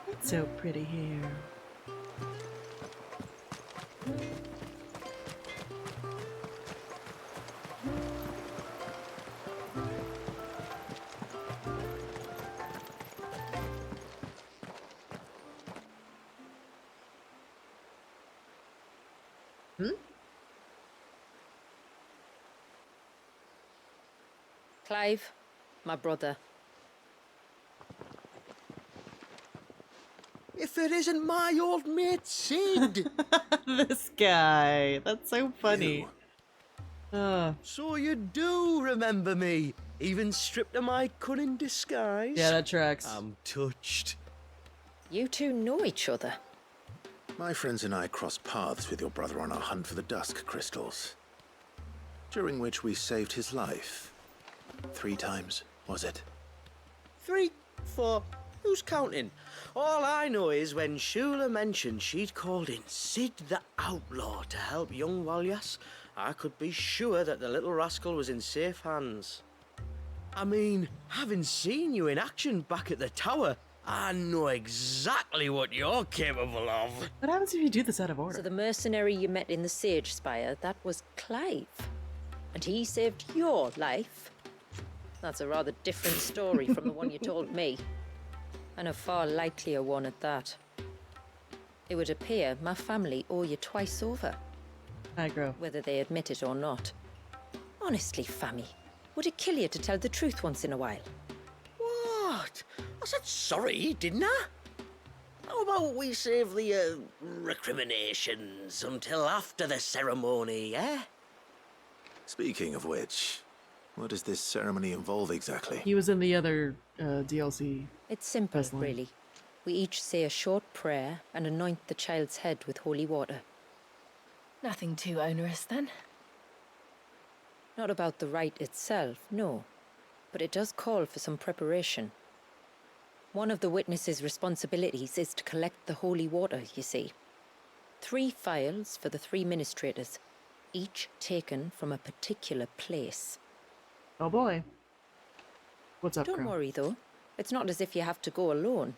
It's so pretty here.
Clive, my brother.
If it isn't my old mate Sid!
This guy. That's so funny.
So you do remember me, even stripped of my cunning disguise?
Yeah, that tracks.
I'm touched.
You two know each other.
My friends and I crossed paths with your brother on our hunt for the dusk crystals, during which we saved his life. 3 times, was it?
3, 4, who's counting? All I know is when Shula mentioned she'd called in Sid the Outlaw to help young Walyas, I could be sure that the little rascal was in safe hands. I mean, having seen you in action back at the tower, I know exactly what you're capable of.
What happens if you do this out of order?
So the mercenary you met in the Sage Spire, that was Clive. And he saved your life. That's a rather different story from the one you told me. And a far likelier one at that. It would appear my family owe you twice over.
Aggro.
Whether they admit it or not. Honestly, Fammy, would it kill you to tell the truth once in a while?
What? I said sorry, didn't I? How about we save the recriminations until after the ceremony, eh?
Speaking of which, what does this ceremony involve exactly?
He was in the other DLC.
It's simple, really. We each say a short prayer and anoint the child's head with holy water.
Nothing too onerous, then?
Not about the rite itself, no. But it does call for some preparation. One of the witness's responsibilities is to collect the holy water, you see. 3 phials for the 3 ministrators, each taken from a particular place.
Oh boy. What's up,
Don't
girl?
worry, though. It's not as if you have to go alone.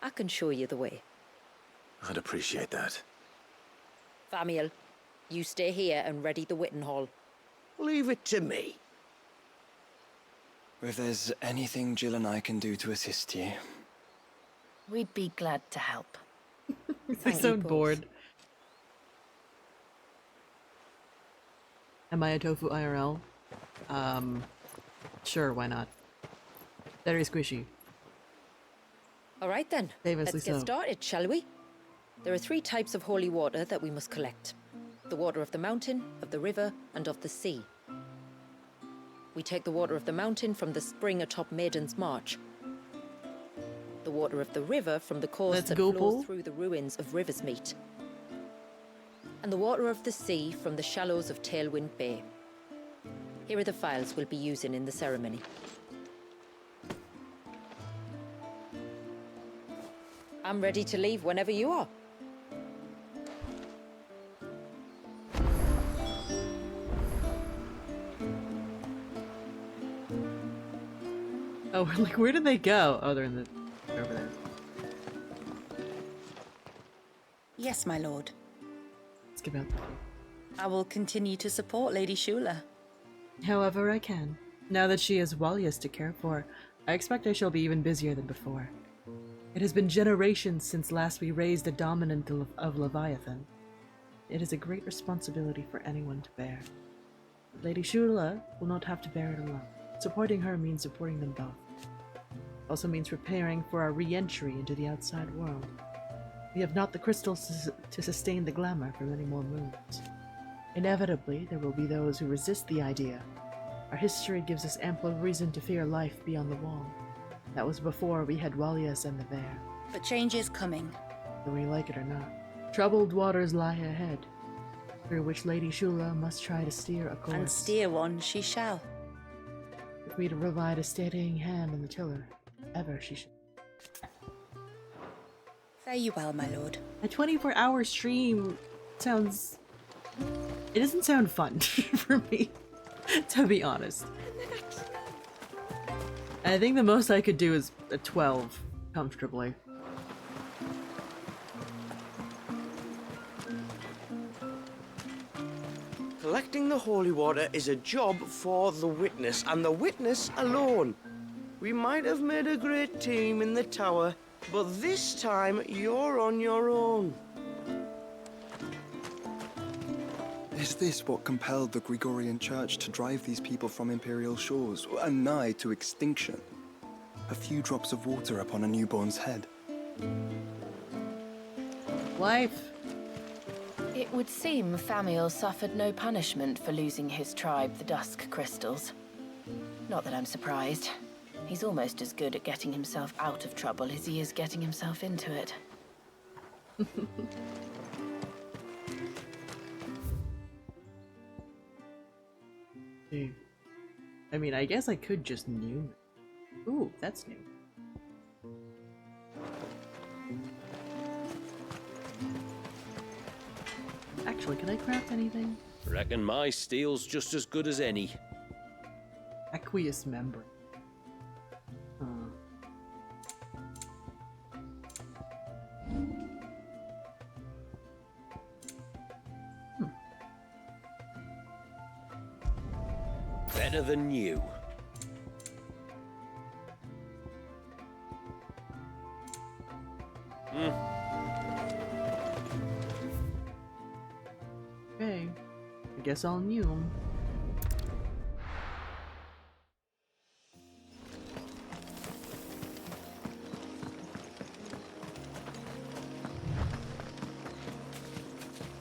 I can show you the way.
I'd appreciate that.
Famiel, you stay here and ready the Witten Hall.
Leave it to me.
If there's anything Jill and I can do to assist you.
We'd be glad to help.
He's so bored. Am I a tofu IRL? Sure, why not? Very squishy.
All right then,
Famously
let's get
so.
started, shall we? There are 3 types of holy water that we must collect. The water of the mountain, of the river, and of the sea. We take the water of the mountain from the spring atop Maiden's March. The water of the river from the course
Let's
that
go,
flows
Paul.
through the ruins of Riversmeet. And the water of the sea from the shallows of Tailwind Bay. Here are the phials we'll be using in the ceremony. I'm ready to leave whenever you are.
Oh, like, where did they go? Oh, they're in the... They're over there.
Yes, my lord.
Let's give out the key.
I will continue to support Lady Shula.
However I can. Now that she has Walyas to care for, I expect I shall be even busier than before. It has been generations since last we raised a dominant of Leviathan. It is a great responsibility for anyone to bear. But Lady Shula will not have to bear it alone. Supporting her means supporting them both. Also means preparing for our re-entry into the outside world. We have not the crystals to sustain the glamour for many more moons. Inevitably, there will be those who resist the idea. Our history gives us ample reason to fear life beyond the wall. That was before we had Walyas and the Bear.
But change is coming.
Whether we like it or not. Troubled waters lie ahead, through which Lady Shula must try to steer a course.
And steer one she shall.
With me to provide a steadying hand on the tiller, ever she should.
Fare you well, my lord.
A 24-hour stream sounds... It doesn't sound fun for me, to be honest. I think the most I could do is a 12, comfortably.
Collecting the holy water is a job for the witness, and the witness alone. We might have made a great team in the tower, but this time you're on your own.
Is this what compelled the Gregorian Church to drive these people from imperial shores, and nigh to extinction? A few drops of water upon a newborn's head.
Life.
It would seem Famiel suffered no punishment for losing his tribe, the Dusk Crystals. Not that I'm surprised. He's almost as good at getting himself out of trouble as he is getting himself into it.
I mean, I guess I could just new. Ooh, that's new. Actually, can I craft anything?
Reckon my steel's just as good as any.
Aqueous membrane.
Better than you.
Okay, I guess I'll new 'em.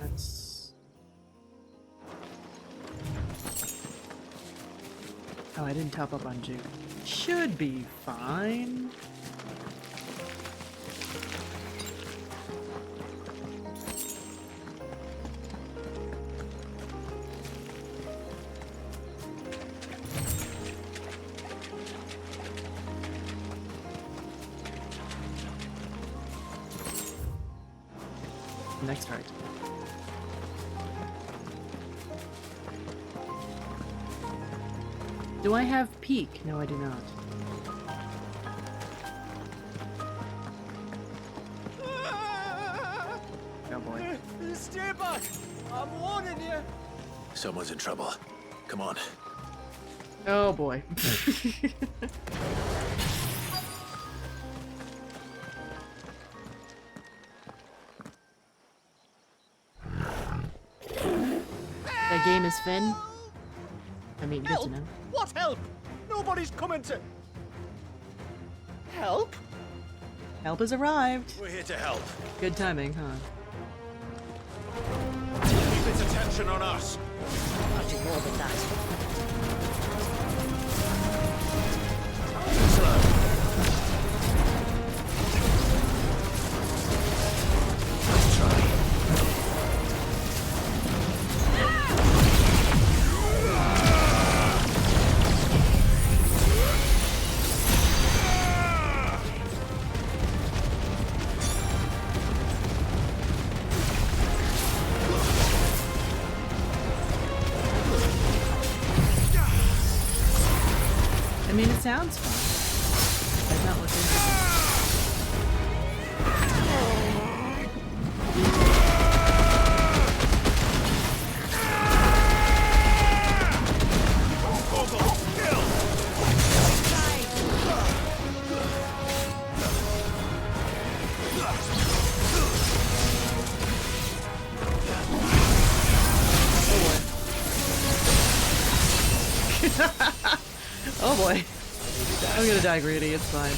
That's... Oh, I didn't top up on Juke. Should be fine. Next target. Do I have peak? No, I do not. Oh boy.
Stay back! I'm warning you!
Someone's in trouble. Come on.
Oh boy. That game is Finn. I mean, good to know.
What help? Nobody's coming to... Help?
Help has arrived.
We're here to help.
Good timing, huh?
Keep its attention on us.
I'll do more than that.
I mean, it sounds fun. I've not looked into it. Oh boy. I'm gonna die greedy, it's fine.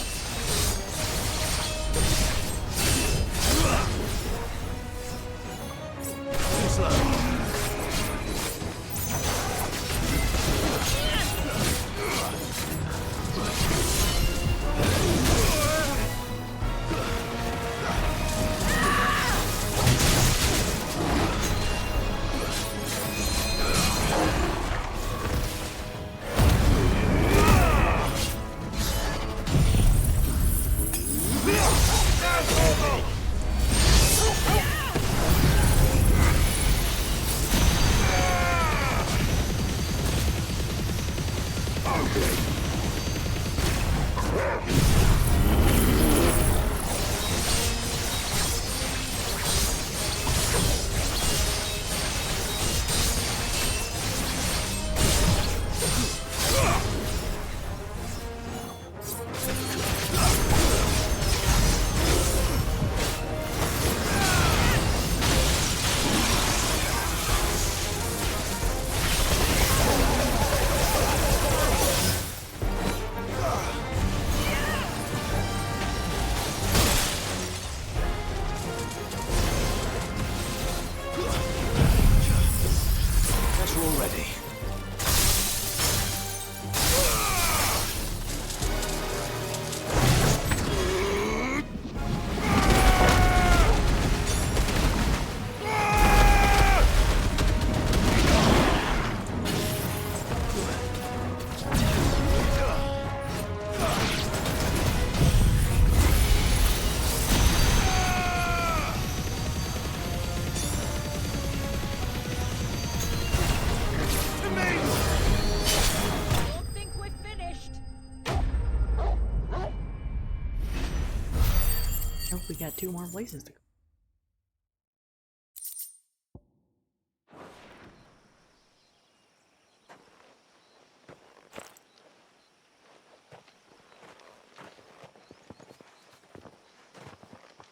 Oh, we got 2 more places to go.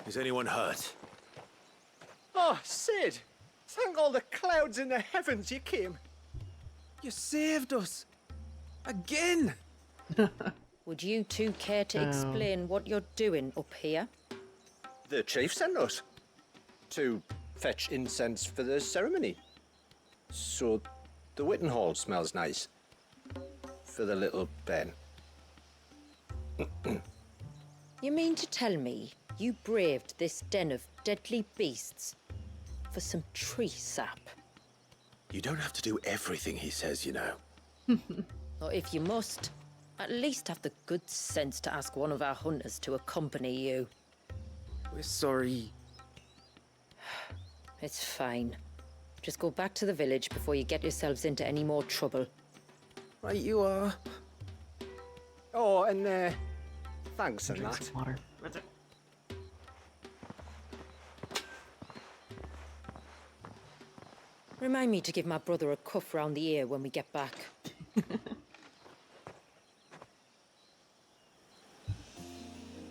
Is anyone hurt?
Oh, Sid! Thank all the clouds in the heavens you came. You saved us. Again!
Would you two care to explain what you're doing up here?
The chief sent us to fetch incense for the ceremony. So the Witten Hall smells nice. For the little Ben.
You mean to tell me you braved this den of deadly beasts for some tree sap?
You don't have to do everything he says, you know.
Or if you must, at least have the good sense to ask one of our hunters to accompany you.
We're sorry.
It's fine. Just go back to the village before you get yourselves into any more trouble.
Right you are. Oh, and thanks and that.
Water.
Remind me to give my brother a cuff round the ear when we get back.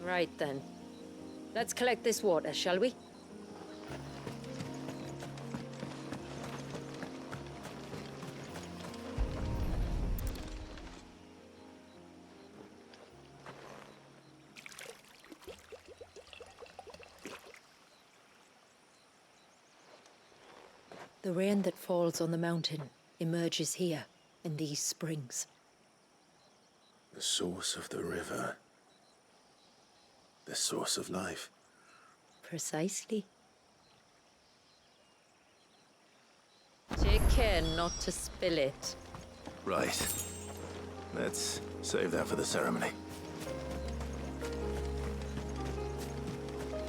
Right then. Let's collect this water, shall we? The rain that falls on the mountain emerges here in these springs.
The source of the river. The source of life.
Precisely. Take care not to spill it.
Right. Let's save that for the ceremony.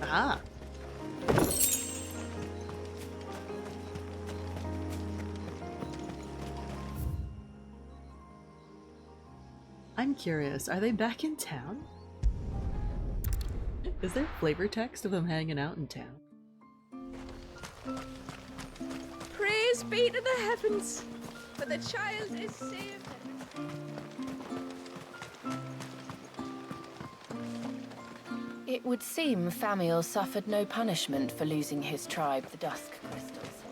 Ah. I'm curious, are they back in town? Is there flavor text of them hanging out in town?
Praise be to the heavens, for the child is saved. It would seem Famiel suffered no punishment for losing his tribe, the Dusk Crystals.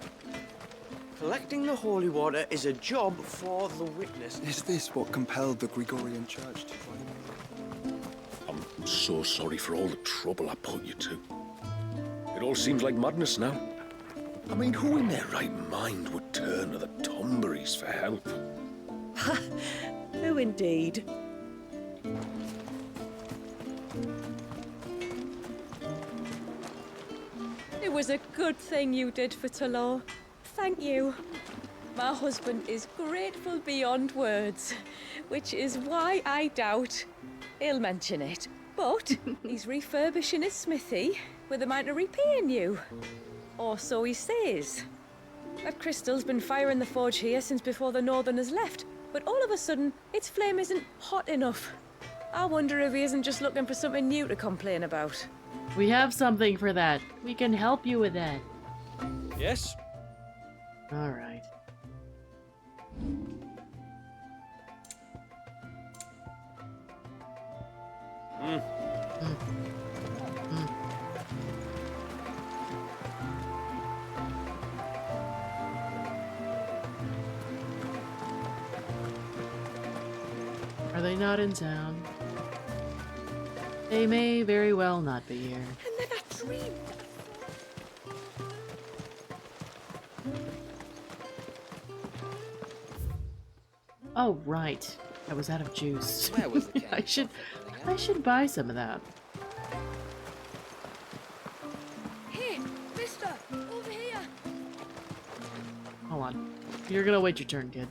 Collecting the holy water is a job for the witness.
Is this what compelled the Gregorian Church to join?
I'm so sorry for all the trouble I put you to. It all seems like madness now. I mean, who in their right mind would turn to the Tomberries for help?
Who indeed?
It was a good thing you did for Talor. Thank you. My husband is grateful beyond words, which is why I doubt he'll mention it. But he's refurbishing his smithy with a mind of repaying you. Or so he says. That crystal's been firing the forge here since before the Northerners left, but all of a sudden, its flame isn't hot enough. I wonder if he isn't just looking for something new to complain about.
We have something for that. We can help you with that.
Yes?
All right. Are they not in town? They may very well not be here.
And then I dreamed.
Oh, right. I was out of juice.
Where was the
I should buy some of that.
Hey, mister, over here.
Hold on. You're gonna wait your turn, kid.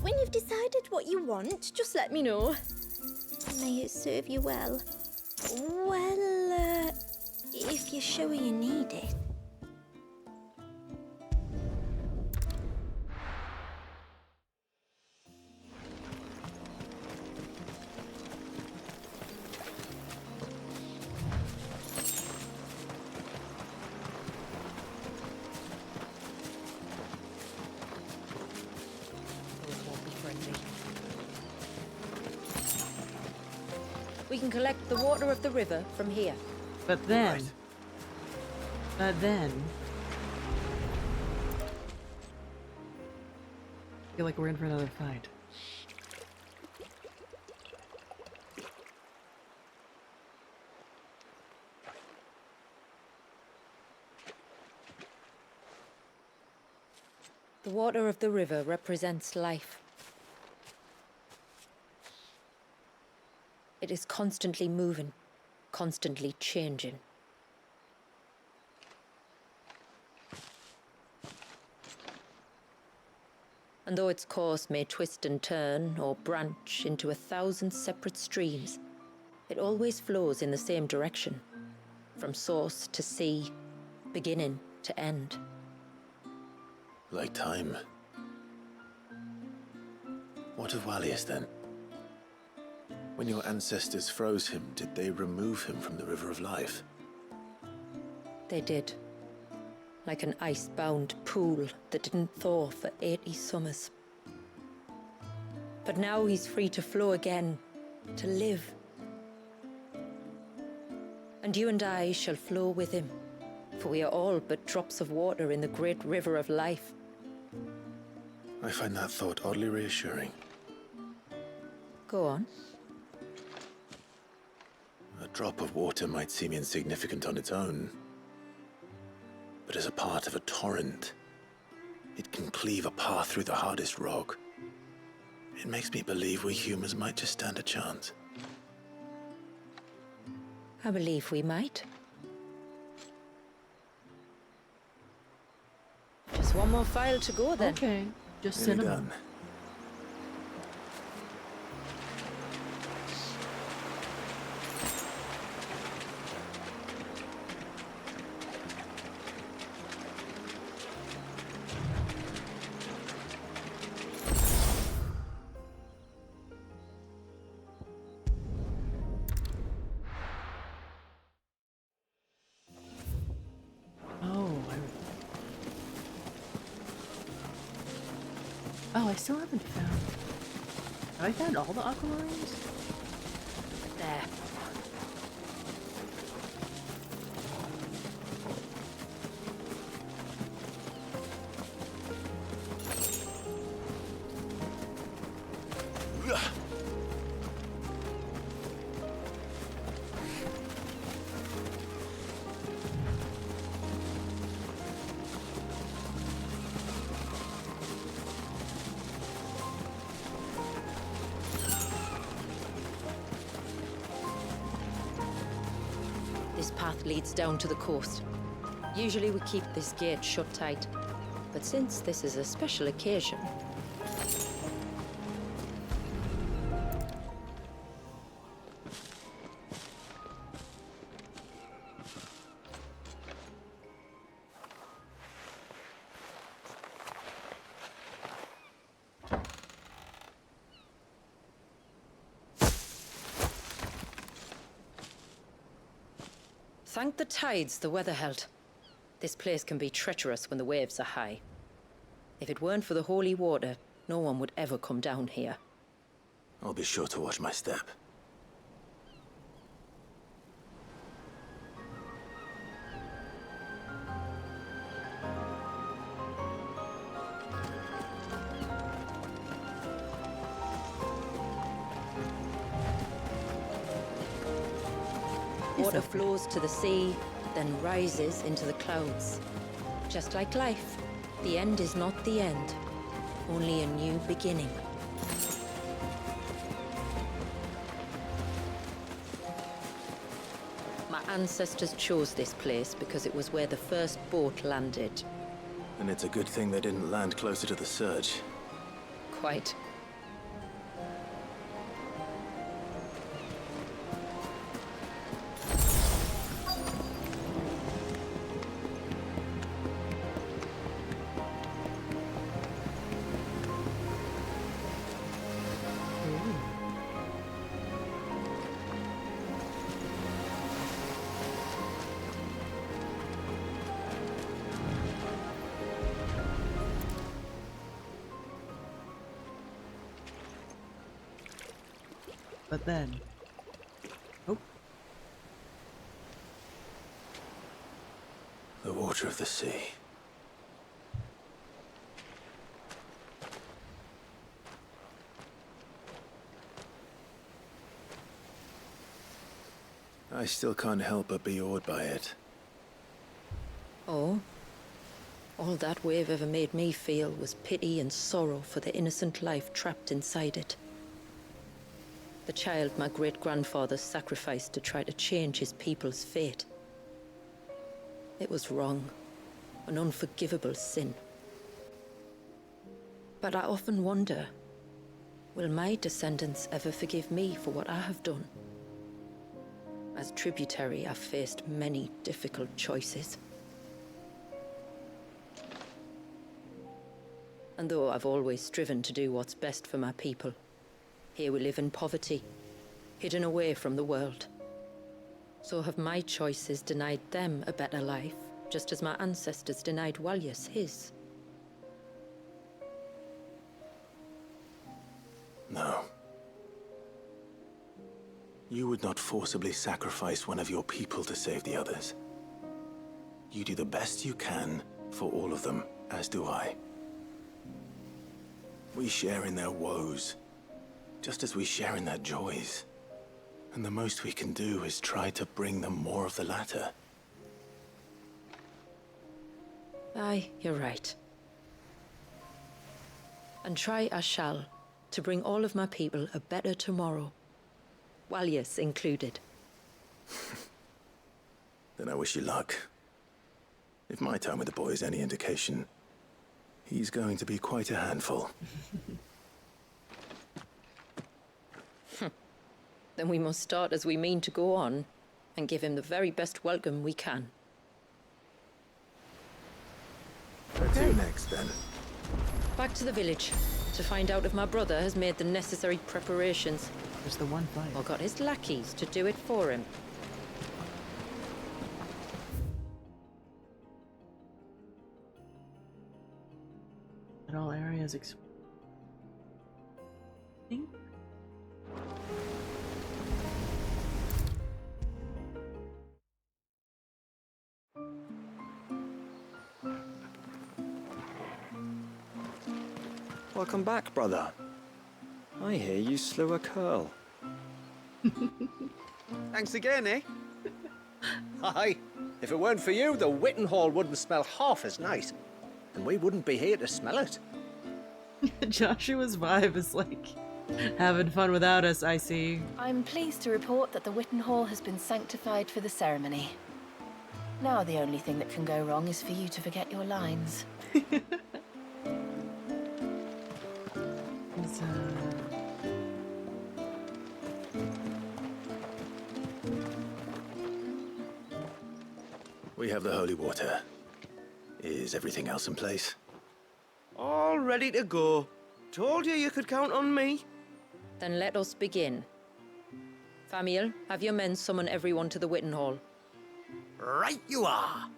When you've decided what you want, just let me know. May it serve you well. Well, if you're sure you need it.
We can collect the water of the river from here.
But then... I feel like we're in for another fight.
The water of the river represents life. It is constantly moving, constantly changing. And though its course may twist and turn or branch into 1,000 separate streams, it always flows in the same direction, from source to sea, beginning to end.
Like time. What of Wallius then? When your ancestors froze him, did they remove him from the River of Life?
They did. Like an ice-bound pool that didn't thaw for 80 summers. But now he's free to flow again, to live. And you and I shall flow with him, for we are all but drops of water in the great river of life.
I find that thought oddly reassuring.
Go on.
A drop of water might seem insignificant on its own, but as a part of a torrent, it can cleave a path through the hardest rock. It makes me believe we humans might just stand a chance.
I believe we might. Just one more file to go then.
Okay, just
Nearly
cinnamon.
done.
Oh, I still haven't found... Have I found all the aquamarines?
There. This path leads down to the coast. Usually we keep this gate shut tight, but since this is a special occasion... Thank the tides the weather held. This place can be treacherous when the waves are high. If it weren't for the holy water, no one would ever come down here.
I'll be sure to watch my step.
Water flows to the sea, then rises into the clouds. Just like life, the end is not the end, only a new beginning. My ancestors chose this place because it was where the first boat landed.
And it's a good thing they didn't land closer to the surge.
Quite.
But then... Oh.
The water of the sea. I still can't help but be awed by it.
Oh? All that wave ever made me feel was pity and sorrow for the innocent life trapped inside it. The child my great-grandfather sacrificed to try to change his people's fate. It was wrong, an unforgivable sin. But I often wonder, will my descendants ever forgive me for what I have done? As tributary, I've faced many difficult choices. And though I've always striven to do what's best for my people, here we live in poverty, hidden away from the world. So have my choices denied them a better life, just as my ancestors denied Walyas his?
No. You would not forcibly sacrifice one of your people to save the others. You do the best you can for all of them, as do I. We share in their woes, just as we share in their joys. And the most we can do is try to bring them more of the latter.
Aye, you're right. And try I shall, to bring all of my people a better tomorrow. Walyas included.
Then I wish you luck. If my time with the boy is any indication, he's going to be quite a handful.
Then we must start as we mean to go on, and give him the very best welcome we can.
Where to next, then?
Back to the village, to find out if my brother has made the necessary preparations.
There's the one fight.
Or got his lackeys to do it for him.
In all areas
Welcome back, brother. I hear you slew a curl.
Thanks again, eh? Aye. If it weren't for you, the Witten Hall wouldn't smell half as nice. And we wouldn't be here to smell it.
Joshua's vibe is like Having fun without us, I see.
I'm pleased to report that the Witten Hall has been sanctified for the ceremony. Now the only thing that can go wrong is for you to forget your lines.
We have the holy water. Is everything else in place?
All ready to go. Told you could count on me.
Then let us begin. Famiel, have your men summon everyone to the Witten Hall.
Right you are.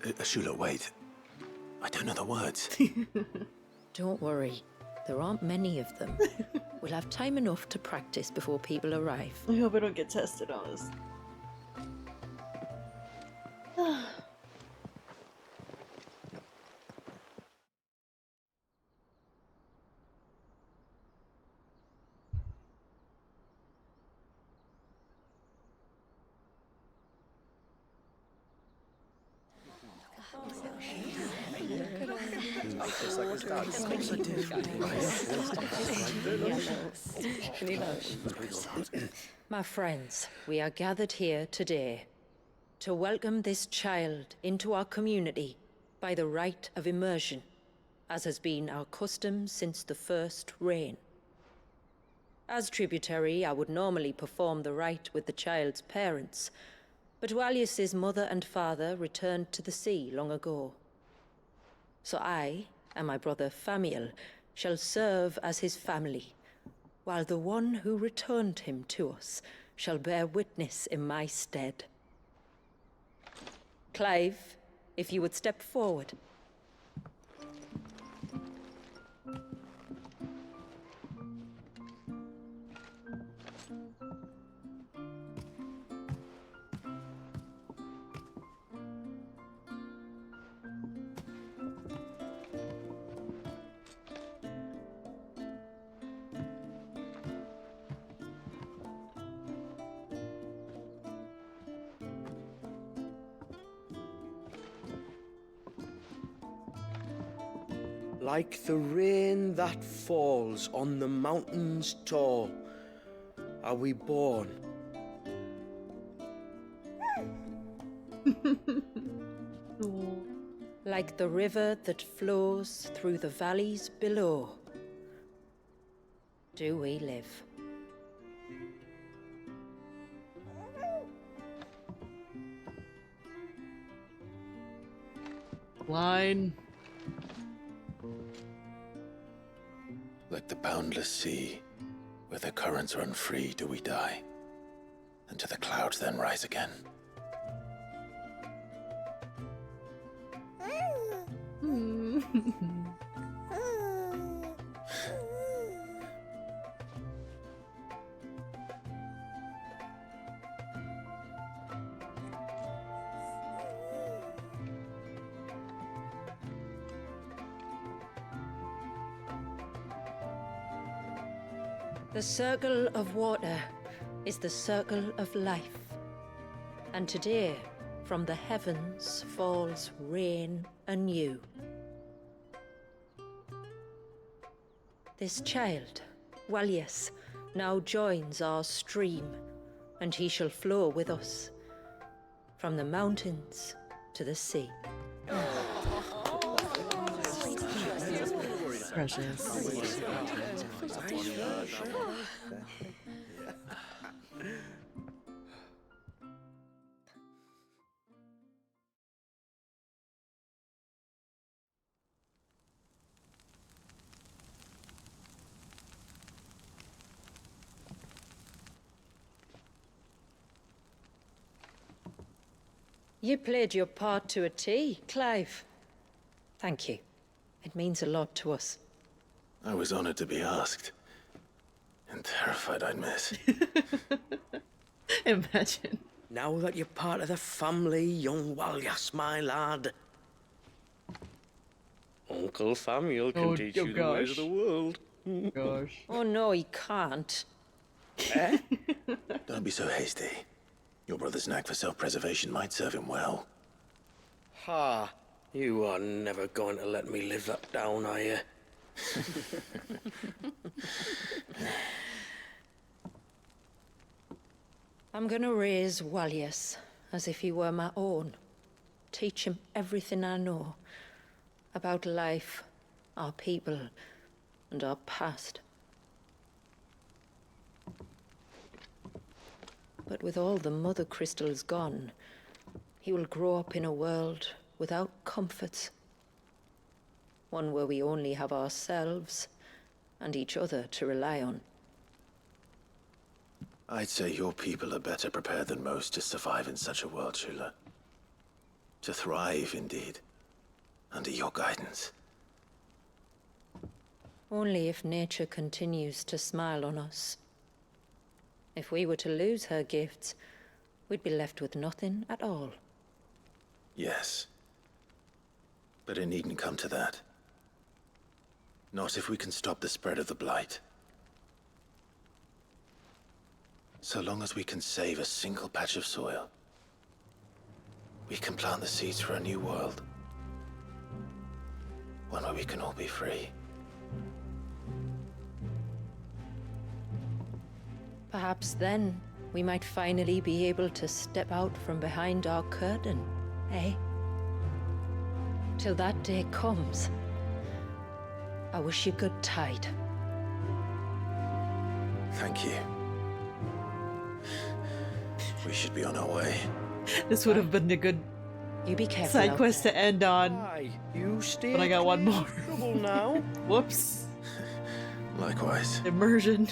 Shula, wait. I don't know the words.
Don't worry. There aren't many of them. We'll have time enough to practice before people arrive.
I hope I don't get tested on this.
My friends, we are gathered here today to welcome this child into our community by the rite of immersion, as has been our custom since the first reign. As tributary, I would normally perform the rite with the child's parents, but Walius's mother and father returned to the sea long ago. So I and my brother Famiel shall serve as his family, while the one who returned him to us shall bear witness in my stead. Clive, if you would step forward.
Like the rain that falls on the mountains tall, are we born.
Like the river that flows through the valleys below, do we live.
Line.
Like the boundless sea, where the currents run free, do we die, and to the clouds then rise again.
The circle of water is the circle of life. And today, from the heavens falls rain anew. This child, Walius, now joins our stream, and he shall flow with us, from the mountains to the sea.
Precious.
You played your part to a T, Clive. Thank you. It means a lot to us.
I was honored to be asked. And terrified I'd miss.
Imagine.
Now that you're part of the family, young Walyas, my lad. Uncle Famiel can teach you the ways of the world.
Gosh.
Oh no, he can't.
Eh?
Don't be so hasty. Your brother's knack for self-preservation might serve him well.
Ha! You are never going to let me live that down, are you?
I'm gonna raise Wallius as if he were my own. Teach him everything I know about life, our people, and our past. But with all the mother crystals gone, he will grow up in a world without comforts. One where we only have ourselves and each other to rely on.
I'd say your people are better prepared than most to survive in such a world, Shula. To thrive, indeed, under your guidance.
Only if nature continues to smile on us. If we were to lose her gifts, we'd be left with nothing at all.
Yes. But it needn't come to that. Not if we can stop the spread of the Blight. So long as we can save a single patch of soil, we can plant the seeds for a new world. One where we can all be free.
Perhaps then, we might finally be able to step out from behind our curtain, eh? Till that day comes, I wish you good tide.
Thank you. We should be on our way.
This would have been a good
You be careful
side
out
quest
there.
to end on.
Aye, you stay
But I got one
clear
more.
of trouble now.
Whoops.
Likewise.
Immersion.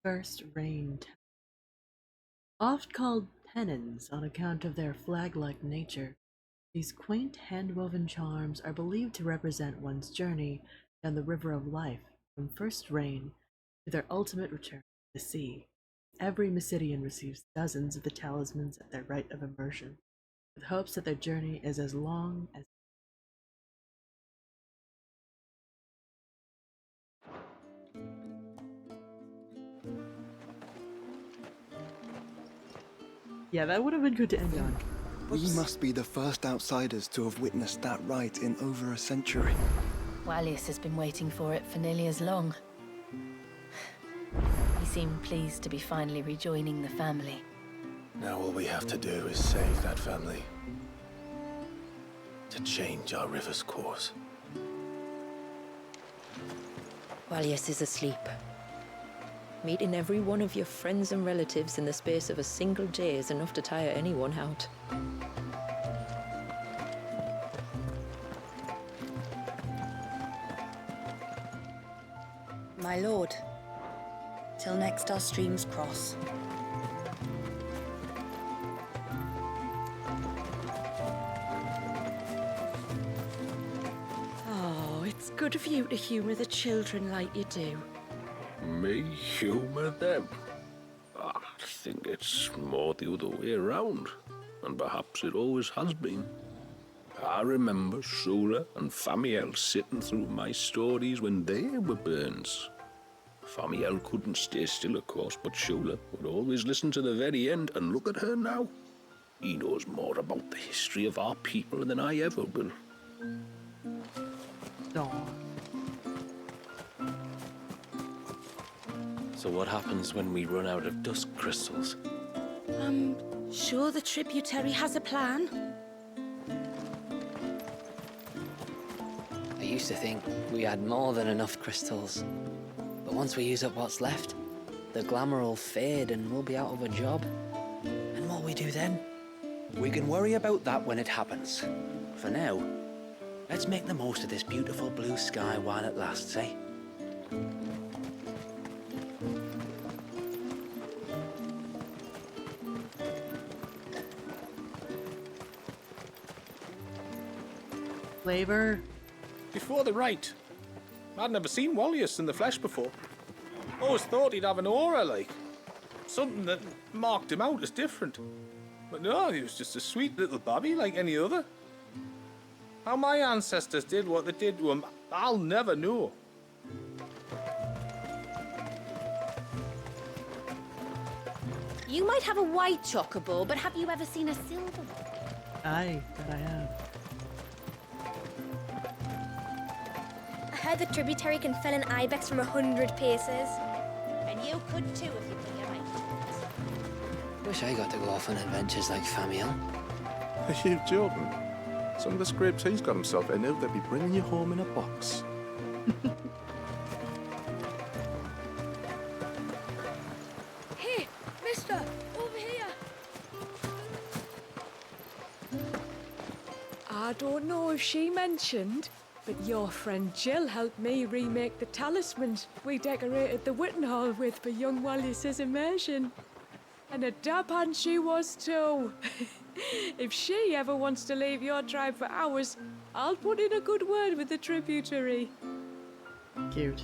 First Rain. Oft called pennons on account of their flag-like nature, these quaint hand-woven charms are believed to represent one's journey down the river of life from first rain to their ultimate return to the sea. Every Mysidian receives dozens of the talismans at their rite of immersion, with hopes that their journey is as long as yeah, that would have been good to end on.
We must be the first outsiders to have witnessed that rite in over a century.
Wallius has been waiting for it for nearly as long. He seemed pleased to be finally rejoining the family.
Now all we have to do is save that family. To change our river's course.
Wallius is asleep. Meeting every one of your friends and relatives in the space of a single day is enough to tire anyone out.
My lord, till next our streams cross.
Oh, it's good of you to humour the children like you do.
Me humour them? I think it's more the other way around, and perhaps it always has been. I remember Sura and Famiel sitting through my stories when they were bairns. Famiel couldn't stay still, of course, but Shula would always listen to the very end, and look at her now. He knows more about the history of our people than I ever will.
So what happens when we run out of dusk crystals?
Sure the tributary has a plan?
I used to think we had more than enough crystals. But once we use up what's left, the glamour will fade and we'll be out of a job. And what we do then?
We can worry about that when it happens. For now, let's make the most of this beautiful blue sky while it lasts, eh?
Flavor.
Before the rite,
I'd never seen Wallius in the flesh before. Always thought he'd have an aura, like. Something that marked him out as different. But no, he was just a sweet little babby like any other. How my ancestors did what they did to him, I'll never know.
You might have a white chocobo, but have you ever seen a silver one?
Aye, that I have.
I heard the tributary can fell an ibex from 100 paces.
And you could too if you put your mind to it.
Wish I got to go off on adventures like Famiel.
Are you joking? Some of the scrapes he's got himself in, they'll be bringing you home in a box.
Hey, mister, over here.
I don't know if she mentioned, but your friend Jill helped me remake the talismans we decorated the Witten Hall with for young Wallius's immersion. And a dab hand she was too. If she ever wants to leave your tribe for hours, I'll put in a good word with the tributary.
Cute.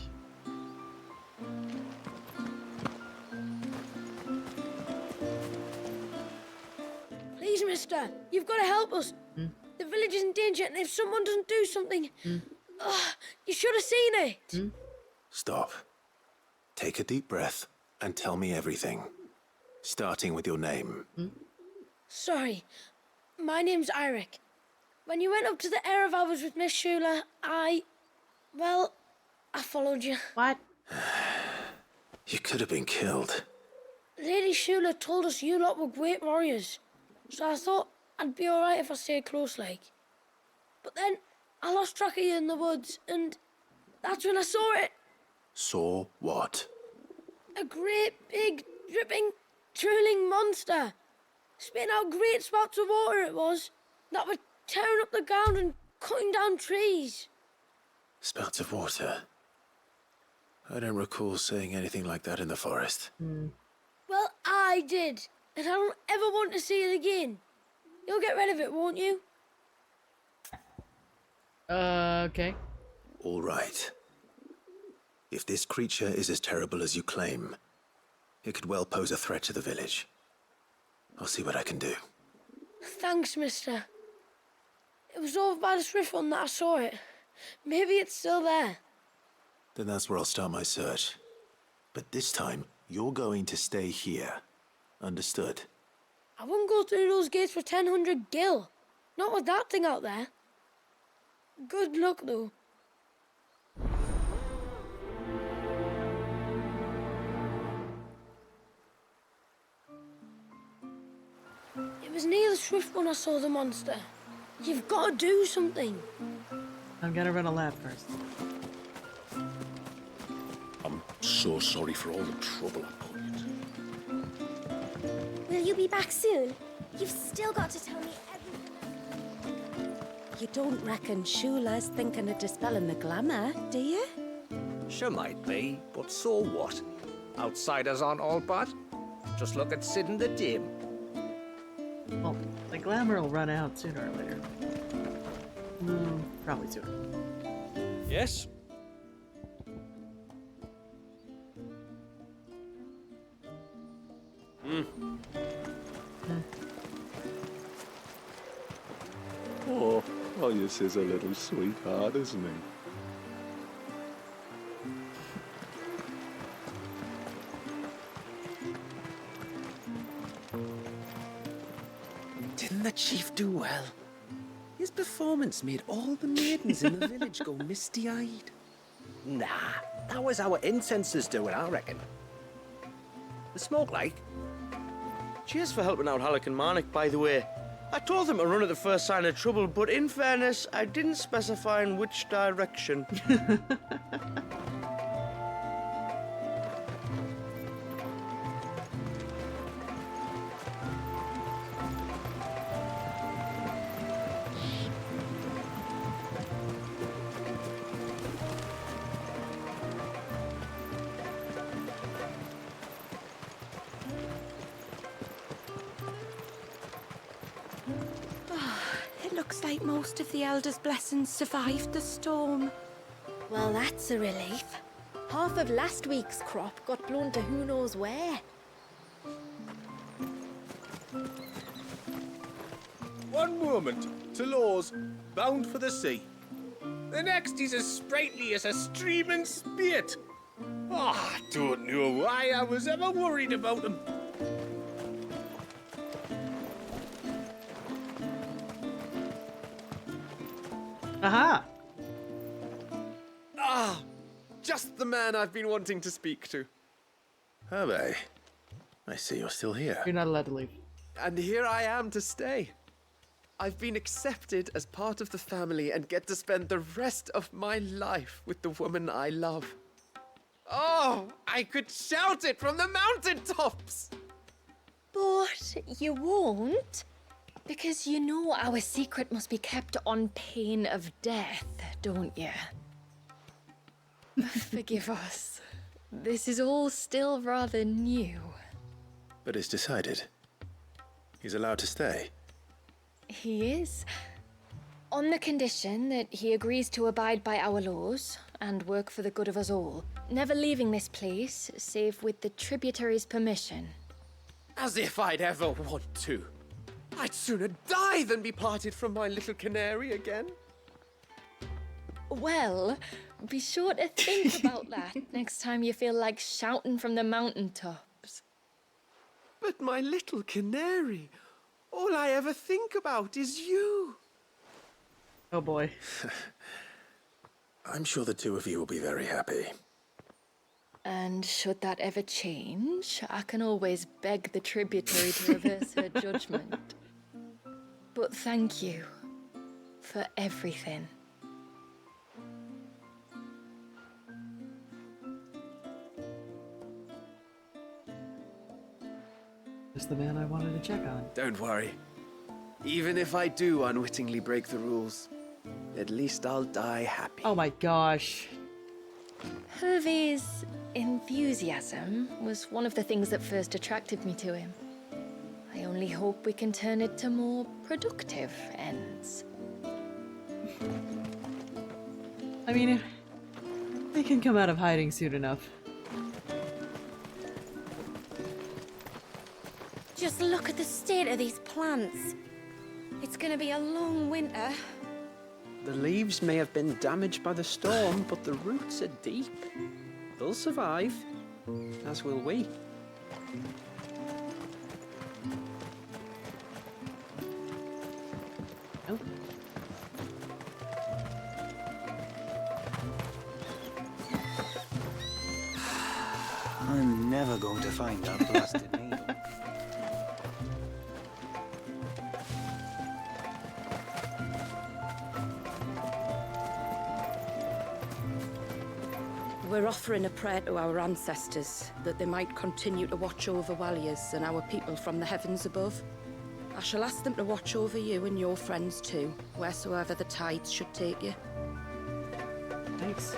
Please, mister, you've got to help us. The village is in danger, and if someone doesn't do something... you should have seen it.
Stop. Take a deep breath and tell me everything. Starting with your name.
Sorry, my name's Eirik. When you went up to the Air of Hours with Miss Shula, well, I followed you.
What?
You could have been killed.
Lady Shula told us you lot were great warriors, so I thought I'd be alright if I stayed close like. But then I lost track of you in the woods, and that's when I saw it.
Saw what?
A great, big, dripping, drooling monster. Spitting out great spouts of water it was, that were tearing up the ground and cutting down trees.
Spouts of water. I don't recall seeing anything like that in the forest.
Well, I did, and I don't ever want to see it again. You'll get rid of it, won't you?
Okay.
All right. If this creature is as terrible as you claim, it could well pose a threat to the village. I'll see what I can do.
Thanks, mister. It was over by the Swift one that I saw it. Maybe it's still there.
Then that's where I'll start my search. But this time, you're going to stay here. Understood?
I wouldn't go through those gates for 1,000 gil. Not with that thing out there. Good luck, though. It was near the Swift one I saw the monster. You've got to do something.
I'm gonna run a lap first.
I'm so sorry for all the trouble I put you to.
Will you be back soon? You've still got to tell me everything.
You don't reckon Shula's thinking of dispelling the glamour, do you?
She might be, but so what? Outsiders aren't all bad. Just look at Sid and the Dame.
Well, the glamour will run out sooner or later. Probably sooner.
Yes?
Oh, Wallius is a little sweetheart, isn't he?
Didn't the chief do well? His performance made all the maidens in the village go misty-eyed. Nah, that was our incensors doing, I reckon. The smoke like?
Cheers for helping out Halleck and Marnik, by the way. I told them to run at the first sign of trouble, but in fairness, I didn't specify in which direction.
It looks like most of the Elder's blessings survived the storm.
Well, that's a relief. Half of last week's crop got blown to who knows where.
One moment, Talor's bound for the sea. The next, he's as sprightly as a streaming spirit. I don't know why I was ever worried about him.
Aha!
Ah! Just the man I've been wanting to speak to.
Hervé, I see you're still here.
You're not allowed to leave.
And here I am to stay. I've been accepted as part of the family and get to spend the rest of my life with the woman I love. Oh, I could shout it from the mountaintops!
But you won't, because you know our secret must be kept on pain of death, don't you? Forgive us. This is all still rather new.
But it's decided. He's allowed to stay.
He is. On the condition that he agrees to abide by our laws and work for the good of us all, never leaving this place save with the tributaries' permission.
As if I'd ever want to. I'd sooner die than be parted from my little canary again.
Well, be sure to think about that next time you feel like shouting from the mountaintops.
But my little canary, all I ever think about is you.
Oh boy.
I'm sure the two of you will be very happy.
And should that ever change, I can always beg the tributary to reverse her judgment. But thank you for everything.
Just the man I wanted to check on.
Don't worry. Even if I do unwittingly break the rules, at least I'll die happy.
Oh my gosh.
Hervé's enthusiasm was one of the things that first attracted me to him. I only hope we can turn it to more productive ends.
I mean, they can come out of hiding soon enough.
Just look at the state of these plants. It's gonna be a long winter.
The leaves may have been damaged by the storm, but the roots are deep. They'll survive, as will we.
Oh.
I'm never going to find that blasted needle.
We're offering a prayer to our ancestors that they might continue to watch over Walliers and our people from the heavens above. I shall ask them to watch over you and your friends too, wheresoever the tides should take you.
Thanks.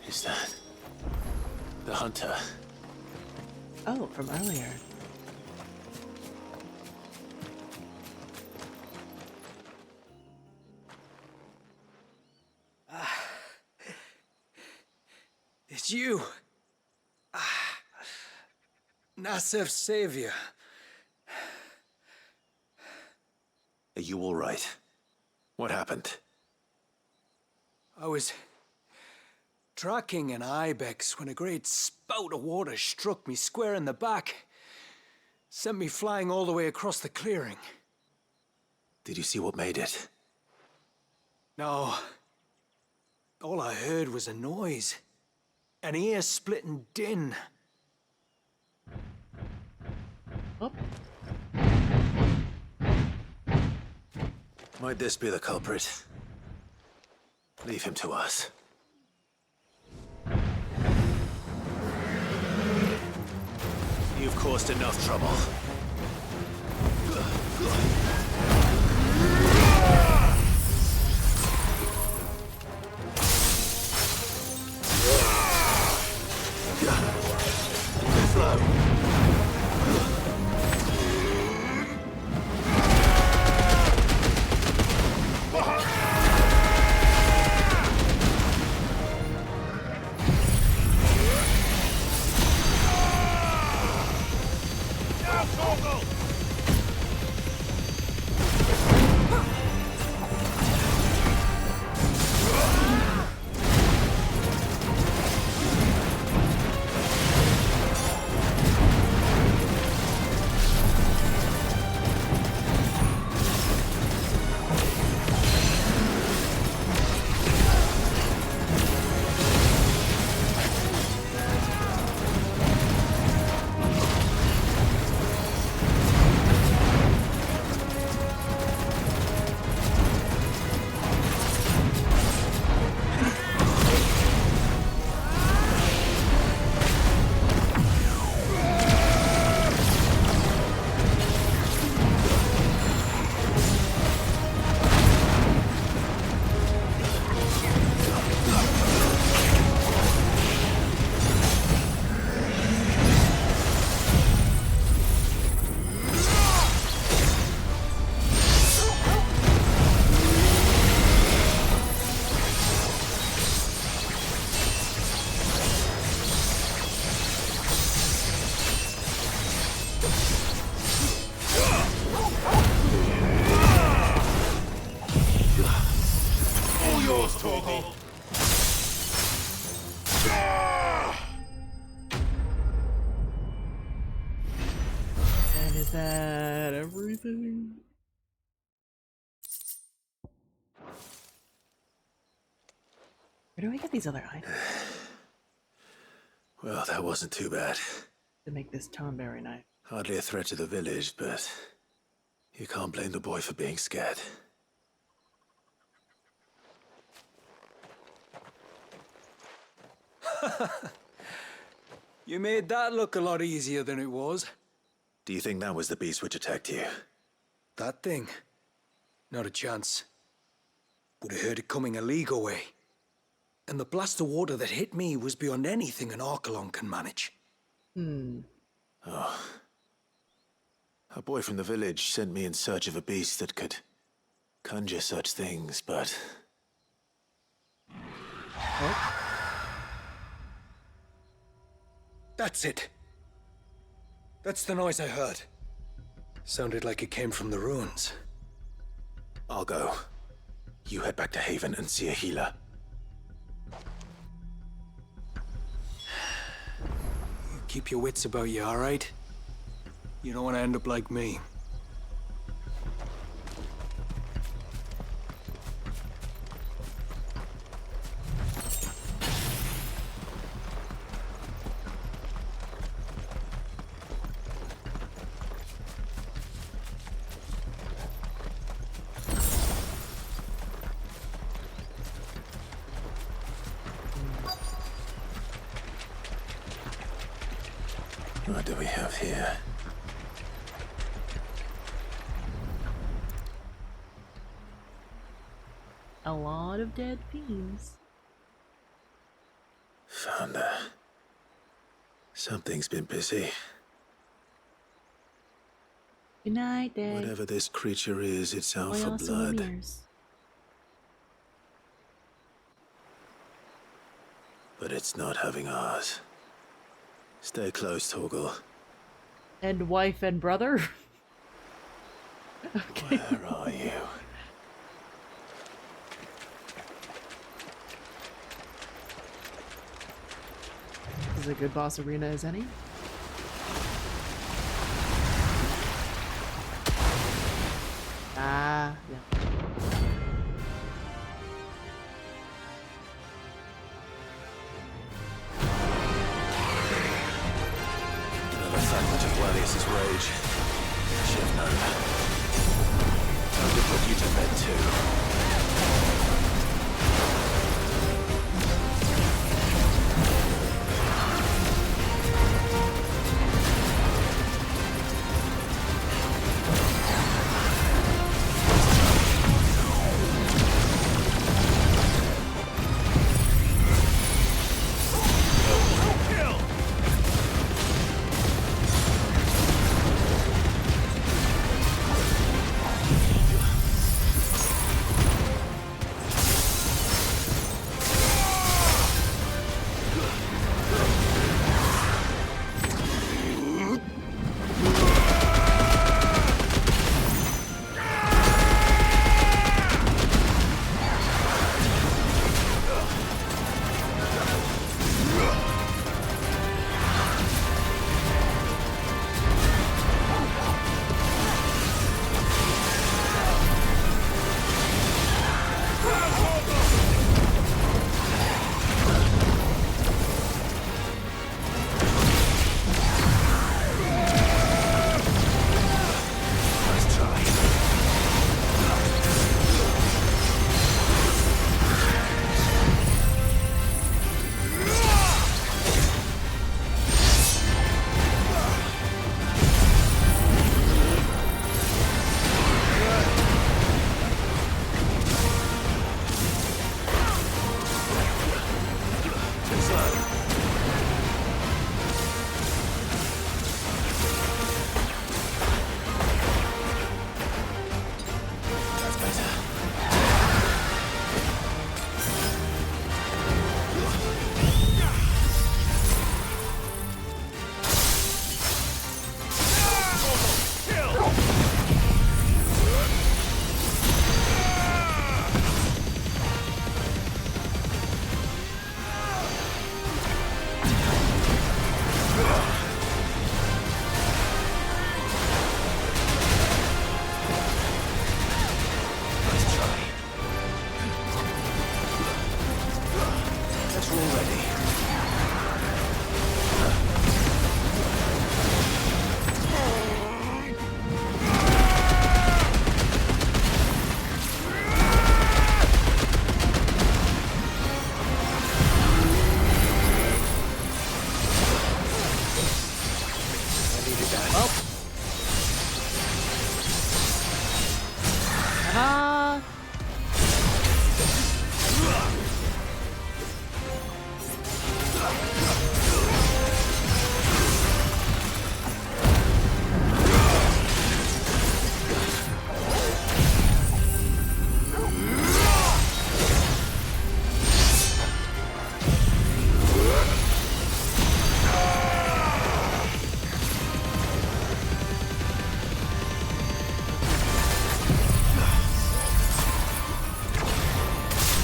Is that the hunter?
Oh, from earlier.
It's you. Nasser's savior.
Are you all right? What happened?
I was tracking an ibex when a great spout of water struck me square in the back. Sent me flying all the way across the clearing.
Did you see what made it?
No. All I heard was a noise. An ear-splitting din.
Oh.
Might this be the culprit? Leave him to us. You've caused enough trouble.
Torgal.
And is that everything? Where do I get these other items?
Well, that wasn't too bad.
To make this Tomberry knife.
Hardly a threat to the village, but you can't blame the boy for being scared.
You made that look a lot easier than it was.
Do you think that was the beast which attacked you?
That thing? Not a chance. Would have heard it coming a league away. And the blast of water that hit me was beyond anything an Archelon can manage.
Oh. A boy from the village sent me in search of a beast that could conjure such things, but...
What?
That's it. That's the noise I heard. Sounded like it came from the ruins.
I'll go. You head back to Haven and see a healer.
Keep your wits about you, all right? You don't want to end up like me.
What do we have here?
A lot of dead fiends.
Found her. Something's been busy.
Good night, Dad.
Whatever this creature is, it's out for
Voyons
blood.
souvenirs.
But it's not having ours. Stay close, Torgal.
And wife and brother? Okay.
Where are you?
This is a good boss arena as any. Ah, yeah.
Another fragment of Walius's rage. Should have known. Time to put you to bed too.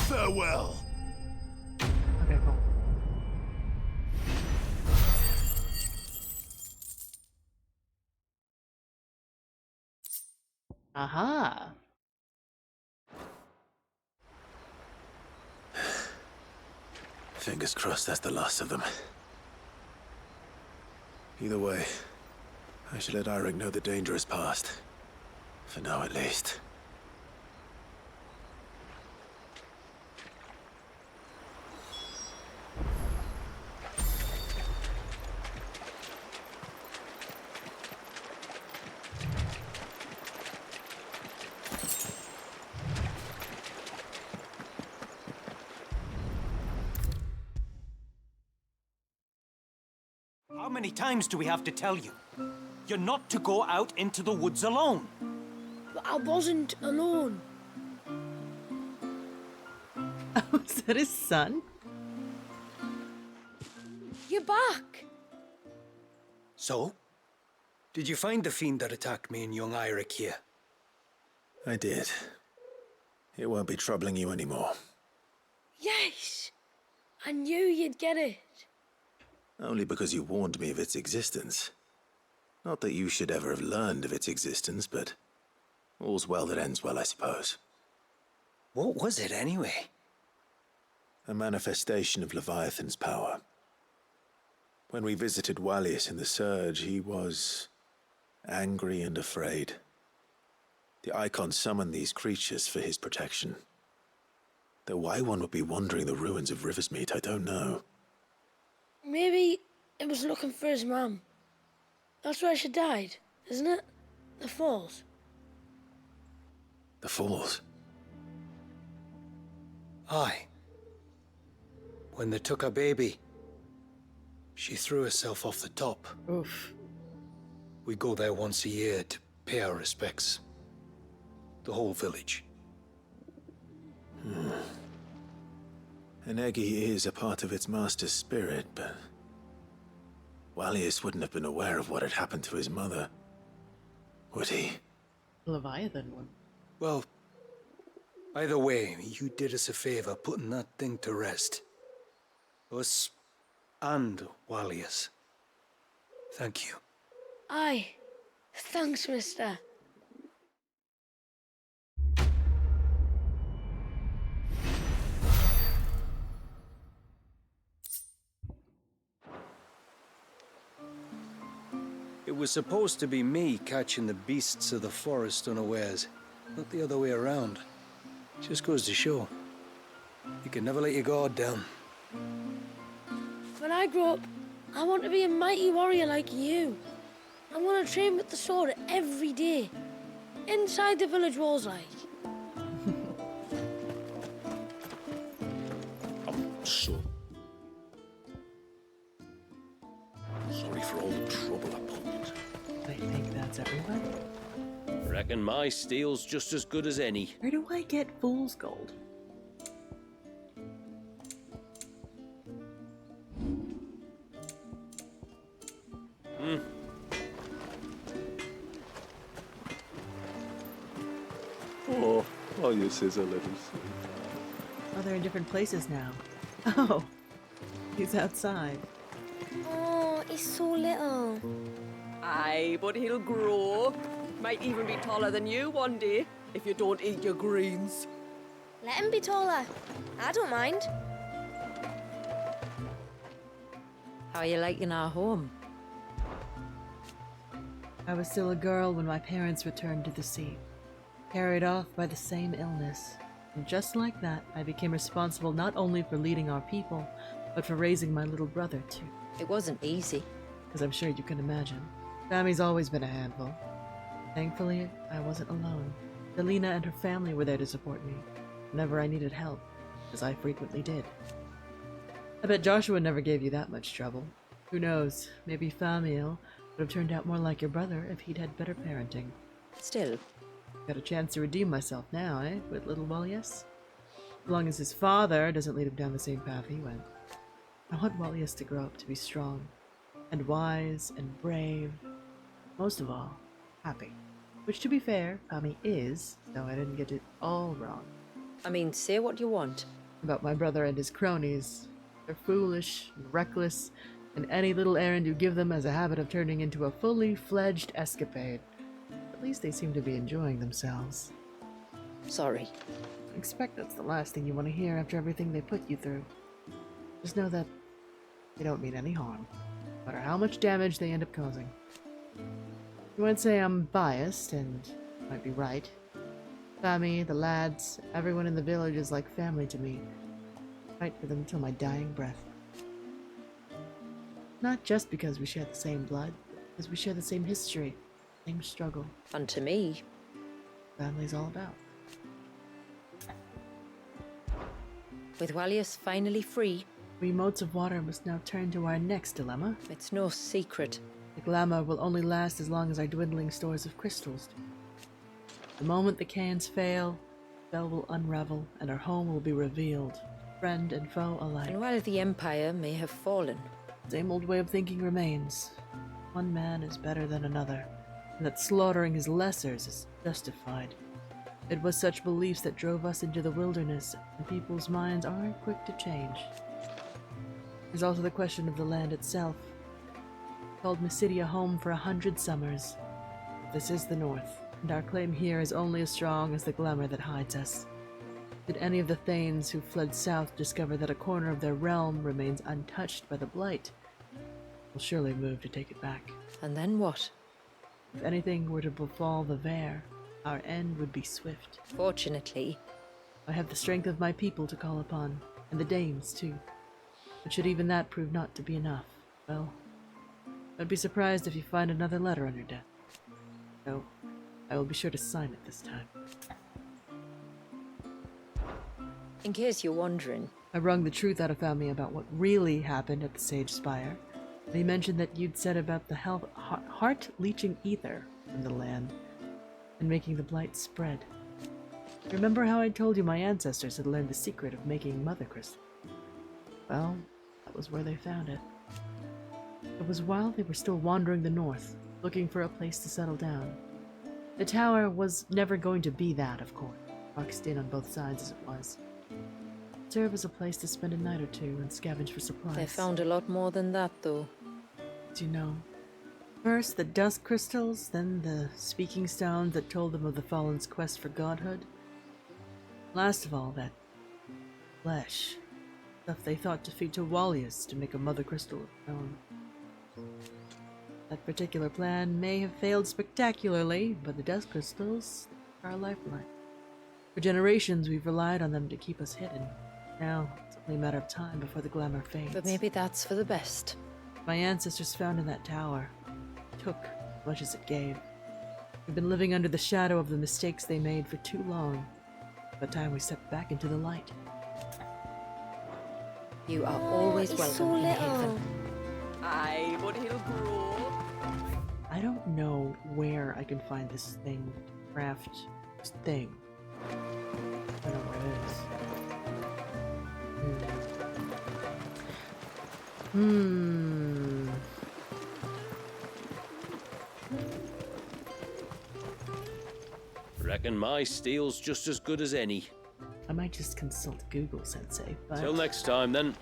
Farewell.
Okay, cool. Aha.
Fingers crossed that's the last of them. Either way, I should let Eirik know the danger is past. For now, at least.
How many times do we have to tell you? You're not to go out into the woods alone.
But I wasn't alone.
Oh, is that his son?
You're back.
So? Did you find the fiend that attacked me and young Eirik here?
I did. It won't be troubling you anymore.
Yes. I knew you'd get it.
Only because you warned me of its existence. Not that you should ever have learned of its existence, but all's well that ends well, I suppose.
What was it, anyway?
A manifestation of Leviathan's power. When we visited Wallius in the Surge, he was angry and afraid. The Icon summoned these creatures for his protection. Though why one would be wandering the ruins of Riversmeet, I don't know.
Maybe it was looking for his mum. That's where she died, isn't it? The Falls.
The Falls?
Aye. When they took her baby, she threw herself off the top.
Oof.
We go there once a year to pay our respects. The whole village.
An Eggy is a part of its master's spirit, but Wallius wouldn't have been aware of what had happened to his mother, would he?
Leviathan one.
Well, either way, you did us a favor putting that thing to rest. Us and Wallius. Thank you.
Aye. Thanks, mister.
It was supposed to be me catching the beasts of the forest unawares, not the other way around. Just goes to show. You can never let your guard down.
When I grow up, I want to be a mighty warrior like you. I want to train with the sword every day. Inside the village walls, like.
I'm so sorry for all the trouble I put you to.
I think that's everyone.
Reckon my steel's just as good as any.
Where do I get fool's gold?
Oh, yes, is a little sweet.
Oh, they're in different places now. Oh, he's outside.
Oh, he's so little.
Aye, but he'll grow. Might even be taller than you one day, if you don't eat your greens.
Let him be taller. I don't mind.
How are you liking our home?
I was still a girl when my parents returned to the sea, carried off by the same illness. And just like that, I became responsible not only for leading our people, but for raising my little brother, too.
It wasn't easy.
As I'm sure you can imagine. Family's always been a handful. Thankfully, I wasn't alone. Delina and her family were there to support me whenever I needed help. as I frequently did. I bet Joshua never gave you that much trouble. Who knows, maybe Famiel would have turned out more like your brother if he'd had better parenting.
Still.
Got a chance to redeem myself now, eh, with little Wallius? As long as his father doesn't lead him down the same path he went. I want Wallius to grow up to be strong, and wise, and brave. Most of all, happy. Which, to be fair, Fami is, though I didn't get it all wrong.
I mean, say what you want.
About my brother and his cronies. They're foolish and reckless, and any little errand you give them has a habit of turning into a fully fledged escapade. At least they seem to be enjoying themselves.
Sorry.
I expect that's the last thing you want to hear after everything they put you through. Just know that they don't mean any harm, no matter how much damage they end up causing. You might say I'm biased, and you might be right. Fami, the lads, everyone in the village is like family to me. Fight for them till my dying breath. Not just because we share the same blood, but because we share the same history, same struggle.
And to me,
family's all about.
With Wallius finally free,
we motes of water must now turn to our next dilemma.
It's no secret.
The glamour will only last as long as our dwindling stores of crystals do. The moment the cans fail, the spell will unravel, and our home will be revealed, friend and foe alike.
And while the Empire may have fallen,
the same old way of thinking remains. One man is better than another, and that slaughtering his lessers is justified. It was such beliefs that drove us into the wilderness, and people's minds aren't quick to change. There's also the question of the land itself. We called Mysidia home for 100 summers. This is the North, and our claim here is only as strong as the glamour that hides us. Did any of the Thanes who fled south discover that a corner of their realm remains untouched by the Blight, we'll surely move to take it back.
And then what?
If anything were to befall the Vare, our end would be swift.
Fortunately,
I have the strength of my people to call upon, and the Danes too. But should even that prove not to be enough, well, I'd be surprised if you find another letter on your desk. So, I will be sure to sign it this time.
In case you're wondering,
I wrung the truth out of Fami about what really happened at the Sage Spire. And he mentioned that you'd said about the heart-leeching ether from the land, and making the blight spread. Remember how I told you my ancestors had learned the secret of making mother crystal? Well, that was where they found it. It was while they were still wandering the north, looking for a place to settle down. The tower was never going to be that, of course, boxed in on both sides as it was. It served as a place to spend a night or two and scavenge for supplies.
they found a lot more than that, though.
Do you know? First the dust crystals, then the speaking stones that told them of the Fallen's quest for godhood. Last of all, that flesh. Stuff they thought to feed to Wallius to make a mother crystal of their own. That particular plan may have failed spectacularly, but the dust crystals are our lifeline. For generations we've relied on them to keep us hidden. Now, it's only a matter of time before the glamour fades.
But maybe that's for the best.
My ancestors found in that tower took as much as it gave. We've been living under the shadow of the mistakes they made for too long. By the time we stepped back into the light.
You are always
it's
welcome
so
in
little.
Haven.
Aye, but he'll grow.
I don't know where I can find this thing to craft this thing. I don't know where it is.
Reckon my steel's just as good as any.
I might just consult Google, Sensei, but...
Till next time, then.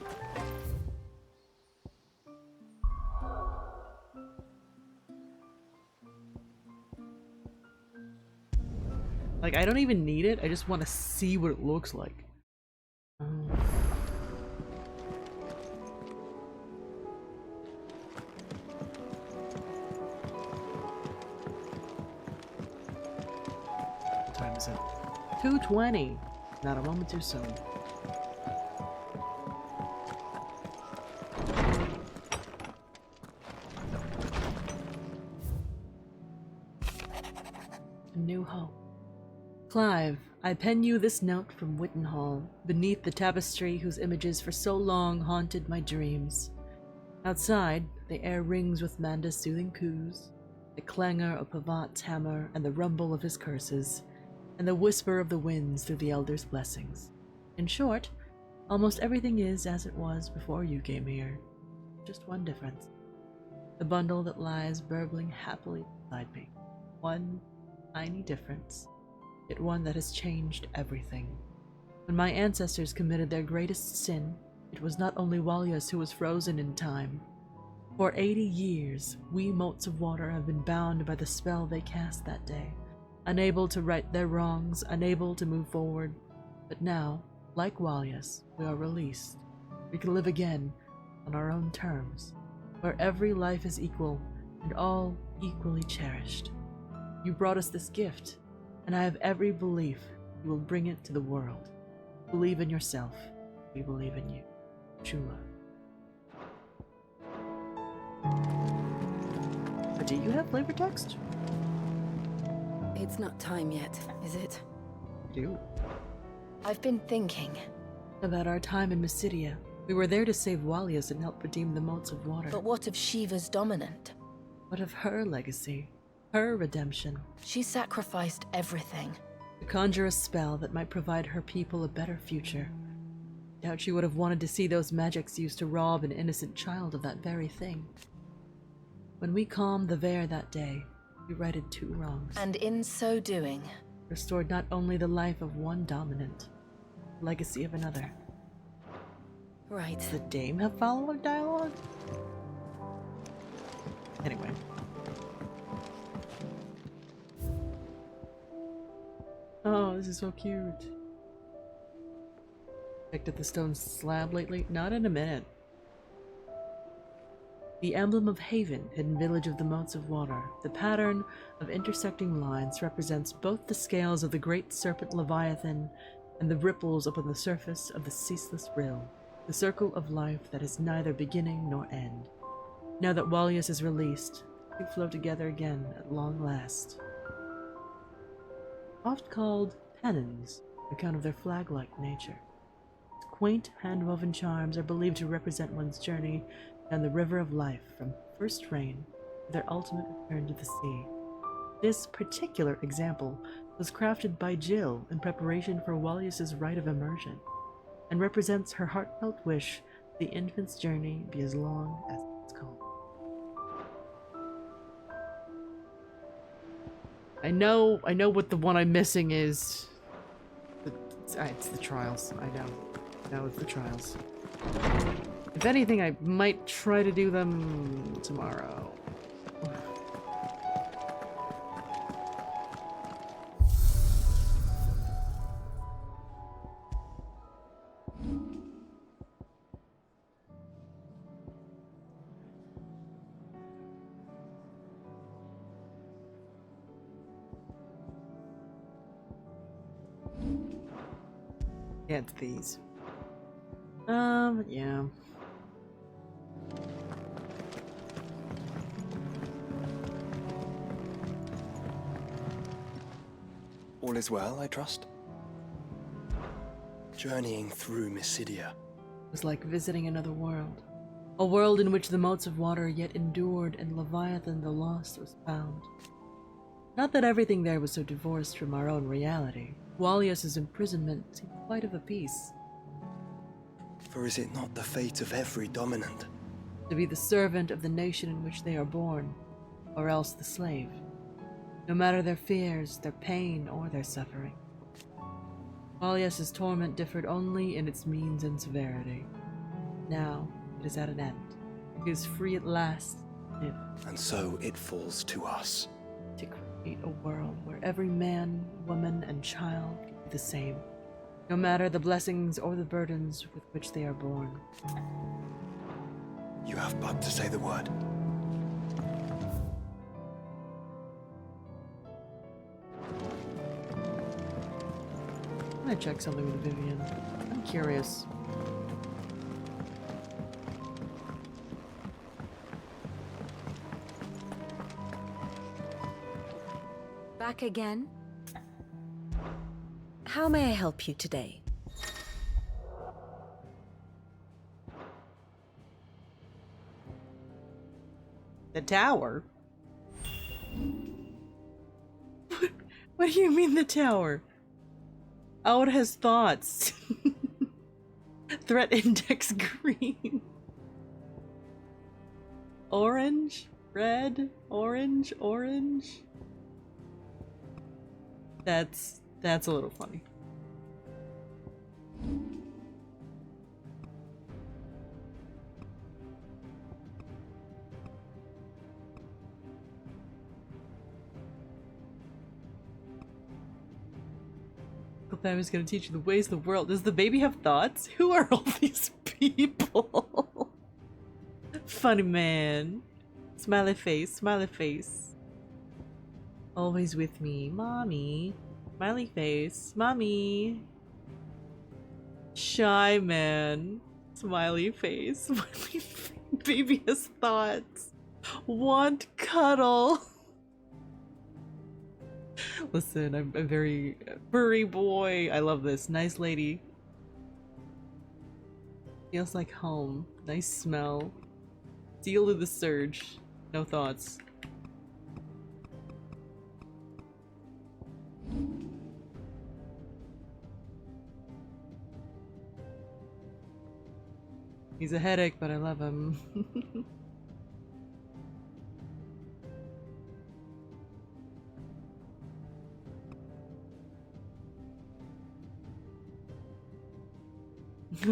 Like, I don't even need it, I just want to see what it looks like. What time is it? 2:20. Not a moment too soon. A new hope. Clive, I pen you this note from Witten Hall, beneath the tapestry whose images for so long haunted my dreams. Outside, the air rings with Manda's soothing coos, the clangor of Pavat's hammer and the rumble of his curses, and the whisper of the winds through the Elder's blessings. In short, almost everything is as it was before you came here. Just one difference. The bundle that lies burbling happily beside me. One tiny difference, yet one that has changed everything. When my ancestors committed their greatest sin, it was not only Walyas who was frozen in time. For 80 years, we motes of water have been bound by the spell they cast that day, unable to right their wrongs, unable to move forward. But now, like Walyas, we are released. We can live again on our own terms, where every life is equal and all equally cherished. You brought us this gift, and I have every belief you will bring it to the world. Believe in yourself. We believe in you. Shula. Do you have flavor text?
It's not time yet, is it?
Do.
I've been thinking.
About our time in Mysidia. We were there to save Walyas and help redeem the motes of water.
But what of Shiva's dominant?
What of her legacy? Her redemption?
She sacrificed everything.
To conjure a spell that might provide her people a better future. Doubt she would have wanted to see those magics used to rob an innocent child of that very thing. When we calmed the Vare that day, we righted 2 wrongs.
And in so doing,
restored not only the life of one dominant, the legacy of another.
Right.
Does the dame have follow-up dialogue? Anyway. Oh, this is so cute. Picked up the stone slab lately? Not in a minute. The emblem of Haven, hidden village of the motes of water. The pattern of intersecting lines represents both the scales of the great serpent Leviathan and the ripples upon the surface of the ceaseless rill. The circle of life that is neither beginning nor end. Now that Walyas is released, we flow together again at long last. Oft called pennons, on account of their flag-like nature. Quaint hand-woven charms are believed to represent one's journey down the river of life from first rain to their ultimate return to the sea. This particular example was crafted by Jill in preparation for Walyas' rite of immersion, and represents her heartfelt wish the infant's journey be as long as it's called. I know what the one I'm missing is. It's the trials. I know. No, it's the trials. If anything, I might try to do them tomorrow. Yeah, it's these. Yeah.
All is well, I trust? Journeying through Mysidia
was like visiting another world. A world in which the motes of water yet endured and Leviathan the Lost was found. Not that everything there was so divorced from our own reality. Walyas' imprisonment seemed quite of a piece.
For is it not the fate of every dominant?
To be the servant of the nation in which they are born, or else the slave. No matter their fears, their pain, or their suffering. Walyas' torment differed only in its means and severity. Now it is at an end. He is free at last to live.
And so it falls to us.
To create a world where every man, woman, and child can be the same, no matter the blessings or the burdens with which they are born.
You have but to say the word.
I'm gonna check something with Vivian. I'm curious.
Back again? How may I help you today?
The tower? What do you mean the tower? Oh, it has thoughts. Threat index green. Orange? Red? Orange? Orange? That's a little funny. I was gonna teach you the ways of the world. Does the baby have thoughts? Who are all these people? Funny man. Smiley face, smiley face. Always with me, mommy. Smiley face, mommy. Shy man. Smiley face, smiley face. Baby has thoughts. Want cuddle. Listen, I'm a very furry boy. I love this. Nice lady. Feels like home. Nice smell. Deal with the surge. No thoughts. He's a headache, but I love him.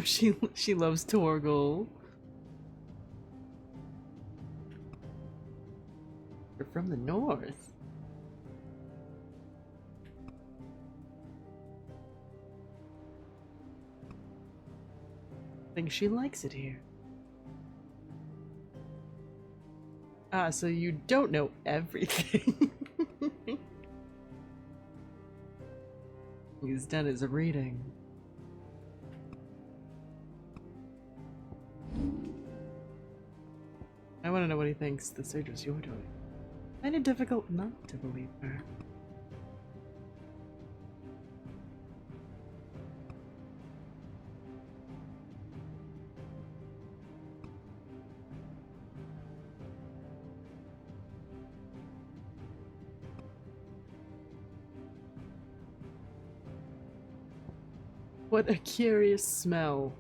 She loves Torgal. We're from the north. I think she likes it here. Ah, so you don't know everything. He's done his reading. I want to know what he thinks the surge was you're doing. Find it difficult not to believe her. What a curious smell.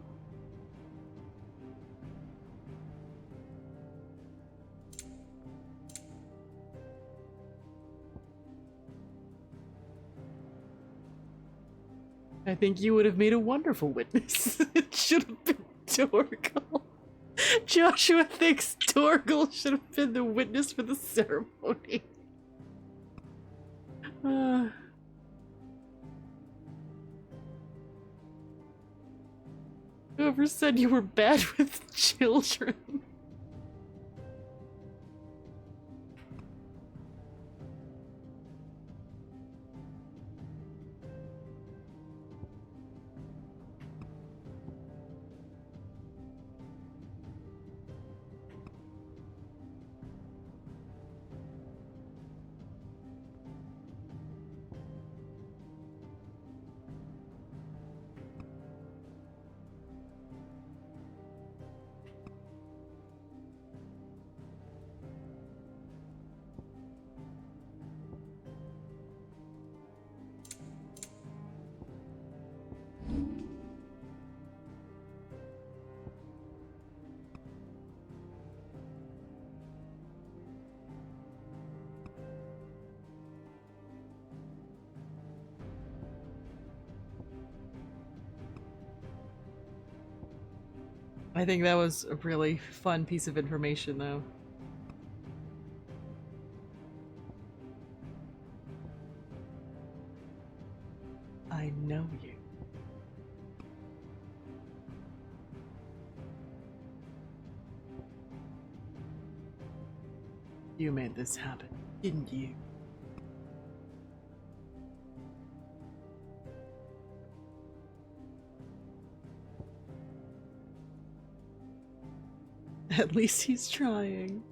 I think you would have made a wonderful witness. It should have been Torgal. Joshua thinks Torgal should have been the witness for the ceremony. Whoever said you were bad with children? I think that was a really fun piece of information, though. I know you. You made this happen, didn't you? At least he's trying.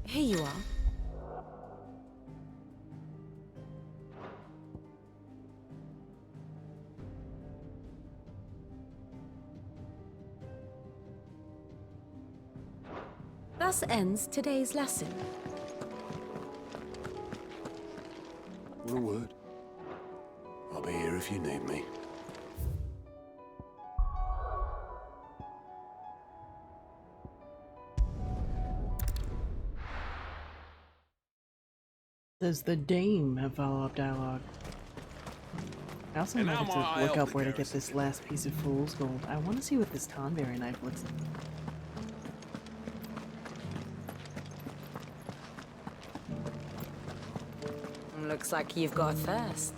Here you are. Thus ends today's lesson.
What a word. I'll be here if you need me.
Does the dame have follow-up dialogue? I also
And
might
now
have
my
to
eye
look
up
up
the
where to get this last piece of fool's gold. I want to see what this Tonberry knife looks like.
Looks like you've got a thirst.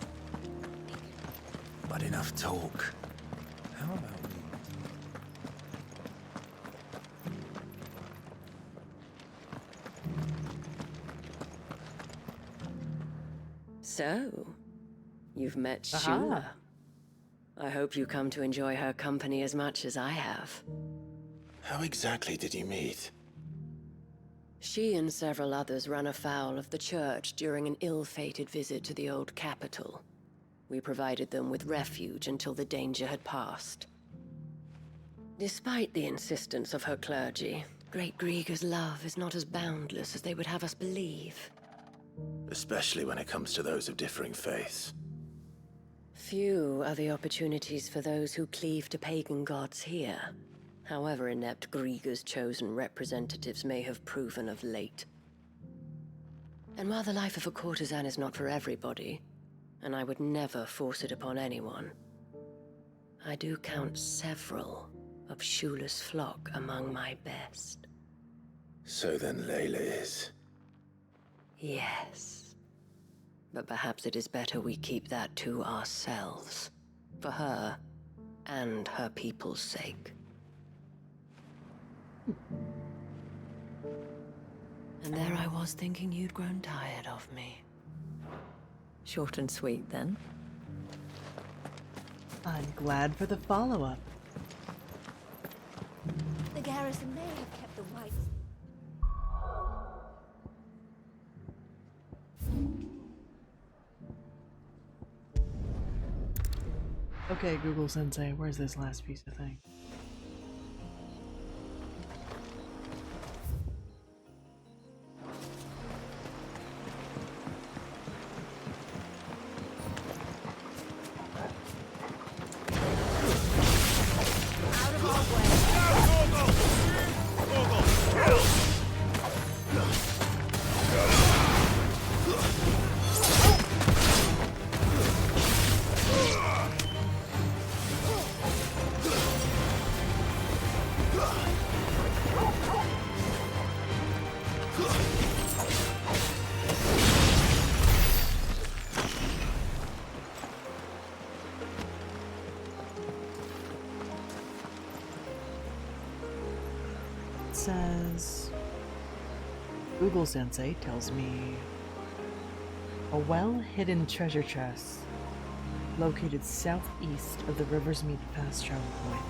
But enough talk. How about we...
So, you've met
Aha.
Shula. I hope you come to enjoy her company as much as I have.
How exactly did you meet?
She and several others ran afoul of the church during an ill-fated visit to the old capital. We provided them with refuge until the danger had passed. Despite the insistence of her clergy, Great Grieger's love is not as boundless as they would have us believe.
Especially when it comes to those of differing faiths.
Few are the opportunities for those who cleave to pagan gods here, however inept Grieger's chosen representatives may have proven of late. And while the life of a courtesan is not for everybody, and I would never force it upon anyone, I do count several of Shula's flock among my best.
So then Layla is...
Yes. But perhaps it is better we keep that to ourselves, for her and her people's sake. And there I was thinking you'd grown tired of me. Short and sweet, then.
I'm glad for the follow-up.
The garrison may have kept the whites.
Okay, Google Sensei, where's this last piece of thing? Says Google Sensei tells me a well-hidden treasure chest located southeast of the River's Meet fast travel point.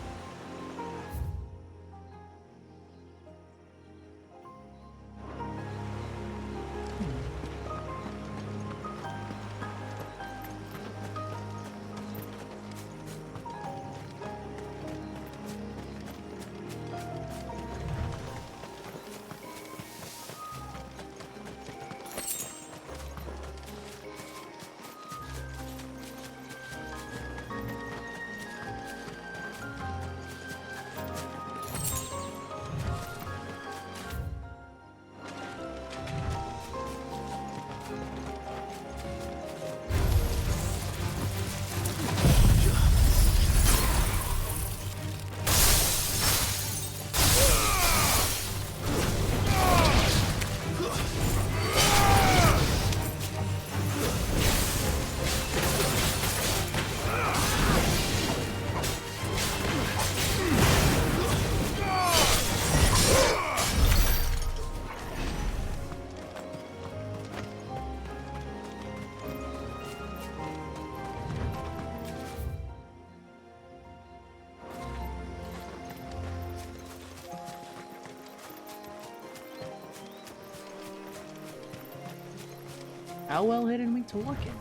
How well hidden we talking?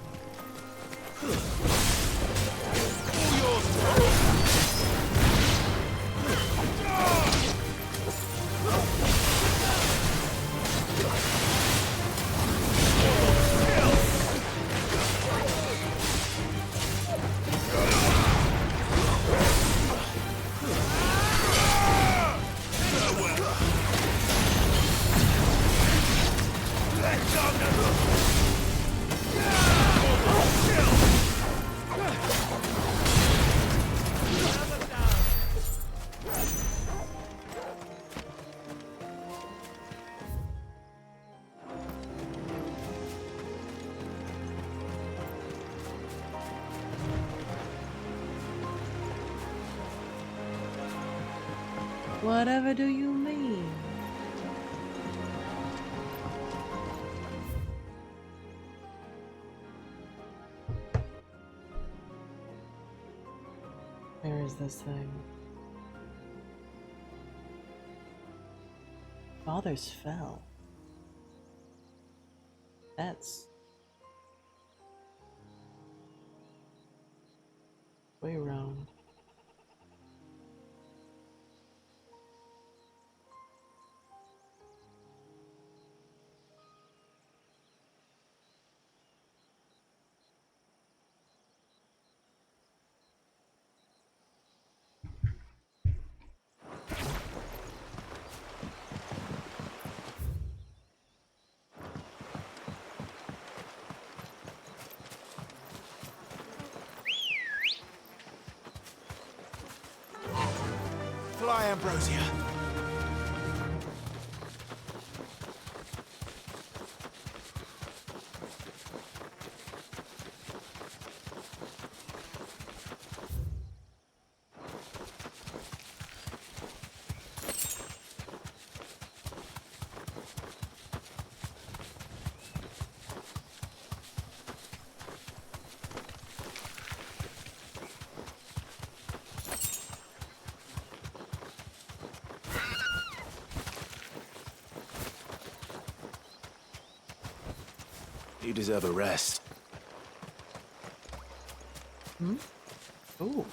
Whatever do you mean? Where is this thing? Fathers fell. That's way around.
Fly, Ambrosia.
You deserve a rest.
Hmm? Oh.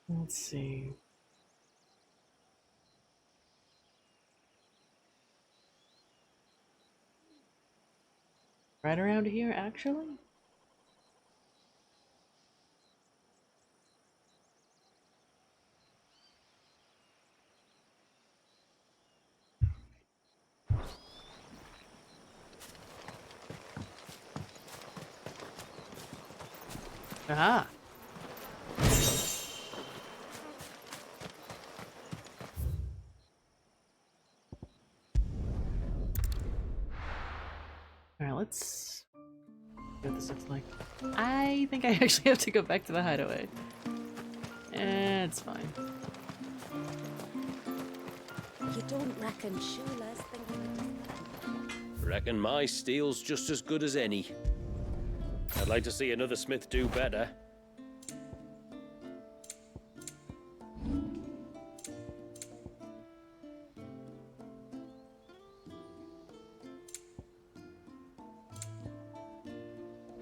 Let's see. Right around here, actually? Aha! Alright, let's see what this looks like. I think I actually have to go back to the hideaway. It's fine.
You don't reckon Shula's thinking...
Reckon my steel's just as good as any. I'd like to see another smith do better.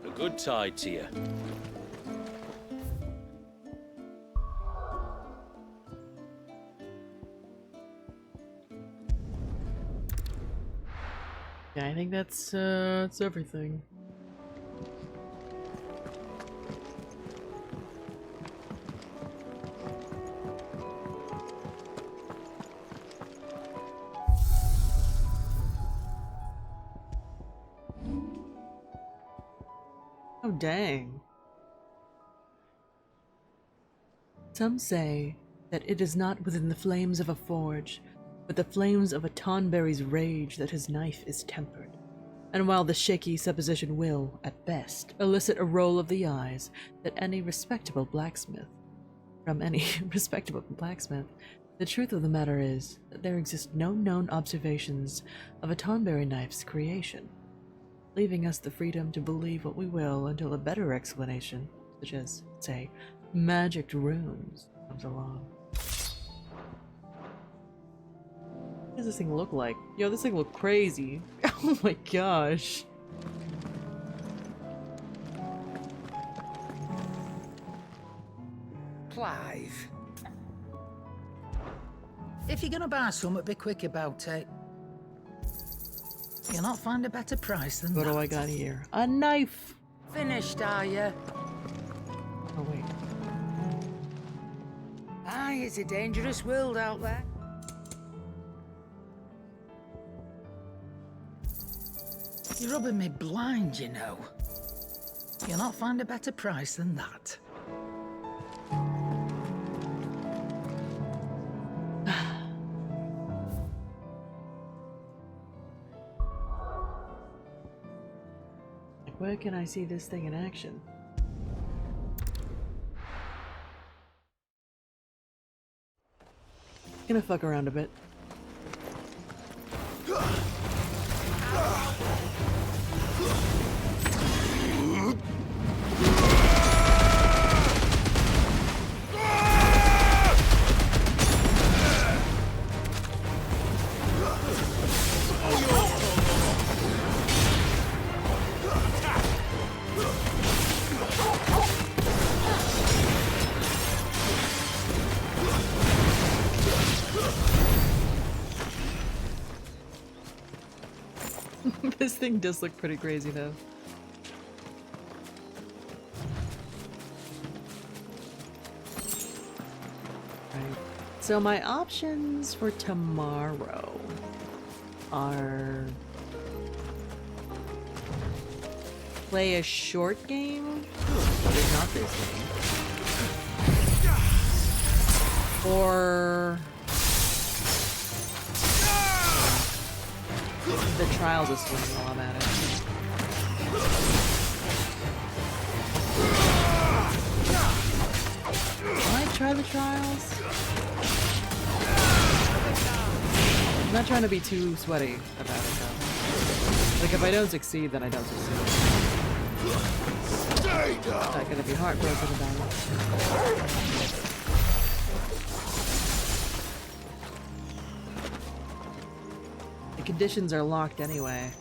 A good tide to you.
Yeah, I think that's everything. Oh, dang. Some say that it is not within the flames of a forge, but the flames of a Tonberry's rage that his knife is tempered. And while the shaky supposition will, at best, elicit a roll of the eyes that any respectable blacksmith, The truth of the matter is that there exist no known observations of a Tonberry knife's creation, leaving us the freedom to believe what we will until a better explanation, such as, say, magic runes, comes along. What does this thing look like? Yo, this thing look crazy. Oh my gosh.
Clive. If you're gonna buy something, be quick about it. You'll not find a better price than
What
that.
do I got here? A knife!
Finished, are you?
Oh wait.
Aye, it's a dangerous world out there. You're rubbing me blind, you know. You'll not find a better price than that.
Like, where can I see this thing in action? Gonna fuck around a bit. This thing does look pretty crazy though. Right. So my options for tomorrow are play a short game, but it's not this game, or the trials of swing while I'm at it. Might try the trials. I'm not trying to be too sweaty about it though. Like if I don't succeed, then I don't succeed. I'm not gonna be heartbroken about it. The conditions are locked anyway.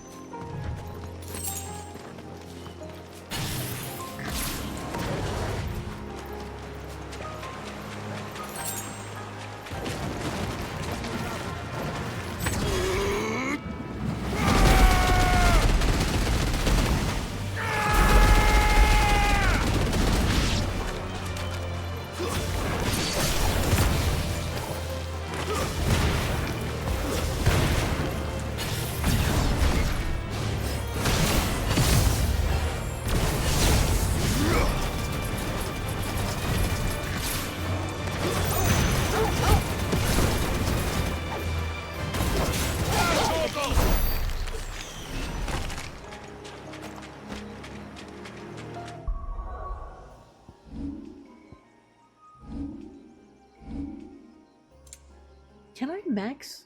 Can I max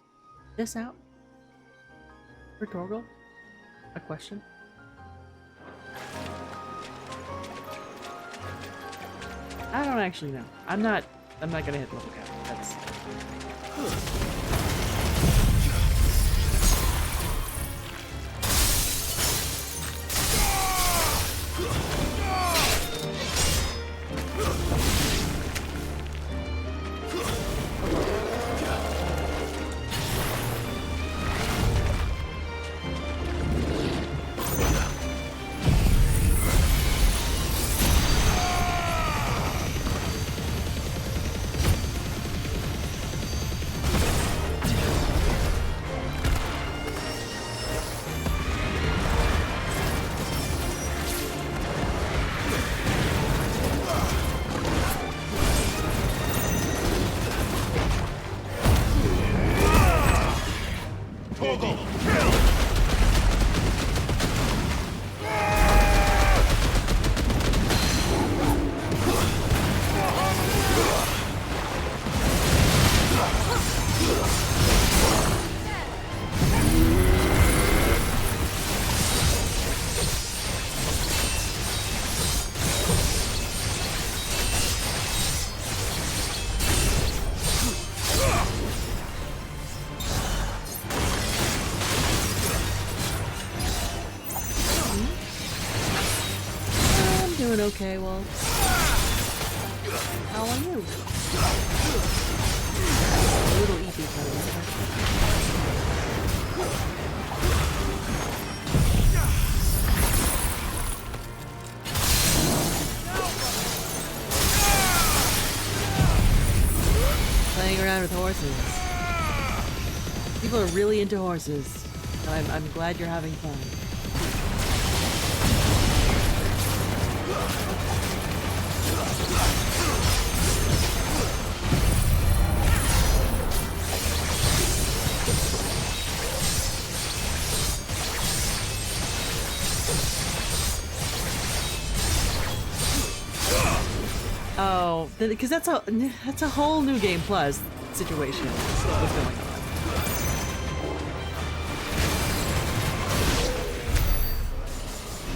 this out for Torgal? A question? I don't actually know. I'm not gonna hit level cap. That's I'm doing okay, well. How are you? A little easy for Playing around with horses. People are really into horses. I'm glad you're having fun. Oh, because that's a whole new game plus situation. What's going on?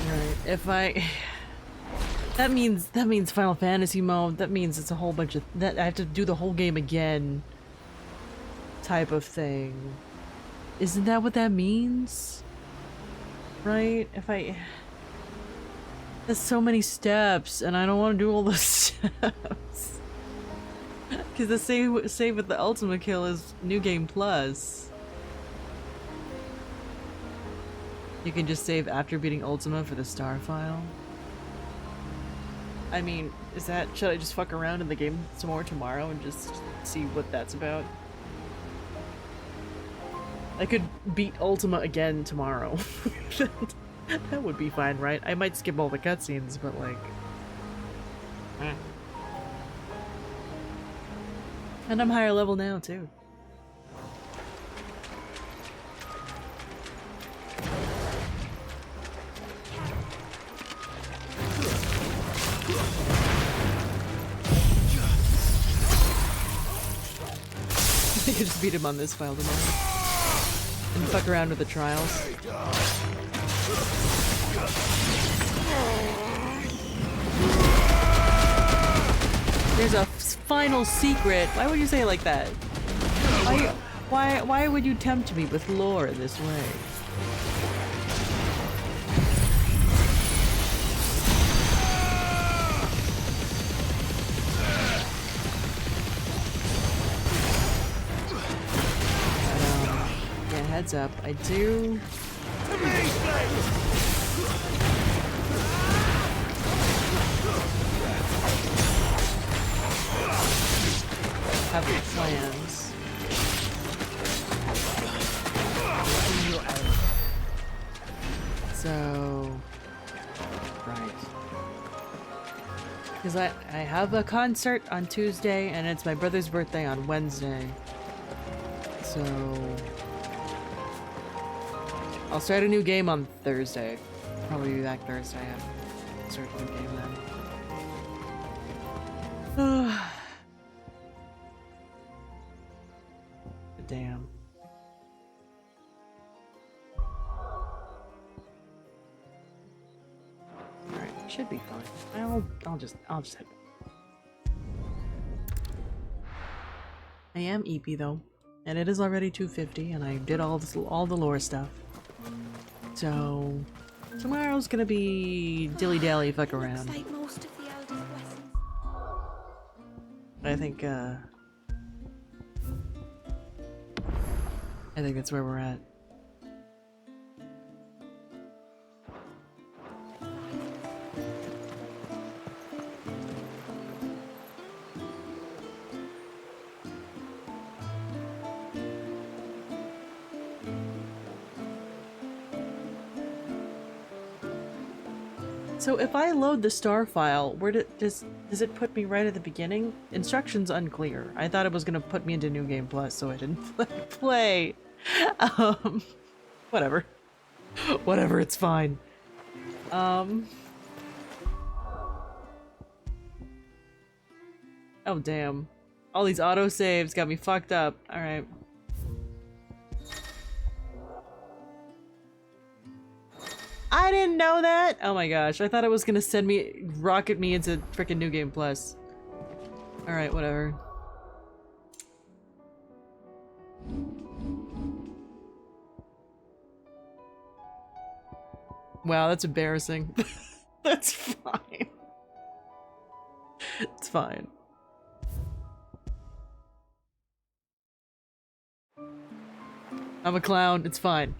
All right, if I that means Final Fantasy mode. That means it's a whole bunch of that I have to do the whole game again. Type of thing. Isn't that what that means? Right? If I There's so many steps, and I don't want to do all those steps. Because the save with the ultimate kill is New Game Plus. You can just save after beating Ultima for the star file. I mean, should I just fuck around in the game some more tomorrow and just see what that's about? I could beat Ultima again tomorrow. That would be fine, right? I might skip all the cutscenes, but like... And I'm higher level now, too. I could just beat him on this file tomorrow. And fuck around with the trials. There's a final secret. Why would you say it like that? Why would you tempt me with lore in this way? Yeah, heads up. I do have plans. So, right. Because I have a concert on Tuesday and it's my brother's birthday on Wednesday. So, I'll start a new game on Thursday. Probably be back Thursday and start a new game then. Damn. Alright, should be fine. I'll just head. I am EP though, and it is already 2:50, and I did all the lore stuff. So tomorrow's gonna be dilly-dally fuck around.
Like most of the elders' blessings.
I think that's where we're at. So if I load the star file, where does it put me right at the beginning? Instructions unclear. I thought it was gonna put me into New Game Plus, so I didn't play. Whatever. Whatever, it's fine. Oh damn. All these autosaves got me fucked up. Alright. I didn't know that! Oh my gosh, I thought it was gonna rocket me into frickin' New Game Plus. Alright, whatever. Wow, that's embarrassing. That's fine. It's fine. I'm a clown, it's fine.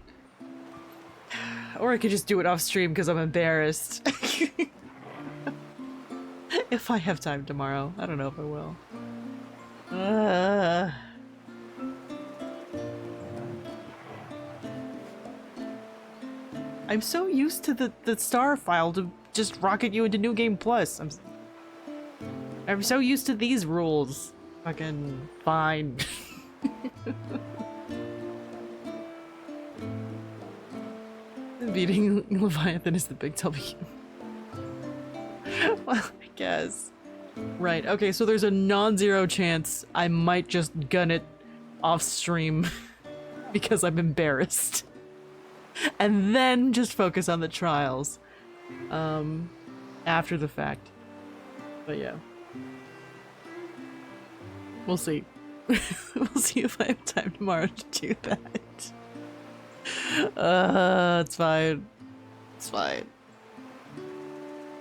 Or I could just do it off stream because I'm embarrassed. If I have time tomorrow. I don't know if I will. I'm so used to the star file to just rocket you into New Game Plus. I'm so used to these rules. Fucking fine. Beating Leviathan is the big W. Well, I guess. Right, okay, so there's a non-zero chance I might just gun it off stream because I'm embarrassed. And then just focus on the trials. After the fact. But yeah. We'll see. We'll see if I have time tomorrow to do that. It's fine. It's fine.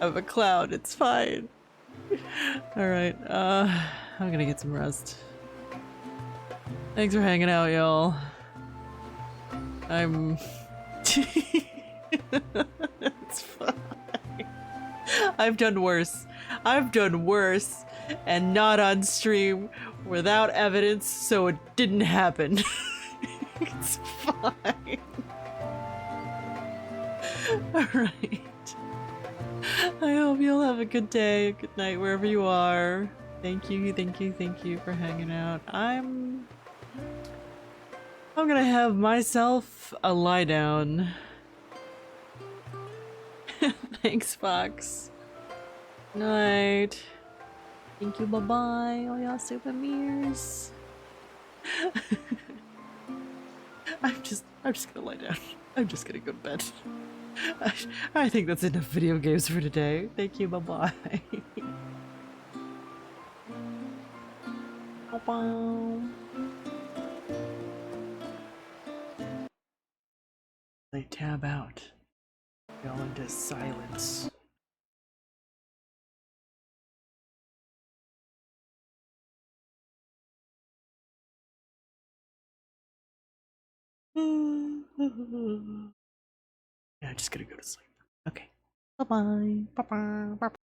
I'm a clown, it's fine. Alright, I'm gonna get some rest. Thanks for hanging out, y'all. It's fine. I've done worse. I've done worse, and not on stream, without evidence, so it didn't happen. It's fine. Alright. I hope you'll have a good day, good night, wherever you are. Thank you for hanging out. I'm gonna have myself a lie down. Thanks, Fox. Night. Thank you, bye-bye, all y'all super mirrors. I'm just gonna lie down. I'm just gonna go to bed. I think that's enough video games for today. Thank you, bye-bye. Bye-bye. They tab out. Go into silence. Yeah, I'm just gonna go to sleep. Okay. Bye-bye. Bye-bye. Bye-bye.